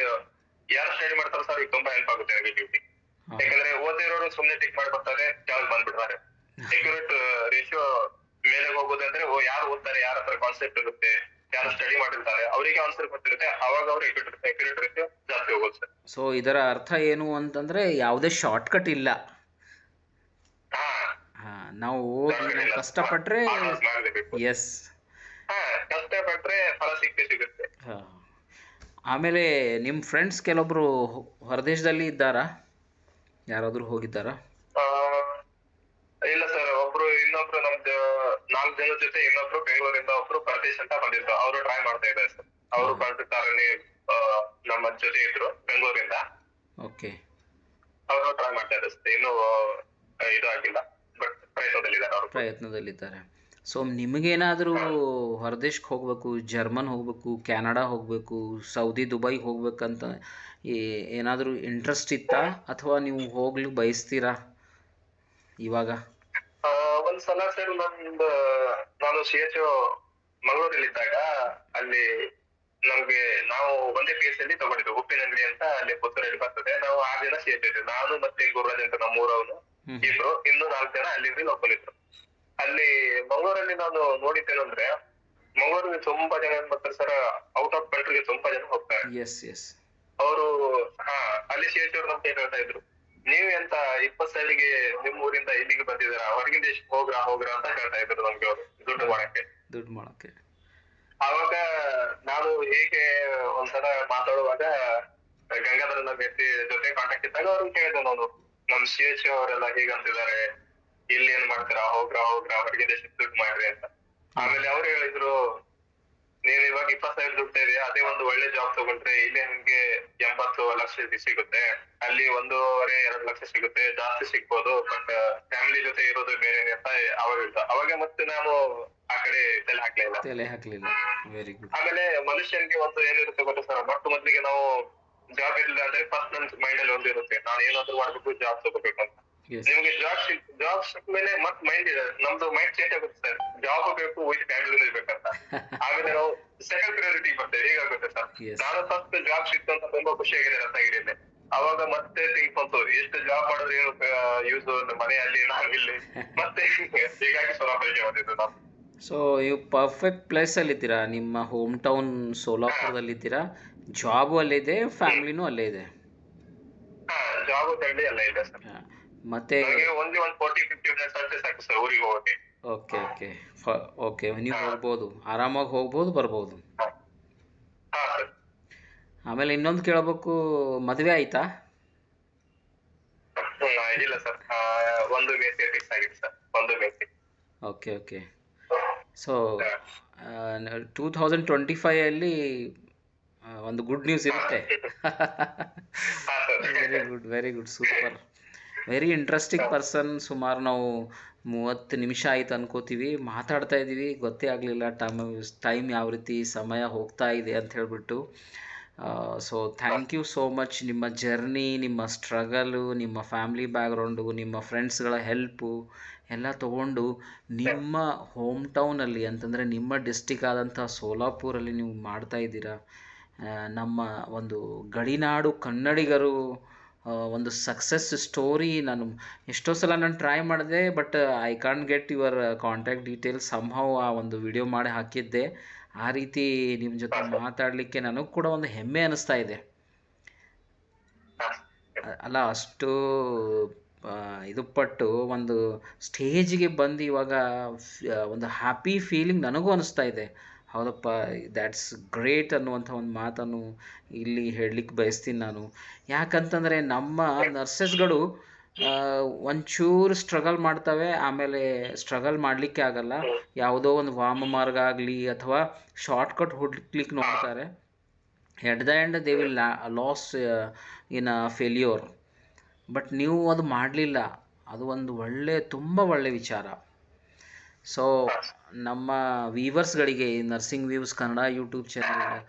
Speaker 2: ಯಾರು ಸ್ಟಡಿ ಮಾಡ್ತಾರೋ ಸರ್ ಈಗ ತುಂಬಾ ಹೆಲ್ಪ್ ಆಗುತ್ತೆ ನೆಗೆಟಿವಿಟಿ. ಯಾಕಂದ್ರೆ ಓದಿರೋರು ಸುಮ್ನೆ ಟಿಕ್ ಮಾಡಿ ಬರ್ತಾರೆ, ಕೆಳಗೆ ಬಂದ್ಬಿಡ್ತಾರೆ. ಅಕ್ಯುರೇಟ್ ರೇಷಿಯೋ ಮೇಲೆ ಹೋಗೋದಂದ್ರೆ ಯಾರು ಓದ್ತಾರೆ, ಯಾರ ಹತ್ರ ಕಾನ್ಸೆಪ್ಟ್ ಇರುತ್ತೆ, ಯಾರು ಸ್ಟಡಿ ಮಾಡಿರ್ತಾರೆ, ಅವರಿಗೆ ಆನ್ಸರ್ ಗೊತ್ತಿರುತ್ತೆ, ಅವಾಗ ಅವ್ರು ಅಕ್ಯುರೇಟ್ ರೇಷಿಯೋ ಜಾಸ್ತಿ ಹೋಗೋದು ಸರ್.
Speaker 1: ಸೊ ಇದರ ಅರ್ಥ ಏನು ಅಂತಂದ್ರೆ ಯಾವುದೇ ಶಾರ್ಟ್ ಕಟ್ ಇಲ್ಲ. ನಾವು ಕಷ್ಟಪಟ್ರೆ
Speaker 2: ಕಷ್ಟಪಟ್ರೆ ಫಲ ಸಿಗುತ್ತೆ.
Speaker 1: ಆಮೇಲೆ ನಿಮ್ಮ ಫ್ರೆಂಡ್ಸ್ ಕೆಲವೊಬ್ರು ಹೊರದೇಶದಲ್ಲಿ ಇದ್ದಾರಾ? ಯಾರಾದ್ರೂ ಹೋಗಿದ್ದಾರಾ?
Speaker 2: ಇಲ್ಲ ಸರ್, ಇನ್ನೊಬ್ರು ನಮ್ದು 4 ಜನ ಜೊತೆ ಇನ್ನೊಬ್ರು ಬೆಂಗಳೂರಿಂದ ಒಬ್ರು ಪರದೇಶ್ ಅಂತ ಬಂದಿದ್ರು. ಅವರು ಟ್ರೈ ಮಾಡ್ತಾ ಇದ್ದಾರೆ ಸರ್. ಅವರು ಬಂದಿರ್ತಾರೆ, ನಮ್ಮ ಜೊತೆ ಇದ್ರು ಬೆಂಗಳೂರಿಂದ.
Speaker 1: ಓಕೆ,
Speaker 2: ಅವರು ಟ್ರೈ ಮಾಡ್ತಾ ಇದ್ದಾರೆ. ಇನ್ನೂ ಇದು ಆಗಿಲ್ಲ, ಬಟ್
Speaker 1: ಪ್ರಯತ್ನದಲ್ಲಿದ್ದಾರೆ. ಸೊ ನಿಮಗೇನಾದರೂ ಹೊರದೇಶಕ್ಕೆ ಹೋಗಬೇಕು, ಜರ್ಮನ್ ಹೋಗಬೇಕು, ಕ್ಯಾನಡಾ ಹೋಗಬೇಕು, ಸೌದಿ, ದುಬೈ ಹೋಗ್ಬೇಕಂತ ಏನಾದರೂ ಇಂಟ್ರೆಸ್ಟ್ ಇತ್ತಾ, ಅಥವಾ ನೀವು ಹೋಗ್ಲಿಕ್ಕೆ ಬಯಸ್ತೀರಾ ಇವಾಗ?
Speaker 2: ಒಂದ್ಸಲ ಸರ್ ನಾನು CHO ಮಂಗಳೂರಲ್ಲಿ ಇದ್ದಾಗ ಅಲ್ಲಿ ನಮ್ಗೆ ನಾವು ಒಂದೇ PH ಅಲ್ಲಿ ತಗೊಂಡಿದ್ದು, ಉಪ್ಪಿನಂಗಡಿ ಅಂತ ಅಲ್ಲಿ ಪುತ್ತೂರಲ್ಲಿ ಬರ್ತದೆ. ನಾವು 6 ಜನ CHO ಇದ್ವಿ, ನಾನು ಮತ್ತೆ ಗುರುರಾಜ್ ಅಂತ ನಮ್ಮ ಊರವನು ಇಬ್ರು, ಇನ್ನೂ 4 ಜನ ಅಲ್ಲಿ ಲೋಕಲ್ ಇದ್ರು. ಅಲ್ಲಿ ಮಂಗಳೂರಲ್ಲಿ ನಾನು ನೋಡಿದ್ದೇನಂದ್ರೆ, ಮಂಗಳೂರಲ್ಲಿ ತುಂಬಾ ಜನ ಏನ್ ಮಾಡ್ತಾರೆ ಸರ್, ಔಟ್ ಆಫ್ ಕಂಟ್ರಿಗೆ ತುಂಬಾ ಜನ ಹೋಗ್ತಾರೆ. ಅವರು ಅಲ್ಲಿ CHO ನಮ್ಗೆ ಹೇಳ್ತಾ ಇದ್ರು, ನೀವು ಎಂತ 20 ಸಾವಿರಿಗೆ ನಿಮ್ ಊರಿಂದ ಇಲ್ಲಿಗೆ ಬಂದಿದಾರ, ಹೊರಗಿನ ದೇಶಕ್ಕೆ ಹೋಗ್ರಾ ಅಂತ ಹೇಳ್ತಾ ಇದ್ರು ನಮ್ಗೆ ಅವರು, ದುಡ್ಡು ಮಾಡಕ್ಕೆ. ಅವಾಗ ನಾನು ಹೇಗೆ ಒಂದ್ಸಲ ಮಾತಾಡುವಾಗ ಗಂಗಾಧರ ವ್ಯಕ್ತಿ ಜೊತೆ ಕಾಂಟ್ಯಾಕ್ಟ್ ಇದ್ದಾಗ ಅವ್ರಿಗೆ ಕೇಳಿದೆ ನಾನು, ನಮ್ CHO ಅವರೆಲ್ಲ ಹೀಗಂತಿದ್ದಾರೆ, ಇಲ್ಲಿ ಏನ್ ಮಾಡ್ತೀರಾ, ಹೋಗ್ರಾ ಹೊರಗಿನ ದೇಶಕ್ಕೆ ದುಡ್ಡು ಮಾಡ್ರಿ ಅಂತ. ಆಮೇಲೆ ಅವ್ರು ಹೇಳಿದ್ರು, ನೀವ್ ಇವಾಗ 20 ಸಾವಿರ ದುಡ್ತಾ ಇದೆಯಾ, ಅದೇ ಒಂದು ಒಳ್ಳೆ ಜಾಬ್ ತಗೊಂಡ್ರೆ ಇಲ್ಲಿ ನಿಮ್ಗೆ 80 ಲಕ್ಷ ಸಿಗುತ್ತೆ, ಅಲ್ಲಿ 1.5-2 ಲಕ್ಷ ಸಿಗುತ್ತೆ, ಜಾಸ್ತಿ ಸಿಗ್ಬೋದು, ಬಟ್ ಫ್ಯಾಮಿಲಿ ಜೊತೆ ಇರೋದು ಬೇರೆ ಅಂತ ಅವಾಗ ಹೇಳ್ತಾ. ಅವಾಗ ಮತ್ತೆ ನಾನು ಆ ಕಡೆ ತಲೆ ಹಾಕ್ಲಿಲ್ಲ.
Speaker 1: Very good.
Speaker 2: ಆಮೇಲೆ ಮನುಷ್ಯನಿಗೆ ಒಂದು ಏನಿರುತ್ತೆ ಗೊತ್ತಾ ಸರ್, ಮೊದಲಿಗೆ ನಾವು ಜಾಬ್ ಇರಲಿಲ್ಲ ಅಂದ್ರೆ ಫಸ್ಟ್ ನನ್ ಮೈಂಡ್ ಅಲ್ಲಿ ಒಂದಿರುತ್ತೆ, ನಾನು ಏನಾದ್ರು ಮಾಡ್ಬೇಕು, ಜಾಬ್ ತಗೋಬೇಕು ಅಂತ. ನಿಮ್ಗೆ ಜಾಬ್ ಸಿಕ್ಕ ಮೇಲೆ ಮತ್ ನಮ್ದು ಮೈಂಡ್ ಚೇಂಜ್ ಆಗುತ್ತೆ ಸರ್, ಜಾಬ್ ಬೇಕು ವಿತ್ ಫ್ಯಾಮಿಲಿ ಇರ್ಬೇಕಂತ. ಆಮೇಲೆ ನಾವು ಸೆಕೆಂಡ್ ಪ್ರಿಯಾರಿಟಿ ಬರ್ತೇವೆ. ಹೇಗಾಗುತ್ತೆ ಸರ್, ನಾನು ಫಸ್ಟ್ ಜಾಬ್ ಸಿಕ್ತು ಅಂತ ತುಂಬಾ ಖುಷಿಯಾಗಿದೆ ರತ್ನಗಿರಿಯಲ್ಲಿ. ಅವಾಗ ಮತ್ತೆ ಥಿಂಕ್ ಬಂತು, ಎಷ್ಟು ಜಾಬ್ ಮಾಡಿದ್ರೆ ಏನು ಯೂಸ್, ಮನೆಯಲ್ಲಿ ನಾವಿಲ್ಲಿ ಮತ್ತೆ ಹೀಗಾಗಿ ಸ್ವಲ್ಪ ಬಂದಿದ್ದು ನಾವು.
Speaker 1: ಸೊ ನೀವು ಪರ್ಫೆಕ್ಟ್ ಪ್ಲೇಸಲ್ಲಿದ್ದೀರಾ, ನಿಮ್ಮ ಹೋಮ್ ಟೌನ್ ಸೋಲಾಪುರದಲ್ಲಿದ್ದೀರಾ, ಜಾಬು ಅಲ್ಲಿದೆ, ಫ್ಯಾಮ್ಲಿನೂ ಅಲ್ಲೇ ಇದೆ.
Speaker 2: ಹಾ, ಜಾಬ್ ತಳ್ಳಿ ಎಲ್ಲ ಇದೆ ಸರ್.
Speaker 1: ಹಾ. ಮತ್ತೆ
Speaker 2: ನನಗೆ ಓನ್ಲಿ ಒಂದು 40-50 ಮಿನಿಟ್ಸ್ ಅಷ್ಟೇ ಸಾಕು ಸರ್ ಊರಿಗೆ ಹೋಗೋಕೆ.
Speaker 1: ಓಕೆ ಓಕೆ ಓಕೆ, ನೀವು
Speaker 2: ಹಾ
Speaker 1: ಹೋಗ್ಬೋದು, ಆರಾಮಾಗಿ ಹೋಗ್ಬೋದು ಬರ್ಬೋದು.
Speaker 2: ಹಾ ಹಾ ಸರ್.
Speaker 1: ಆಮೇಲೆ ಇನ್ನೊಂದು ಕೇಳಬೇಕು, ಮದುವೆ ಆಯ್ತಾ?
Speaker 2: ಇಲ್ಲ ಸರ್, ಒಂದು ಮೇಸಿ ಫಿಕ್ಸ್ ಆಗಿದೆ ಸರ್, ಒಂದು ಮೇಸಿ.
Speaker 1: Okay okay. ಸೊ 2025ಅಲ್ಲಿ ಒಂದು ಗುಡ್ ನ್ಯೂಸ್ ಇರುತ್ತೆ.
Speaker 2: ಹಾ sir.
Speaker 1: Very good very good, super, very interesting person. ಸುಮಾರು ನಾವು 30 ನಿಮಿಷ ಆಯ್ತು ಅನ್ಕೋತೀವಿ, ಮಾತಾಡ್ತಾ ಇದ್ದೀವಿ, ಗೊತ್ತೇ ಆಗಲಿಲ್ಲ ಟೈಮ್ ಯಾವ ರೀತಿ ಸಮಯ ಹೋಗ್ತಾ ಇದೆ ಅಂತ ಹೇಳಿಬಿಟ್ಟು. So thank you so much. ನಿಮ್ಮ ಜರ್ನಿ, ನಿಮ್ಮ ಸ್ಟ್ರಗಲು, ನಿಮ್ಮ ಫ್ಯಾಮ್ಲಿ ಬ್ಯಾಕ್ಗ್ರೌಂಡು, ನಿಮ್ಮ ಫ್ರೆಂಡ್ಸ್ಗಳ ಹೆಲ್ಪು ಎಲ್ಲ ತೊಗೊಂಡು ನಿಮ್ಮ ಹೋಮ್ ಟೌನಲ್ಲಿ ಅಂತಂದರೆ ನಿಮ್ಮ ಡಿಸ್ಟಿಕ್ ಆದಂಥ ಸೋಲಾಪುರಲ್ಲಿ ನೀವು ಮಾಡ್ತಾ ಇದ್ದೀರಾ. ನಮ್ಮ ಒಂದು ಗಡಿನಾಡು ಕನ್ನಡಿಗರು ಒಂದು ಸಕ್ಸಸ್ ಸ್ಟೋರಿ. ನಾನು ಎಷ್ಟೋ ಸಲ ನಾನು ಟ್ರೈ ಮಾಡಿದೆ, but I can't get your contact details. Somehow ಆ ಒಂದು ವಿಡಿಯೋ ಮಾಡಿ ಹಾಕಿದ್ದೆ. ಆ ರೀತಿ ನಿಮ್ಮ ಜೊತೆ ಮಾತಾಡಲಿಕ್ಕೆ ನನಗೆ ಕೂಡ ಒಂದು ಹೆಮ್ಮೆ ಅನ್ನಿಸ್ತಾ ಇದೆ. ಅಲ್ಲ, ಅಷ್ಟು ಇದು ಪಟ್ಟು ಒಂದು ಸ್ಟೇಜಿಗೆ ಬಂದು ಇವಾಗ ಒಂದು ಹ್ಯಾಪಿ ಫೀಲಿಂಗ್ ನನಗೂ ಅನ್ನಿಸ್ತಾ ಇದೆ. ಹೌದಪ್ಪ, ದ್ಯಾಟ್ಸ್ ಗ್ರೇಟ್ ಅನ್ನುವಂಥ ಒಂದು ಮಾತನ್ನು ಇಲ್ಲಿ ಹೇಳಲಿಕ್ಕೆ ಬಯಸ್ತೀನಿ ನಾನು. ಯಾಕಂತಂದರೆ ನಮ್ಮ ನರ್ಸಸ್ಗಳು ಒಂಚೂರು ಸ್ಟ್ರಗಲ್ ಮಾಡ್ತವೆ, ಆಮೇಲೆ ಸ್ಟ್ರಗಲ್ ಮಾಡಲಿಕ್ಕೆ ಆಗಲ್ಲ, ಯಾವುದೋ ಒಂದು ವಾಮ ಮಾರ್ಗ ಆಗಲಿ ಅಥವಾ ಶಾರ್ಟ್ಕಟ್ ಹುಡ್ಲಿಕ್ಕೆ ನೋಡ್ತಾರೆ. At the end they will loss in a failure. But ನೀವು ಅದು ಮಾಡಲಿಲ್ಲ, ಅದು ಒಂದು ತುಂಬ ಒಳ್ಳೆ ವಿಚಾರ. ಸೊ ನಮ್ಮ ವೀವರ್ಸ್ಗಳಿಗೆ, nursing views Kannada YouTube channel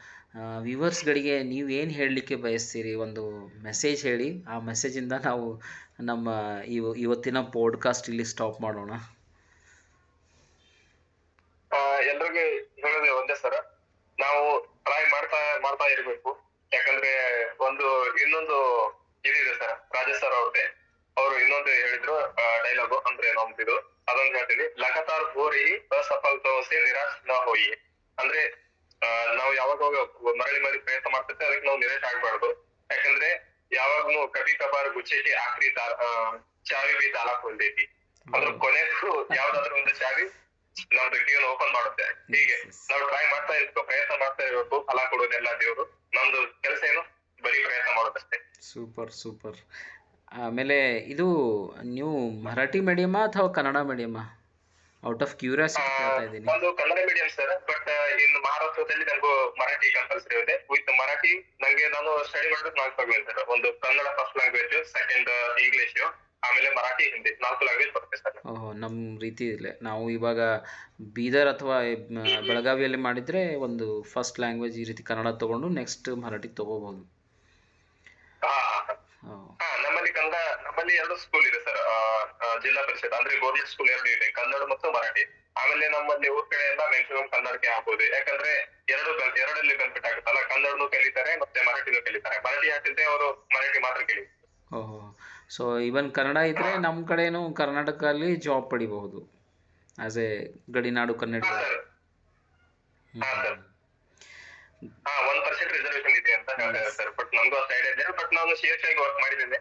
Speaker 1: ವ್ಯೂವರ್ಸ್ಗಳಿಗೆ ನೀವು ಏನು ಹೇಳಲಿಕ್ಕೆ ಬಯಸ್ತೀರಿ? ಒಂದು ಮೆಸೇಜ್ ಹೇಳಿ, ಆ ಮೆಸೇಜಿಂದ ನಾವು ನಮ್ಮ ಇವತ್ತಿನ ಪಾಡ್ಕಾಸ್ಟ್ ಇಲ್ಲಿ ಸ್ಟಾಪ್ ಮಾಡೋಣ.
Speaker 2: ಎಲ್ರಿಗೂ ಹೇಳೋದೇ ಒಂದೇ ಸರ, ನಾವು ಟ್ರೈ ಮಾಡ್ತಾ ಇರ್ಬೇಕು. ಯಾಕಂದ್ರೆ ಇನ್ನೊಂದು ಇದಿದೆ ಸರ್, ರಾಜೇಶ್ ಸರ್ ಅವ್ರದ್ದೇ, ಅವರು ಇನ್ನೊಂದು ಹೇಳಿದ್ರು ಡೈಲಾಗು, ಅಂದ್ರೆ ನಮ್ದಿದು ಅದೊಂದು ಹೇಳ್ತೀನಿ, ಲಗಾತಾರ್ ಹೋ ರಹಿ ಅಸಫಲತೋ ಸೆ ನಿರಾಶ್ ನ ಹೋಯಿ. ಅಂದ್ರೆ ನಾವು ಯಾವಾಗ ಮರಳಿ ಪ್ರಯತ್ನ ಮಾಡ್ತಿರ್ತೀವಿ, ಅದಕ್ಕೆ ನಾವು ನಿರಾಶೆ ಆಗ್ಬಾರ್ದು. ಯಾಕಂದ್ರೆ ಯಾವಾಗ್ಲೂ ಕಭಿ ಕಬಾರ್ ಗುಚ್ಚೆಗೆ ಆಖರಿ ಚಾವಿ ಬಿ ತಾಲಾ ಹೊಂದೈತಿ. ಅದ್ರ ಕೊನೆಗೂ ಯಾವ್ದಾದ್ರು ಒಂದು ಚಾವಿ ನಮ್ದು ಕೀಯನ್ನು ಓಪನ್ ಮಾಡುತ್ತೆ. ಹೀಗೆ ನಾವು ಟ್ರೈ ಮಾಡ್ತಾ ಇರ್ಬೇಕು, ಪ್ರಯತ್ನ ಮಾಡ್ತಾ ಇರ್ಬೇಕು, ಫಲ ಕೊಡೋದೆಲ್ಲ ದೇವರು. ನಮ್ದು ಕೆಲಸ ಏನು, ಬರೀ ಪ್ರಯತ್ನ ಮಾಡೋದಷ್ಟೇ.
Speaker 1: Super super. ಆಮೇಲೆ ಇದು ನೀವು ಮರಾಠಿ ಮೀಡಿಯಮಾ ಅಥವಾ ಕನ್ನಡ ಮೀಡಿಯಮಾ? ಔಟ್ ಆಫ್ ಕ್ಯೂರಿಯಾಸಿಟಿ ಕೇಳ್ತಾ ಇದ್ದೀನಿ.
Speaker 2: ಒಂದು ಕನ್ನಡ ಮೀಡಿಯಂ ಸರ್, ಬಟ್ ಇನ್ನು ಮಹಾರಾಷ್ಟ್ರದಲ್ಲಿ ನನಗೂ ಮರಾಠಿ ಕಂಪಲ್ಸರಿ ಇದೆ. ವಿತ್ ಮರಾಠಿ ನಾನು ಸ್ಟಡಿ ಮಾಡೋದಕ್ಕೆ 4 ಲ್ಯಾಂಗ್ವೇಜ್ ಸರ್. ಒಂದು Kannada first language, second English, ಆಮೇಲೆ ಮರಾಠಿ, ಹಿಂದಿ, 4 ಲ್ಯಾಂಗ್ವೇಜ್ ಬರುತ್ತೆ ಸರ್.
Speaker 1: ಓಹೋ, ನಮ್ಮ ರೀತಿ ಇಲ್ಲ. ನಾವು ಇವಾಗ ಬೀದರ್ ಅಥವಾ ಬೆಳಗಾವಿಯಲ್ಲಿ ಮಾಡಿದರೆ ಒಂದು ಫಸ್ಟ್ ಲ್ಯಾಂಗ್ವೇಜ್ ಈ ರೀತಿ ಕನ್ನಡ ತೊಗೊಂಡು ನೆಕ್ಸ್ಟ್ ಮರಾಠಿ ತೊಗೋಬೋದು.
Speaker 2: ನಮ್ಮಲ್ಲಿ 2 ಸ್ಕೂಲ್ ಇದೆ ಸರ್, ಜಿಲ್ಲಾ ಪರಿಷತ್ ಅಂದ್ರೆ ಗೌರ್ಮೆಂಟ್ ಸ್ಕೂಲ್ 2 ಇದೆ, ಕನ್ನಡ ಮತ್ತು ಮರಾಠಿ. ಆಮೇಲೆ ನಮ್ಮಲ್ಲಿ ಊರ್ ಕಡೆ ಎಲ್ಲ ಮ್ಯಾಕ್ಸಿಮಮ್ ಕನ್ನಡಕ್ಕೆ ಹಾಕೋದು. ಯಾಕಂದ್ರೆ ಎರಡಲ್ಲಿ ಬೆನಿಫಿಟ್ ಆಗುತ್ತಲ್ಲ, ಕನ್ನಡನು ಕಲಿತಾರೆ ಮತ್ತೆ ಮರಾಠಿನೂ ಕಲಿತಾರೆ. ಮರಾಠಿ ಹಾಕಿದ್ರೆ ಅವರು ಮರಾಠಿ ಮಾತ್ರ ಕಲಿ.
Speaker 1: ಓಹೋ, ಸೊ ಇವನ್ ಕನ್ನಡ ಇದ್ರೆ ನಮ್ಮ ಕಡೆನೂ ಕರ್ನಾಟಕದಲ್ಲಿ ಜಾಬ್ ಪಡಿಬಹುದು ಆಸ್ ಎ ಗಡಿನಾಡು ಕನ್ನಡಿಗ.
Speaker 2: 1% ರಿಸರ್ವೇಶನ್ ಇದೆ ಅಂತ ಹೇಳ್ತಾರೆ ಸರ್, ಬಟ್ ನಮ್ದು ಅಷ್ಟು ಐಡಿಯಾ ಇದೆ. ಬಟ್ ನಾನು CS ಆಗಿ ವರ್ಕ್ ಮಾಡಿದ್ದೇನೆ,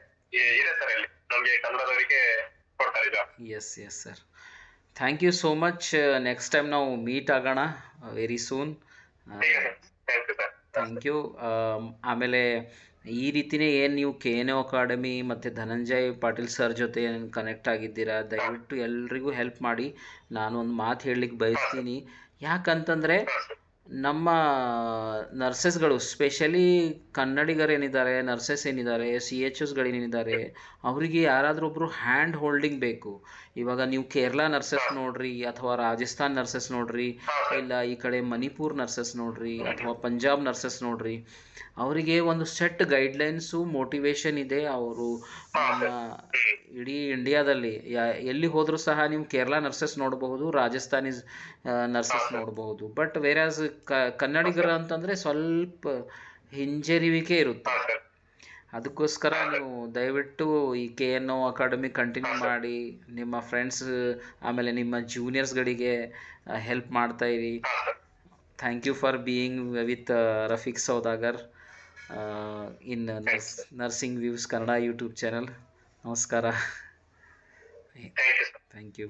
Speaker 2: ಇದೆ ಸರ್ ಅಲ್ಲಿ ನಮ್ಗೆ ಕನ್ನಡದವರಿಗೆ ಕೊಡ್ತಾರೆ job.
Speaker 1: Yes yes sir, thank you so much. Next time ನಾವು ಮೀಟ್ ಆಗೋಣ ವೆರಿ ಸೂನ್. Thank you. ಆಮೇಲೆ ಈ ರೀತಿಯೇ ಏನು ನೀವು KNO ಅಕಾಡೆಮಿ ಮತ್ತು ಧನಂಜಯ್ ಪಾಟೀಲ್ ಸರ್ ಜೊತೆ ಕನೆಕ್ಟ್ ಆಗಿದ್ದೀರಾ, ದಯವಿಟ್ಟು ಎಲ್ರಿಗೂ ಹೆಲ್ಪ್ ಮಾಡಿ. ನಾನು ಒಂದು ಮಾತು ಹೇಳಲಿಕ್ಕೆ ಬಯಸ್ತೀನಿ. ಯಾಕಂತಂದರೆ ನಮ್ಮ ನರ್ಸಸ್ಗಳು, ಸ್ಪೆಷಲಿ ಕನ್ನಡಿಗರೇನಿದ್ದಾರೆ, ನರ್ಸಸ್ ಏನಿದ್ದಾರೆ, CHOಸ್ಗಳೇನಿದ್ದಾರೆ, ಅವರಿಗೆ ಯಾರಾದರೂ ಒಬ್ಬರು ಹ್ಯಾಂಡ್ ಹೋಲ್ಡಿಂಗ್ ಬೇಕು. ಇವಾಗ ನೀವು ಕೇರಳ ನರ್ಸಸ್ ನೋಡ್ರಿ, ಅಥವಾ ರಾಜಸ್ಥಾನ್ ನರ್ಸಸ್ ನೋಡ್ರಿ, ಇಲ್ಲ ಈ ಕಡೆ ಮಣಿಪುರ್ ನರ್ಸಸ್ ನೋಡ್ರಿ, ಅಥವಾ ಪಂಜಾಬ್ ನರ್ಸಸ್ ನೋಡ್ರಿ, ಅವರಿಗೆ ಒಂದು ಸೆಟ್ ಗೈಡ್ಲೈನ್ಸು, ಮೋಟಿವೇಶನ್ ಇದೆ. ಅವರು ನಮ್ಮ ಇಡೀ ಇಂಡಿಯಾದಲ್ಲಿ ಎಲ್ಲಿ ಹೋದರೂ ಸಹ ನೀವು ಕೇರಳ ನರ್ಸಸ್ ನೋಡಬಹುದು, ರಾಜಸ್ಥಾನಿ ನರ್ಸಸ್ ನೋಡಬಹುದು. ಬಟ್ ವೇರಾಸ್ ಕನ್ನಡಿಗರು ಅಂತಂದರೆ ಸ್ವಲ್ಪ ಹಿಂಜರಿವಿಕೆ ಇರುತ್ತೆ. ಅದಕ್ಕೋಸ್ಕರ ನೀವು ದಯವಿಟ್ಟು ಈ KNO ಅಕಾಡೆಮಿ ಕಂಟಿನ್ಯೂ ಮಾಡಿ, ನಿಮ್ಮ ಫ್ರೆಂಡ್ಸ್ ಆಮೇಲೆ ನಿಮ್ಮ ಜೂನಿಯರ್ಸ್ಗಳಿಗೆ ಹೆಲ್ಪ್ ಮಾಡ್ತಾ ಇರಿ. Thank you for being with Rafiq Saudagar in nursing views Kannada YouTube channel. ನಮಸ್ಕಾರ.
Speaker 2: Thank you sir.
Speaker 1: Thank you.